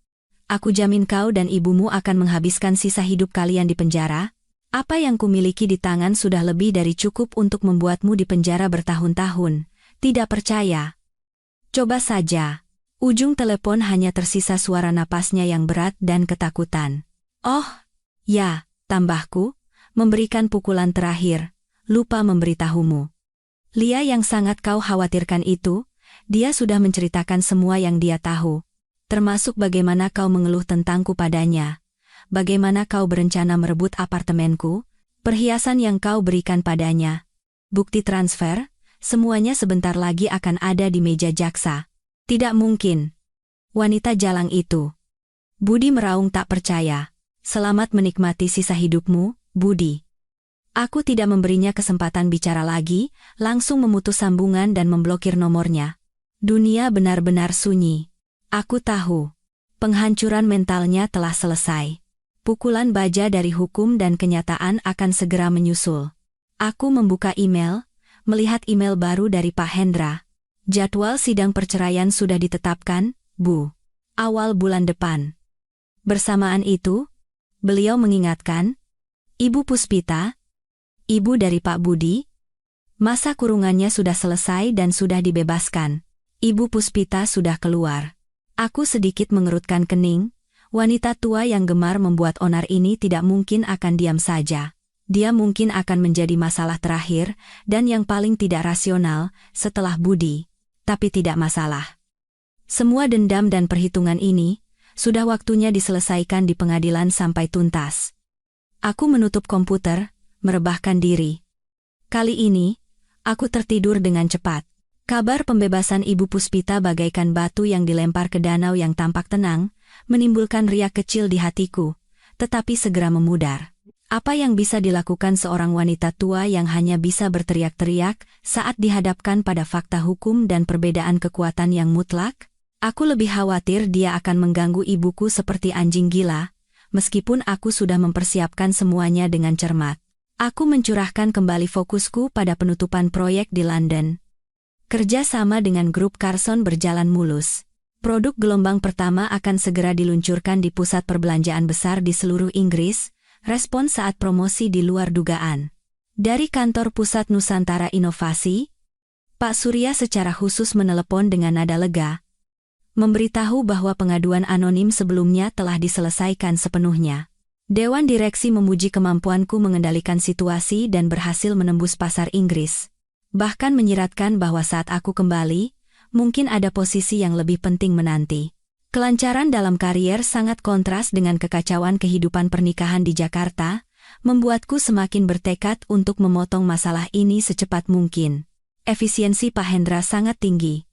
S1: aku jamin kau dan ibumu akan menghabiskan sisa hidup kalian di penjara. Apa yang kumiliki di tangan sudah lebih dari cukup untuk membuatmu di penjara bertahun-tahun. Tidak percaya? Coba saja. Ujung telepon hanya tersisa suara napasnya yang berat dan ketakutan. Oh, ya, tambahku, memberikan pukulan terakhir, lupa memberitahumu. Lia yang sangat kau khawatirkan itu, dia sudah menceritakan semua yang dia tahu. Termasuk bagaimana kau mengeluh tentangku padanya. Bagaimana kau berencana merebut apartemenku, perhiasan yang kau berikan padanya. Bukti transfer, semuanya sebentar lagi akan ada di meja jaksa. Tidak mungkin. Wanita jalang itu. Budi meraung tak percaya. Selamat menikmati sisa hidupmu, Budi. Aku tidak memberinya kesempatan bicara lagi, langsung memutus sambungan dan memblokir nomornya. Dunia benar-benar sunyi. Aku tahu. Penghancuran mentalnya telah selesai. Pukulan baja dari hukum dan kenyataan akan segera menyusul. Aku membuka email, melihat email baru dari Pak Hendra. Jadwal sidang perceraian sudah ditetapkan, Bu. Awal bulan depan. Bersamaan itu, beliau mengingatkan, Ibu Puspita, ibu dari Pak Budi, masa kurungannya sudah selesai dan sudah dibebaskan. Ibu Puspita sudah keluar. Aku sedikit mengerutkan kening. Wanita tua yang gemar membuat onar ini tidak mungkin akan diam saja. Dia mungkin akan menjadi masalah terakhir dan yang paling tidak rasional setelah Budi. Tapi tidak masalah. Semua dendam dan perhitungan ini sudah waktunya diselesaikan di pengadilan sampai tuntas. Aku menutup komputer, merebahkan diri. Kali ini, aku tertidur dengan cepat. Kabar pembebasan Ibu Puspita bagaikan batu yang dilempar ke danau yang tampak tenang, menimbulkan riak kecil di hatiku, tetapi segera memudar. Apa yang bisa dilakukan seorang wanita tua yang hanya bisa berteriak-teriak saat dihadapkan pada fakta hukum dan perbedaan kekuatan yang mutlak? Aku lebih khawatir dia akan mengganggu ibuku seperti anjing gila, meskipun aku sudah mempersiapkan semuanya dengan cermat. Aku mencurahkan kembali fokusku pada penutupan proyek di London. Kerja sama dengan grup Carson berjalan mulus. Produk gelombang pertama akan segera diluncurkan di pusat perbelanjaan besar di seluruh Inggris, respon saat promosi di luar dugaan. Dari kantor pusat Nusantara Inovasi, Pak Surya secara khusus menelepon dengan nada lega, memberitahu bahwa pengaduan anonim sebelumnya telah diselesaikan sepenuhnya. Dewan Direksi memuji kemampuanku mengendalikan situasi dan berhasil menembus pasar Inggris. Bahkan menyiratkan bahwa saat aku kembali, mungkin ada posisi yang lebih penting menanti. Kelancaran dalam karier sangat kontras dengan kekacauan kehidupan pernikahan di Jakarta, membuatku semakin bertekad untuk memotong masalah ini secepat mungkin. Efisiensi Pak Hendra sangat tinggi.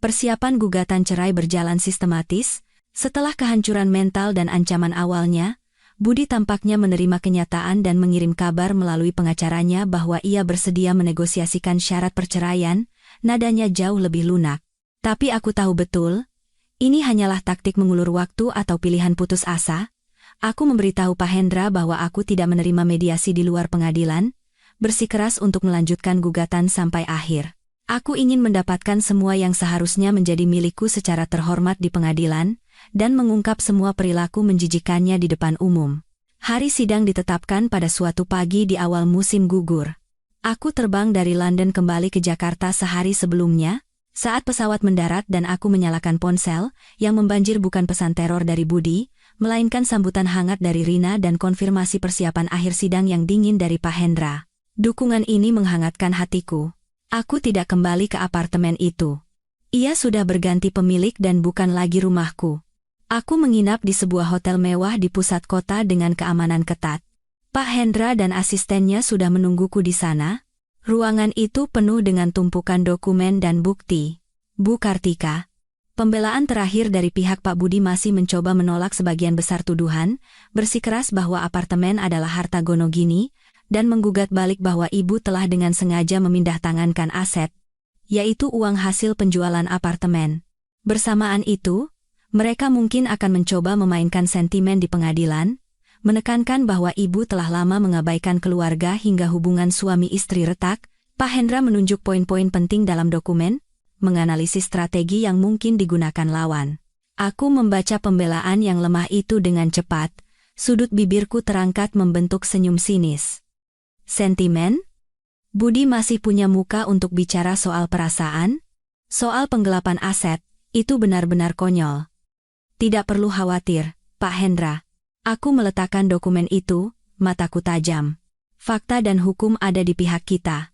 S1: Persiapan gugatan cerai berjalan sistematis. Setelah kehancuran mental dan ancaman awalnya, Budi tampaknya menerima kenyataan dan mengirim kabar melalui pengacaranya bahwa ia bersedia menegosiasikan syarat perceraian. Nadanya jauh lebih lunak. Tapi aku tahu betul, ini hanyalah taktik mengulur waktu atau pilihan putus asa. Aku memberitahu Pak Hendra bahwa aku tidak menerima mediasi di luar pengadilan, bersikeras untuk melanjutkan gugatan sampai akhir. Aku ingin mendapatkan semua yang seharusnya menjadi milikku secara terhormat di pengadilan, dan mengungkap semua perilaku menjijikannya di depan umum. Hari sidang ditetapkan pada suatu pagi di awal musim gugur. Aku terbang dari London kembali ke Jakarta sehari sebelumnya, saat pesawat mendarat dan aku menyalakan ponsel, yang membanjir bukan pesan teror dari Budi, melainkan sambutan hangat dari Rina dan konfirmasi persiapan akhir sidang yang dingin dari Pak Hendra. Dukungan ini menghangatkan hatiku. Aku tidak kembali ke apartemen itu. Ia sudah berganti pemilik dan bukan lagi rumahku. Aku menginap di sebuah hotel mewah di pusat kota dengan keamanan ketat. Pak Hendra dan asistennya sudah menungguku di sana. Ruangan itu penuh dengan tumpukan dokumen dan bukti. Bu Kartika, pembelaan terakhir dari pihak Pak Budi masih mencoba menolak sebagian besar tuduhan, bersikeras bahwa apartemen adalah harta Gonogini, dan menggugat balik bahwa ibu telah dengan sengaja memindahtangankan aset, yaitu uang hasil penjualan apartemen. Bersamaan itu, mereka mungkin akan mencoba memainkan sentimen di pengadilan, menekankan bahwa ibu telah lama mengabaikan keluarga hingga hubungan suami istri retak. Pak Hendra menunjuk poin-poin penting dalam dokumen, menganalisis strategi yang mungkin digunakan lawan. Aku membaca pembelaan yang lemah itu dengan cepat, sudut bibirku terangkat membentuk senyum sinis. Sentimen? Budi masih punya muka untuk bicara soal perasaan? Soal penggelapan aset, itu benar-benar konyol. Tidak perlu khawatir, Pak Hendra. Aku meletakkan dokumen itu, mataku tajam. Fakta dan hukum ada di pihak kita.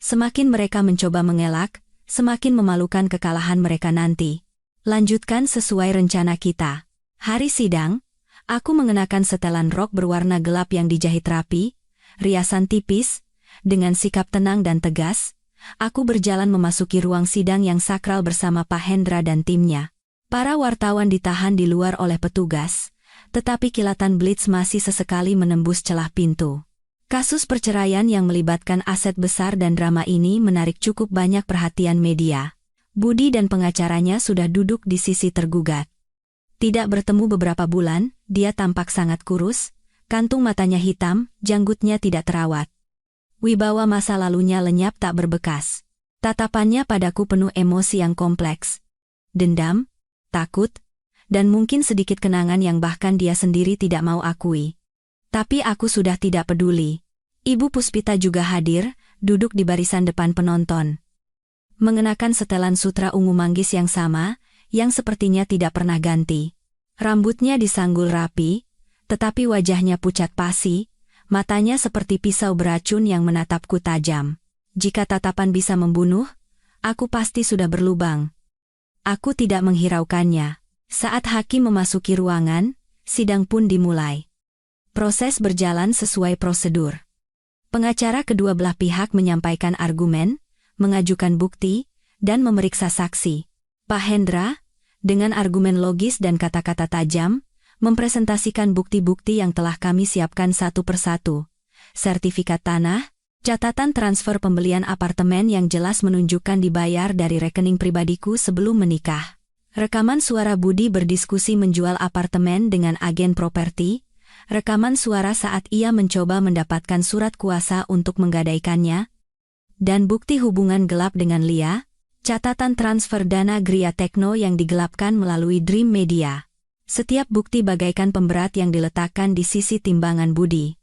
S1: Semakin mereka mencoba mengelak, semakin memalukan kekalahan mereka nanti. Lanjutkan sesuai rencana kita. Hari sidang, aku mengenakan setelan rok berwarna gelap yang dijahit rapi, riasan tipis, dengan sikap tenang dan tegas, aku berjalan memasuki ruang sidang yang sakral bersama Pak Hendra dan timnya. Para wartawan ditahan di luar oleh petugas, tetapi kilatan blitz masih sesekali menembus celah pintu. Kasus perceraian yang melibatkan aset besar dan drama ini menarik cukup banyak perhatian media. Budi dan pengacaranya sudah duduk di sisi tergugat. Tidak bertemu beberapa bulan, dia tampak sangat kurus, kantung matanya hitam, janggutnya tidak terawat. Wibawa masa lalunya lenyap tak berbekas. Tatapannya padaku penuh emosi yang kompleks. Dendam, takut, dan mungkin sedikit kenangan yang bahkan dia sendiri tidak mau akui. Tapi aku sudah tidak peduli. Ibu Puspita juga hadir, duduk di barisan depan penonton. Mengenakan setelan sutra ungu manggis yang sama, yang sepertinya tidak pernah ganti. Rambutnya disanggul rapi, tetapi wajahnya pucat pasi, matanya seperti pisau beracun yang menatapku tajam. Jika tatapan bisa membunuh, aku pasti sudah berlubang. Aku tidak menghiraukannya. Saat hakim memasuki ruangan, sidang pun dimulai. Proses berjalan sesuai prosedur. Pengacara kedua belah pihak menyampaikan argumen, mengajukan bukti, dan memeriksa saksi. Pak Hendra, dengan argumen logis dan kata-kata tajam, mempresentasikan bukti-bukti yang telah kami siapkan satu persatu. Sertifikat tanah, catatan transfer pembelian apartemen yang jelas menunjukkan dibayar dari rekening pribadiku sebelum menikah. Rekaman suara Budi berdiskusi menjual apartemen dengan agen properti, rekaman suara saat ia mencoba mendapatkan surat kuasa untuk menggadaikannya, dan bukti hubungan gelap dengan Lia, catatan transfer dana Gria Tekno yang digelapkan melalui Dream Media. Setiap bukti bagaikan pemberat yang diletakkan di sisi timbangan Budi.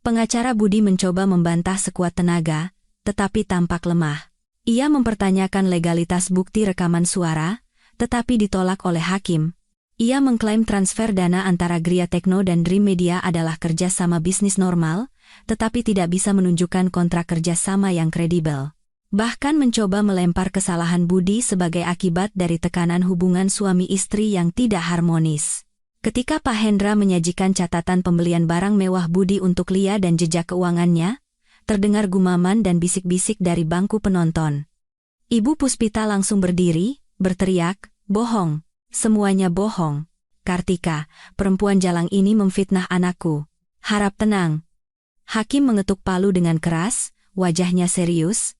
S1: Pengacara Budi mencoba membantah sekuat tenaga, tetapi tampak lemah. Ia mempertanyakan legalitas bukti rekaman suara, tetapi ditolak oleh hakim. Ia mengklaim transfer dana antara Gria Tekno dan Dream Media adalah kerjasama bisnis normal, tetapi tidak bisa menunjukkan kontrak kerjasama yang kredibel. Bahkan mencoba melempar kesalahan Budi sebagai akibat dari tekanan hubungan suami istri yang tidak harmonis. Ketika Pak Hendra menyajikan catatan pembelian barang mewah Budi untuk Lia dan jejak keuangannya, terdengar gumaman dan bisik-bisik dari bangku penonton. Ibu Puspita langsung berdiri, berteriak, "Bohong, semuanya bohong. Kartika, perempuan jalang ini memfitnah anakku. Harap tenang." Hakim mengetuk palu dengan keras, wajahnya serius.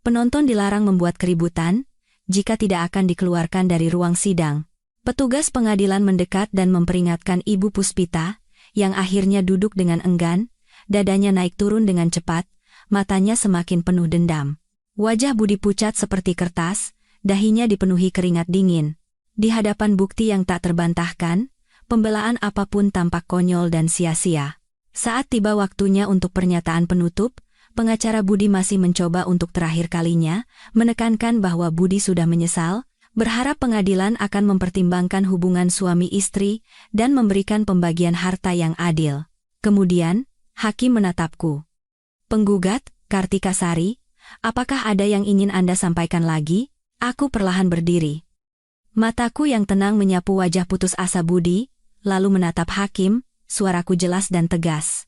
S1: Penonton dilarang membuat keributan, jika tidak akan dikeluarkan dari ruang sidang. Petugas pengadilan mendekat dan memperingatkan Ibu Puspita, yang akhirnya duduk dengan enggan, dadanya naik turun dengan cepat, matanya semakin penuh dendam. Wajah Budi pucat seperti kertas, dahinya dipenuhi keringat dingin. Di hadapan bukti yang tak terbantahkan, pembelaan apapun tampak konyol dan sia-sia. Saat tiba waktunya untuk pernyataan penutup, pengacara Budi masih mencoba untuk terakhir kalinya, menekankan bahwa Budi sudah menyesal, berharap pengadilan akan mempertimbangkan hubungan suami istri, dan memberikan pembagian harta yang adil. Kemudian, hakim menatapku. "Penggugat, Kartika Sari, apakah ada yang ingin Anda sampaikan lagi?" Aku perlahan berdiri. Mataku yang tenang menyapu wajah putus asa Budi, lalu menatap hakim, suaraku jelas dan tegas.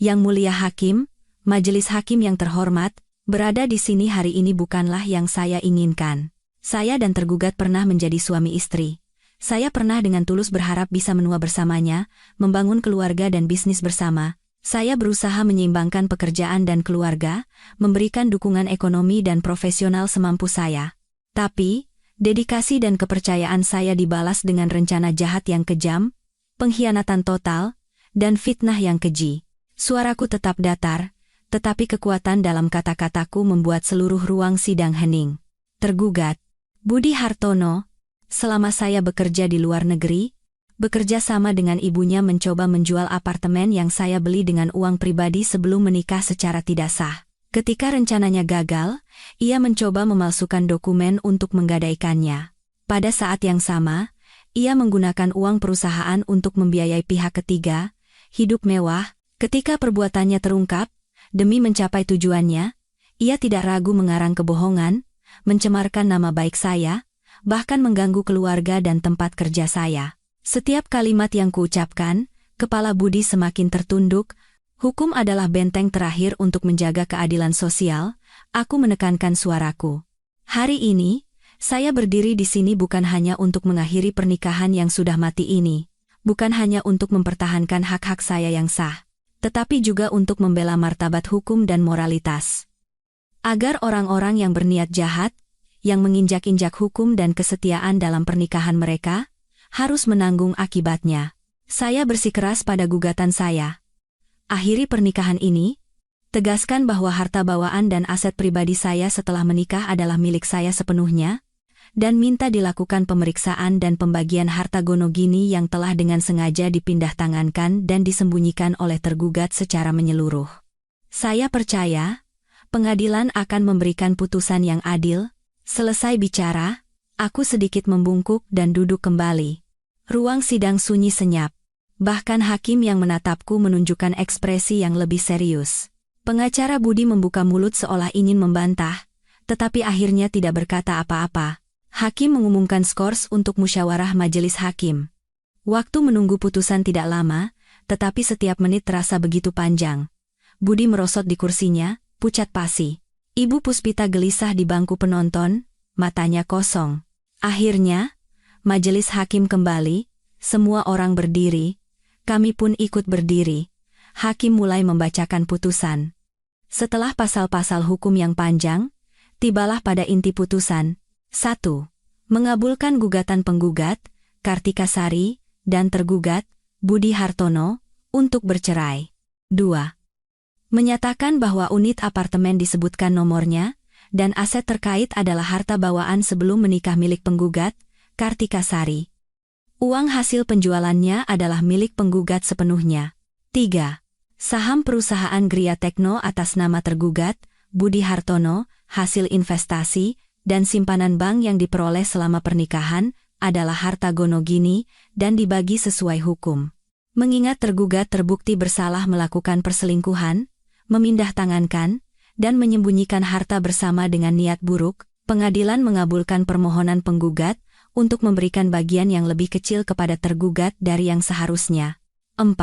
S1: "Yang mulia hakim, Majelis hakim yang terhormat, berada di sini hari ini bukanlah yang saya inginkan. Saya dan tergugat pernah menjadi suami istri. Saya pernah dengan tulus berharap bisa menua bersamanya, membangun keluarga dan bisnis bersama. Saya berusaha menyeimbangkan pekerjaan dan keluarga, memberikan dukungan ekonomi dan profesional semampu saya. Tapi, dedikasi dan kepercayaan saya dibalas dengan rencana jahat yang kejam, pengkhianatan total, dan fitnah yang keji." Suaraku tetap datar, tetapi kekuatan dalam kata-kataku membuat seluruh ruang sidang hening. Tergugat, Budi Hartono, selama saya bekerja di luar negeri, bekerja sama dengan ibunya mencoba menjual apartemen yang saya beli dengan uang pribadi sebelum menikah secara tidak sah. Ketika rencananya gagal, ia mencoba memalsukan dokumen untuk menggadaikannya. Pada saat yang sama, ia menggunakan uang perusahaan untuk membiayai pihak ketiga, hidup mewah. Ketika perbuatannya terungkap, demi mencapai tujuannya, ia tidak ragu mengarang kebohongan, mencemarkan nama baik saya, bahkan mengganggu keluarga dan tempat kerja saya. Setiap kalimat yang kuucapkan, kepala Budi semakin tertunduk. Hukum adalah benteng terakhir untuk menjaga keadilan sosial, Aku menekankan suaraku. Hari ini, saya berdiri di sini bukan hanya untuk mengakhiri pernikahan yang sudah mati ini, bukan hanya untuk mempertahankan hak-hak saya yang sah, tetapi juga untuk membela martabat hukum dan moralitas. Agar orang-orang yang berniat jahat, yang menginjak-injak hukum dan kesetiaan dalam pernikahan mereka, harus menanggung akibatnya. Saya bersikeras pada gugatan saya. Akhiri pernikahan ini, tegaskan bahwa harta bawaan dan aset pribadi saya setelah menikah adalah milik saya sepenuhnya, dan minta dilakukan pemeriksaan dan pembagian harta gonogini yang telah dengan sengaja dipindah tangankan dan disembunyikan oleh tergugat secara menyeluruh. Saya percaya, pengadilan akan memberikan putusan yang adil. Selesai bicara, aku sedikit membungkuk dan duduk kembali. Ruang sidang sunyi senyap. Bahkan hakim yang menatapku menunjukkan ekspresi yang lebih serius. Pengacara Budi membuka mulut seolah ingin membantah, tetapi akhirnya tidak berkata apa-apa. Hakim mengumumkan skors untuk musyawarah majelis hakim. Waktu menunggu putusan tidak lama, tetapi setiap menit terasa begitu panjang. Budi merosot di kursinya, pucat pasi. Ibu Puspita gelisah di bangku penonton, matanya kosong. Akhirnya, majelis hakim kembali, semua orang berdiri, kami pun ikut berdiri. Hakim mulai membacakan putusan. Setelah pasal-pasal hukum yang panjang, tibalah pada inti putusan. 1. Mengabulkan gugatan penggugat, Kartika Sari, dan tergugat, Budi Hartono, untuk bercerai. 2. Menyatakan bahwa unit apartemen disebutkan nomornya, dan aset terkait adalah harta bawaan sebelum menikah milik penggugat, Kartika Sari. Uang hasil penjualannya adalah milik penggugat sepenuhnya. 3. Saham perusahaan Gria Tekno atas nama tergugat, Budi Hartono, hasil investasi, dan simpanan bank yang diperoleh selama pernikahan, adalah harta gonogini, dan dibagi sesuai hukum. Mengingat tergugat terbukti bersalah melakukan perselingkuhan, memindah tangankan, dan menyembunyikan harta bersama dengan niat buruk, pengadilan mengabulkan permohonan penggugat, untuk memberikan bagian yang lebih kecil kepada tergugat dari yang seharusnya. 4.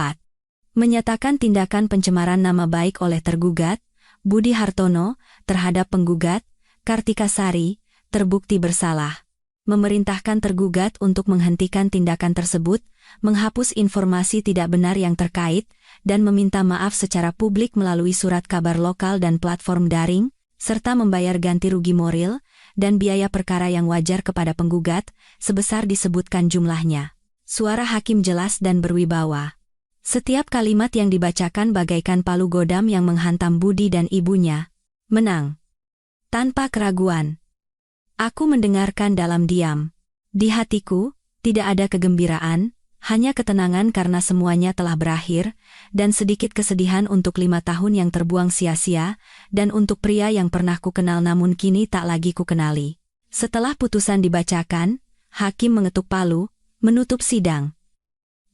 S1: Menyatakan tindakan pencemaran nama baik oleh tergugat, Budi Hartono, terhadap penggugat, Kartika Sari, terbukti bersalah. Memerintahkan tergugat untuk menghentikan tindakan tersebut, menghapus informasi tidak benar yang terkait, dan meminta maaf secara publik melalui surat kabar lokal dan platform daring, serta membayar ganti rugi moral, dan biaya perkara yang wajar kepada penggugat, sebesar disebutkan jumlahnya. Suara hakim jelas dan berwibawa. Setiap kalimat yang dibacakan bagaikan palu godam yang menghantam Budi dan ibunya. Menang. Tanpa keraguan. Aku mendengarkan dalam diam. Di hatiku, tidak ada kegembiraan, hanya ketenangan karena semuanya telah berakhir, dan sedikit kesedihan untuk 5 tahun yang terbuang sia-sia, dan untuk pria yang pernah kukenal namun kini tak lagi kukenali. Setelah putusan dibacakan, hakim mengetuk palu, menutup sidang.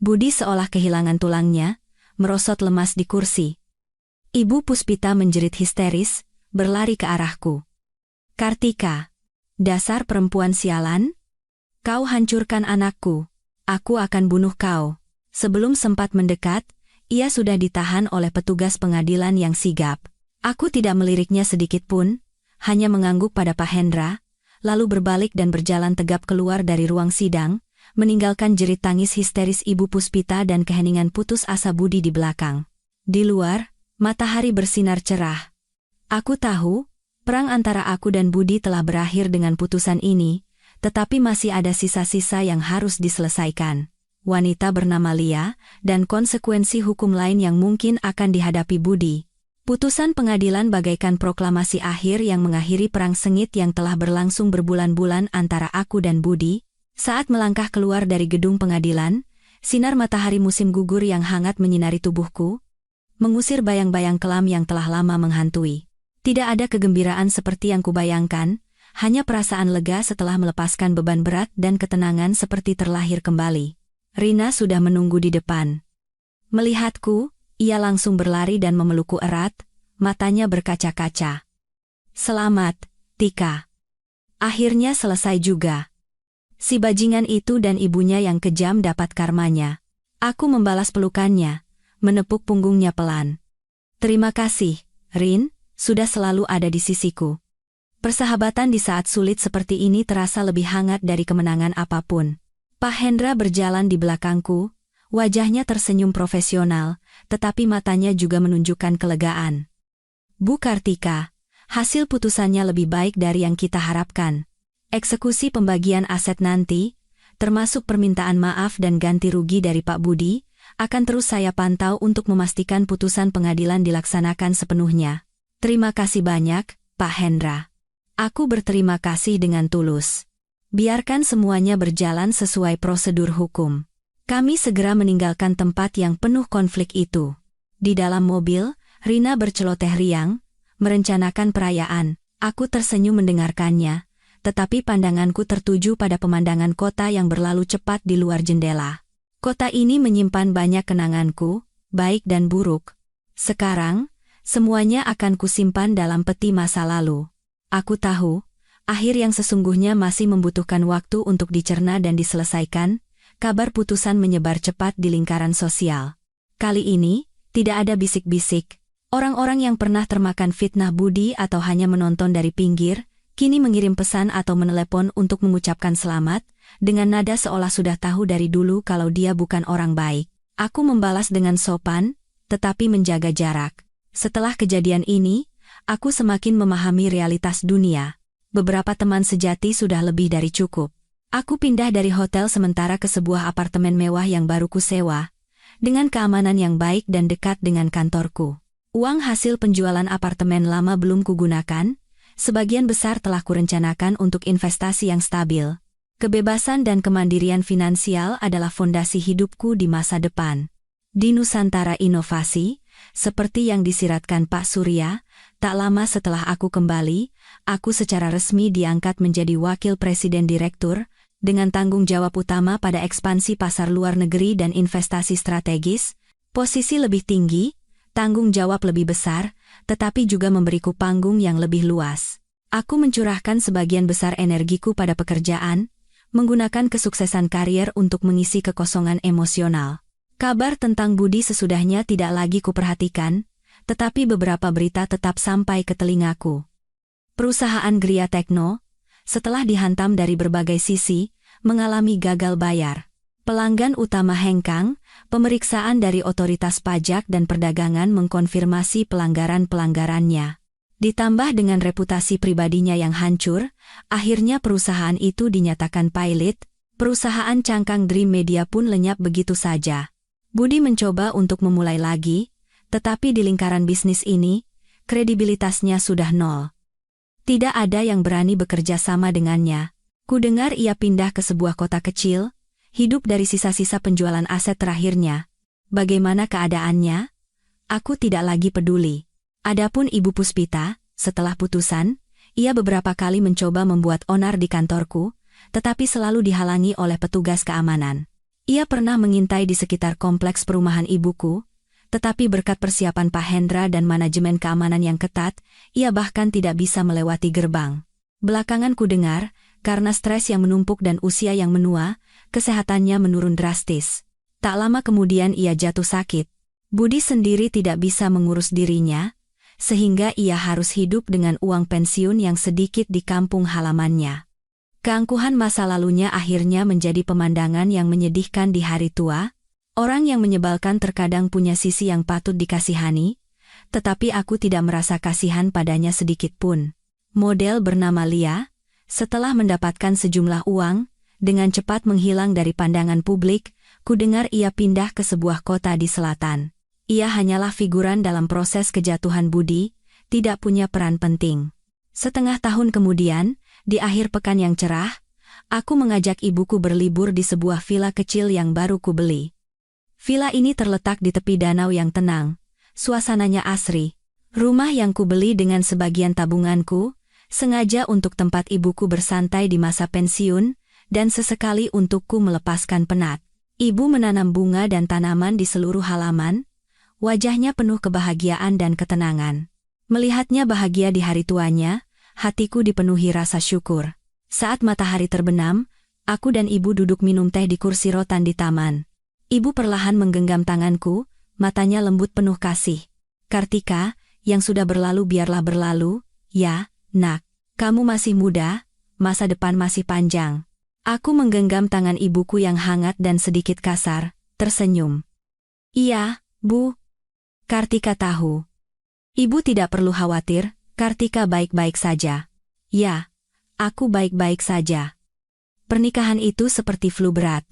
S1: Budi seolah kehilangan tulangnya, merosot lemas di kursi. Ibu Puspita menjerit histeris, berlari ke arahku. Kartika, dasar perempuan sialan, kau hancurkan anakku, aku akan bunuh kau. Sebelum sempat mendekat, ia sudah ditahan oleh petugas pengadilan yang sigap. Aku tidak meliriknya sedikit pun, hanya mengangguk pada Pak Hendra, lalu berbalik dan berjalan tegap keluar dari ruang sidang, meninggalkan jerit tangis histeris Ibu Puspita dan keheningan putus asa Budi di belakang. Di luar, matahari bersinar cerah. Aku tahu, perang antara aku dan Budi telah berakhir dengan putusan ini, tetapi masih ada sisa-sisa yang harus diselesaikan. Wanita bernama Lia, dan konsekuensi hukum lain yang mungkin akan dihadapi Budi. Putusan pengadilan bagaikan proklamasi akhir yang mengakhiri perang sengit yang telah berlangsung berbulan-bulan antara aku dan Budi. Saat melangkah keluar dari gedung pengadilan, sinar matahari musim gugur yang hangat menyinari tubuhku, mengusir bayang-bayang kelam yang telah lama menghantui. Tidak ada kegembiraan seperti yang kubayangkan, hanya perasaan lega setelah melepaskan beban berat dan ketenangan seperti terlahir kembali. Rina sudah menunggu di depan. Melihatku, ia langsung berlari dan memelukku erat, matanya berkaca-kaca. Selamat, Tika. Akhirnya selesai juga. Si bajingan itu dan ibunya yang kejam dapat karmanya. Aku membalas pelukannya, menepuk punggungnya pelan. Terima kasih, Rin. sudah selalu ada di sisiku. Persahabatan di saat sulit seperti ini terasa lebih hangat dari kemenangan apapun. Pak Hendra berjalan di belakangku, wajahnya tersenyum profesional, tetapi matanya juga menunjukkan kelegaan. Bu Kartika, hasil putusannya lebih baik dari yang kita harapkan. Eksekusi pembagian aset nanti, termasuk permintaan maaf dan ganti rugi dari Pak Budi, akan terus saya pantau untuk memastikan putusan pengadilan dilaksanakan sepenuhnya. Terima kasih banyak, Pak Hendra. Aku berterima kasih dengan tulus. Biarkan semuanya berjalan sesuai prosedur hukum. Kami segera meninggalkan tempat yang penuh konflik itu. Di dalam mobil, Rina berceloteh riang, merencanakan perayaan. Aku tersenyum mendengarkannya, tetapi pandanganku tertuju pada pemandangan kota yang berlalu cepat di luar jendela. Kota ini menyimpan banyak kenanganku, baik dan buruk. Sekarang, semuanya akan kusimpan dalam peti masa lalu. Aku tahu, akhir yang sesungguhnya masih membutuhkan waktu untuk dicerna dan diselesaikan. Kabar putusan menyebar cepat di lingkaran sosial. Kali ini, tidak ada bisik-bisik. Orang-orang yang pernah termakan fitnah Budi atau hanya menonton dari pinggir, kini mengirim pesan atau menelepon untuk mengucapkan selamat, dengan nada seolah sudah tahu dari dulu kalau dia bukan orang baik. Aku membalas dengan sopan, tetapi menjaga jarak. Setelah kejadian ini, aku semakin memahami realitas dunia. Beberapa teman sejati sudah lebih dari cukup. Aku pindah dari hotel sementara ke sebuah apartemen mewah yang baru kusewa, dengan keamanan yang baik dan dekat dengan kantorku. Uang hasil penjualan apartemen lama belum kugunakan, sebagian besar telah kurencanakan untuk investasi yang stabil. Kebebasan dan kemandirian finansial adalah fondasi hidupku di masa depan. Di Nusantara Inovasi, seperti yang disiratkan Pak Surya, tak lama setelah aku kembali, aku secara resmi diangkat menjadi Wakil Presiden Direktur, dengan tanggung jawab utama pada ekspansi pasar luar negeri dan investasi strategis, posisi lebih tinggi, tanggung jawab lebih besar, tetapi juga memberiku panggung yang lebih luas. Aku mencurahkan sebagian besar energiku pada pekerjaan, menggunakan kesuksesan karier untuk mengisi kekosongan emosional. Kabar tentang Budi sesudahnya tidak lagi kuperhatikan, tetapi beberapa berita tetap sampai ke telingaku. Perusahaan Gria Tekno, setelah dihantam dari berbagai sisi, mengalami gagal bayar. Pelanggan utama Hengkang, pemeriksaan dari otoritas pajak dan perdagangan mengkonfirmasi pelanggaran-pelanggarannya. Ditambah dengan reputasi pribadinya yang hancur, akhirnya perusahaan itu dinyatakan pailit, perusahaan cangkang Dream Media pun lenyap begitu saja. Budi mencoba untuk memulai lagi, tetapi di lingkaran bisnis ini, kredibilitasnya sudah nol. Tidak ada yang berani bekerja sama dengannya. Kudengar ia pindah ke sebuah kota kecil, hidup dari sisa-sisa penjualan aset terakhirnya. Bagaimana keadaannya? Aku tidak lagi peduli. Adapun Ibu Puspita, setelah putusan, ia beberapa kali mencoba membuat onar di kantorku, tetapi selalu dihalangi oleh petugas keamanan. Ia pernah mengintai di sekitar kompleks perumahan ibuku, tetapi berkat persiapan Pak Hendra dan manajemen keamanan yang ketat, ia bahkan tidak bisa melewati gerbang. Belakangan kudengar, karena stres yang menumpuk dan usia yang menua, kesehatannya menurun drastis. Tak lama kemudian ia jatuh sakit. Budi sendiri tidak bisa mengurus dirinya, sehingga ia harus hidup dengan uang pensiun yang sedikit di kampung halamannya. Keangkuhan masa lalunya akhirnya menjadi pemandangan yang menyedihkan di hari tua. Orang yang menyebalkan terkadang punya sisi yang patut dikasihani, tetapi aku tidak merasa kasihan padanya sedikit pun. Model bernama Lia, setelah mendapatkan sejumlah uang, dengan cepat menghilang dari pandangan publik, kudengar ia pindah ke sebuah kota di selatan. Ia hanyalah figuran dalam proses kejatuhan Budi, tidak punya peran penting. Setengah tahun kemudian, di akhir pekan yang cerah, aku mengajak ibuku berlibur di sebuah villa kecil yang baru kubeli. Villa ini terletak di tepi danau yang tenang, suasananya asri. Rumah yang kubeli dengan sebagian tabunganku, sengaja untuk tempat ibuku bersantai di masa pensiun, dan sesekali untukku melepaskan penat. Ibu menanam bunga dan tanaman di seluruh halaman, wajahnya penuh kebahagiaan dan ketenangan. Melihatnya bahagia di hari tuanya, hatiku dipenuhi rasa syukur. Saat matahari terbenam, aku dan ibu duduk minum teh di kursi rotan di taman. Ibu perlahan menggenggam tanganku, matanya lembut penuh kasih. Kartika, yang sudah berlalu biarlah berlalu, ya, nak. Kamu masih muda, masa depan masih panjang. Aku menggenggam tangan ibuku yang hangat dan sedikit kasar, tersenyum. Iya, Bu. Kartika tahu. Ibu tidak perlu khawatir, Kartika baik-baik saja. Ya, aku baik-baik saja. Pernikahan itu seperti flu berat.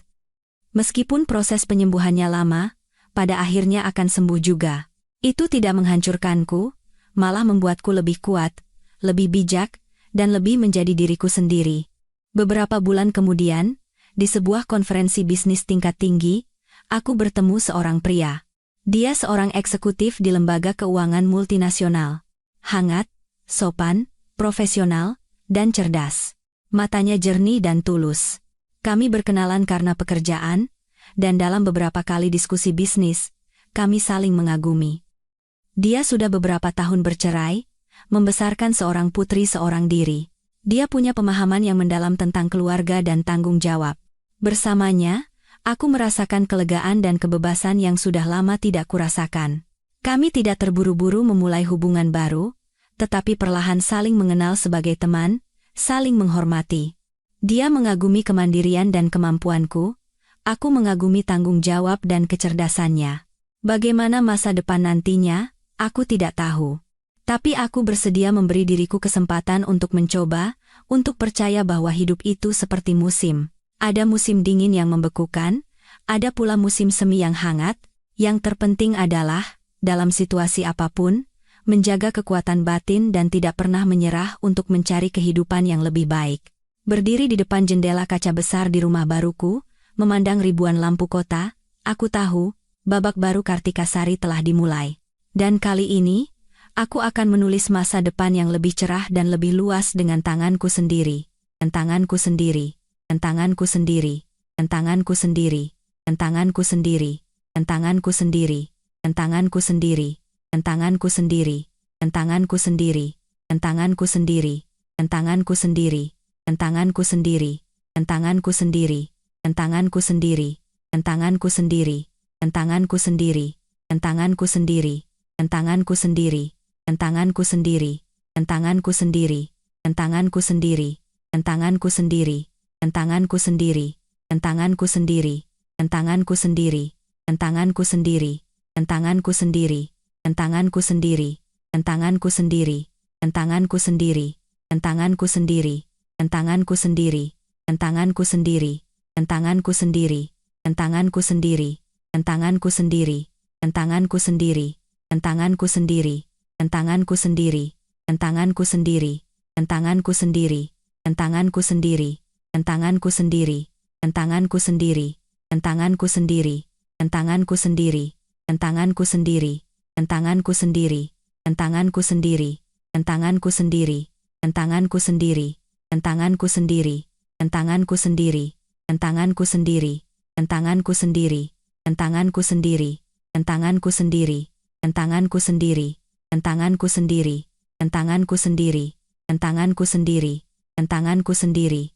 S1: Meskipun proses penyembuhannya lama, pada akhirnya akan sembuh juga. Itu tidak menghancurkanku, malah membuatku lebih kuat, lebih bijak, dan lebih menjadi diriku sendiri. Beberapa bulan kemudian, di sebuah konferensi bisnis tingkat tinggi, aku bertemu seorang pria. Dia seorang eksekutif di lembaga keuangan multinasional. Hangat, sopan, profesional, dan cerdas. Matanya jernih dan tulus. Kami berkenalan karena pekerjaan, dan dalam beberapa kali diskusi bisnis, kami saling mengagumi. Dia sudah beberapa tahun bercerai, membesarkan seorang putri seorang diri. Dia punya pemahaman yang mendalam tentang keluarga dan tanggung jawab. Bersamanya, aku merasakan kelegaan dan kebebasan yang sudah lama tidak kurasakan. Kami tidak terburu-buru memulai hubungan baru, tetapi perlahan saling mengenal sebagai teman, saling menghormati. Dia mengagumi kemandirian dan kemampuanku, aku mengagumi tanggung jawab dan kecerdasannya. Bagaimana masa depan nantinya, aku tidak tahu. Tapi aku bersedia memberi diriku kesempatan untuk mencoba, untuk percaya bahwa hidup itu seperti musim. Ada musim dingin yang membekukan, ada pula musim semi yang hangat. Yang terpenting adalah, dalam situasi apapun, menjaga kekuatan batin dan tidak pernah menyerah untuk mencari kehidupan yang lebih baik. Berdiri di depan jendela kaca besar di rumah baruku, memandang ribuan lampu kota, aku tahu, babak baru Kartika Sari telah dimulai. Dan kali ini, aku akan menulis masa depan yang lebih cerah dan lebih luas dengan tanganku sendiri. Tanganku sendiri. Tanganku sendiri. Tanganku sendiri. Tanganku sendiri. Tanganku sendiri. Tanganku sendiri. Tanganku sendiri. Tanganku sendiri. Tanganku sendiri. Tanganku sendiri. Tanganku sendiri. Tanganku sendiri. Tanganku sendiri. Tanganku sendiri. Tanganku sendiri. Tanganku sendiri. Tanganku sendiri. Tanganku sendiri, tanganku sendiri, tanganku sendiri, tanganku sendiri, tanganku sendiri, tanganku sendiri, tanganku sendiri, tanganku sendiri, tanganku sendiri, tanganku sendiri, tanganku sendiri, tanganku sendiri, tanganku sendiri, tanganku sendiri, tanganku sendiri, tanganku sendiri, tanganku sendiri, tanganku sendiri, tanganku sendiri, tanganku sendiri. Tanganku sendiri, tanganku sendiri, tanganku sendiri, tanganku sendiri, tanganku sendiri, tanganku sendiri, tanganku sendiri, tanganku sendiri, tanganku sendiri, tanganku sendiri, tanganku sendiri, tanganku sendiri, tanganku sendiri, tanganku sendiri, tanganku sendiri, tanganku sendiri, tanganku sendiri, tanganku sendiri, tanganku sendiri, tanganku sendiri. Tanganku sendiri, tanganku sendiri, tanganku sendiri, tanganku sendiri,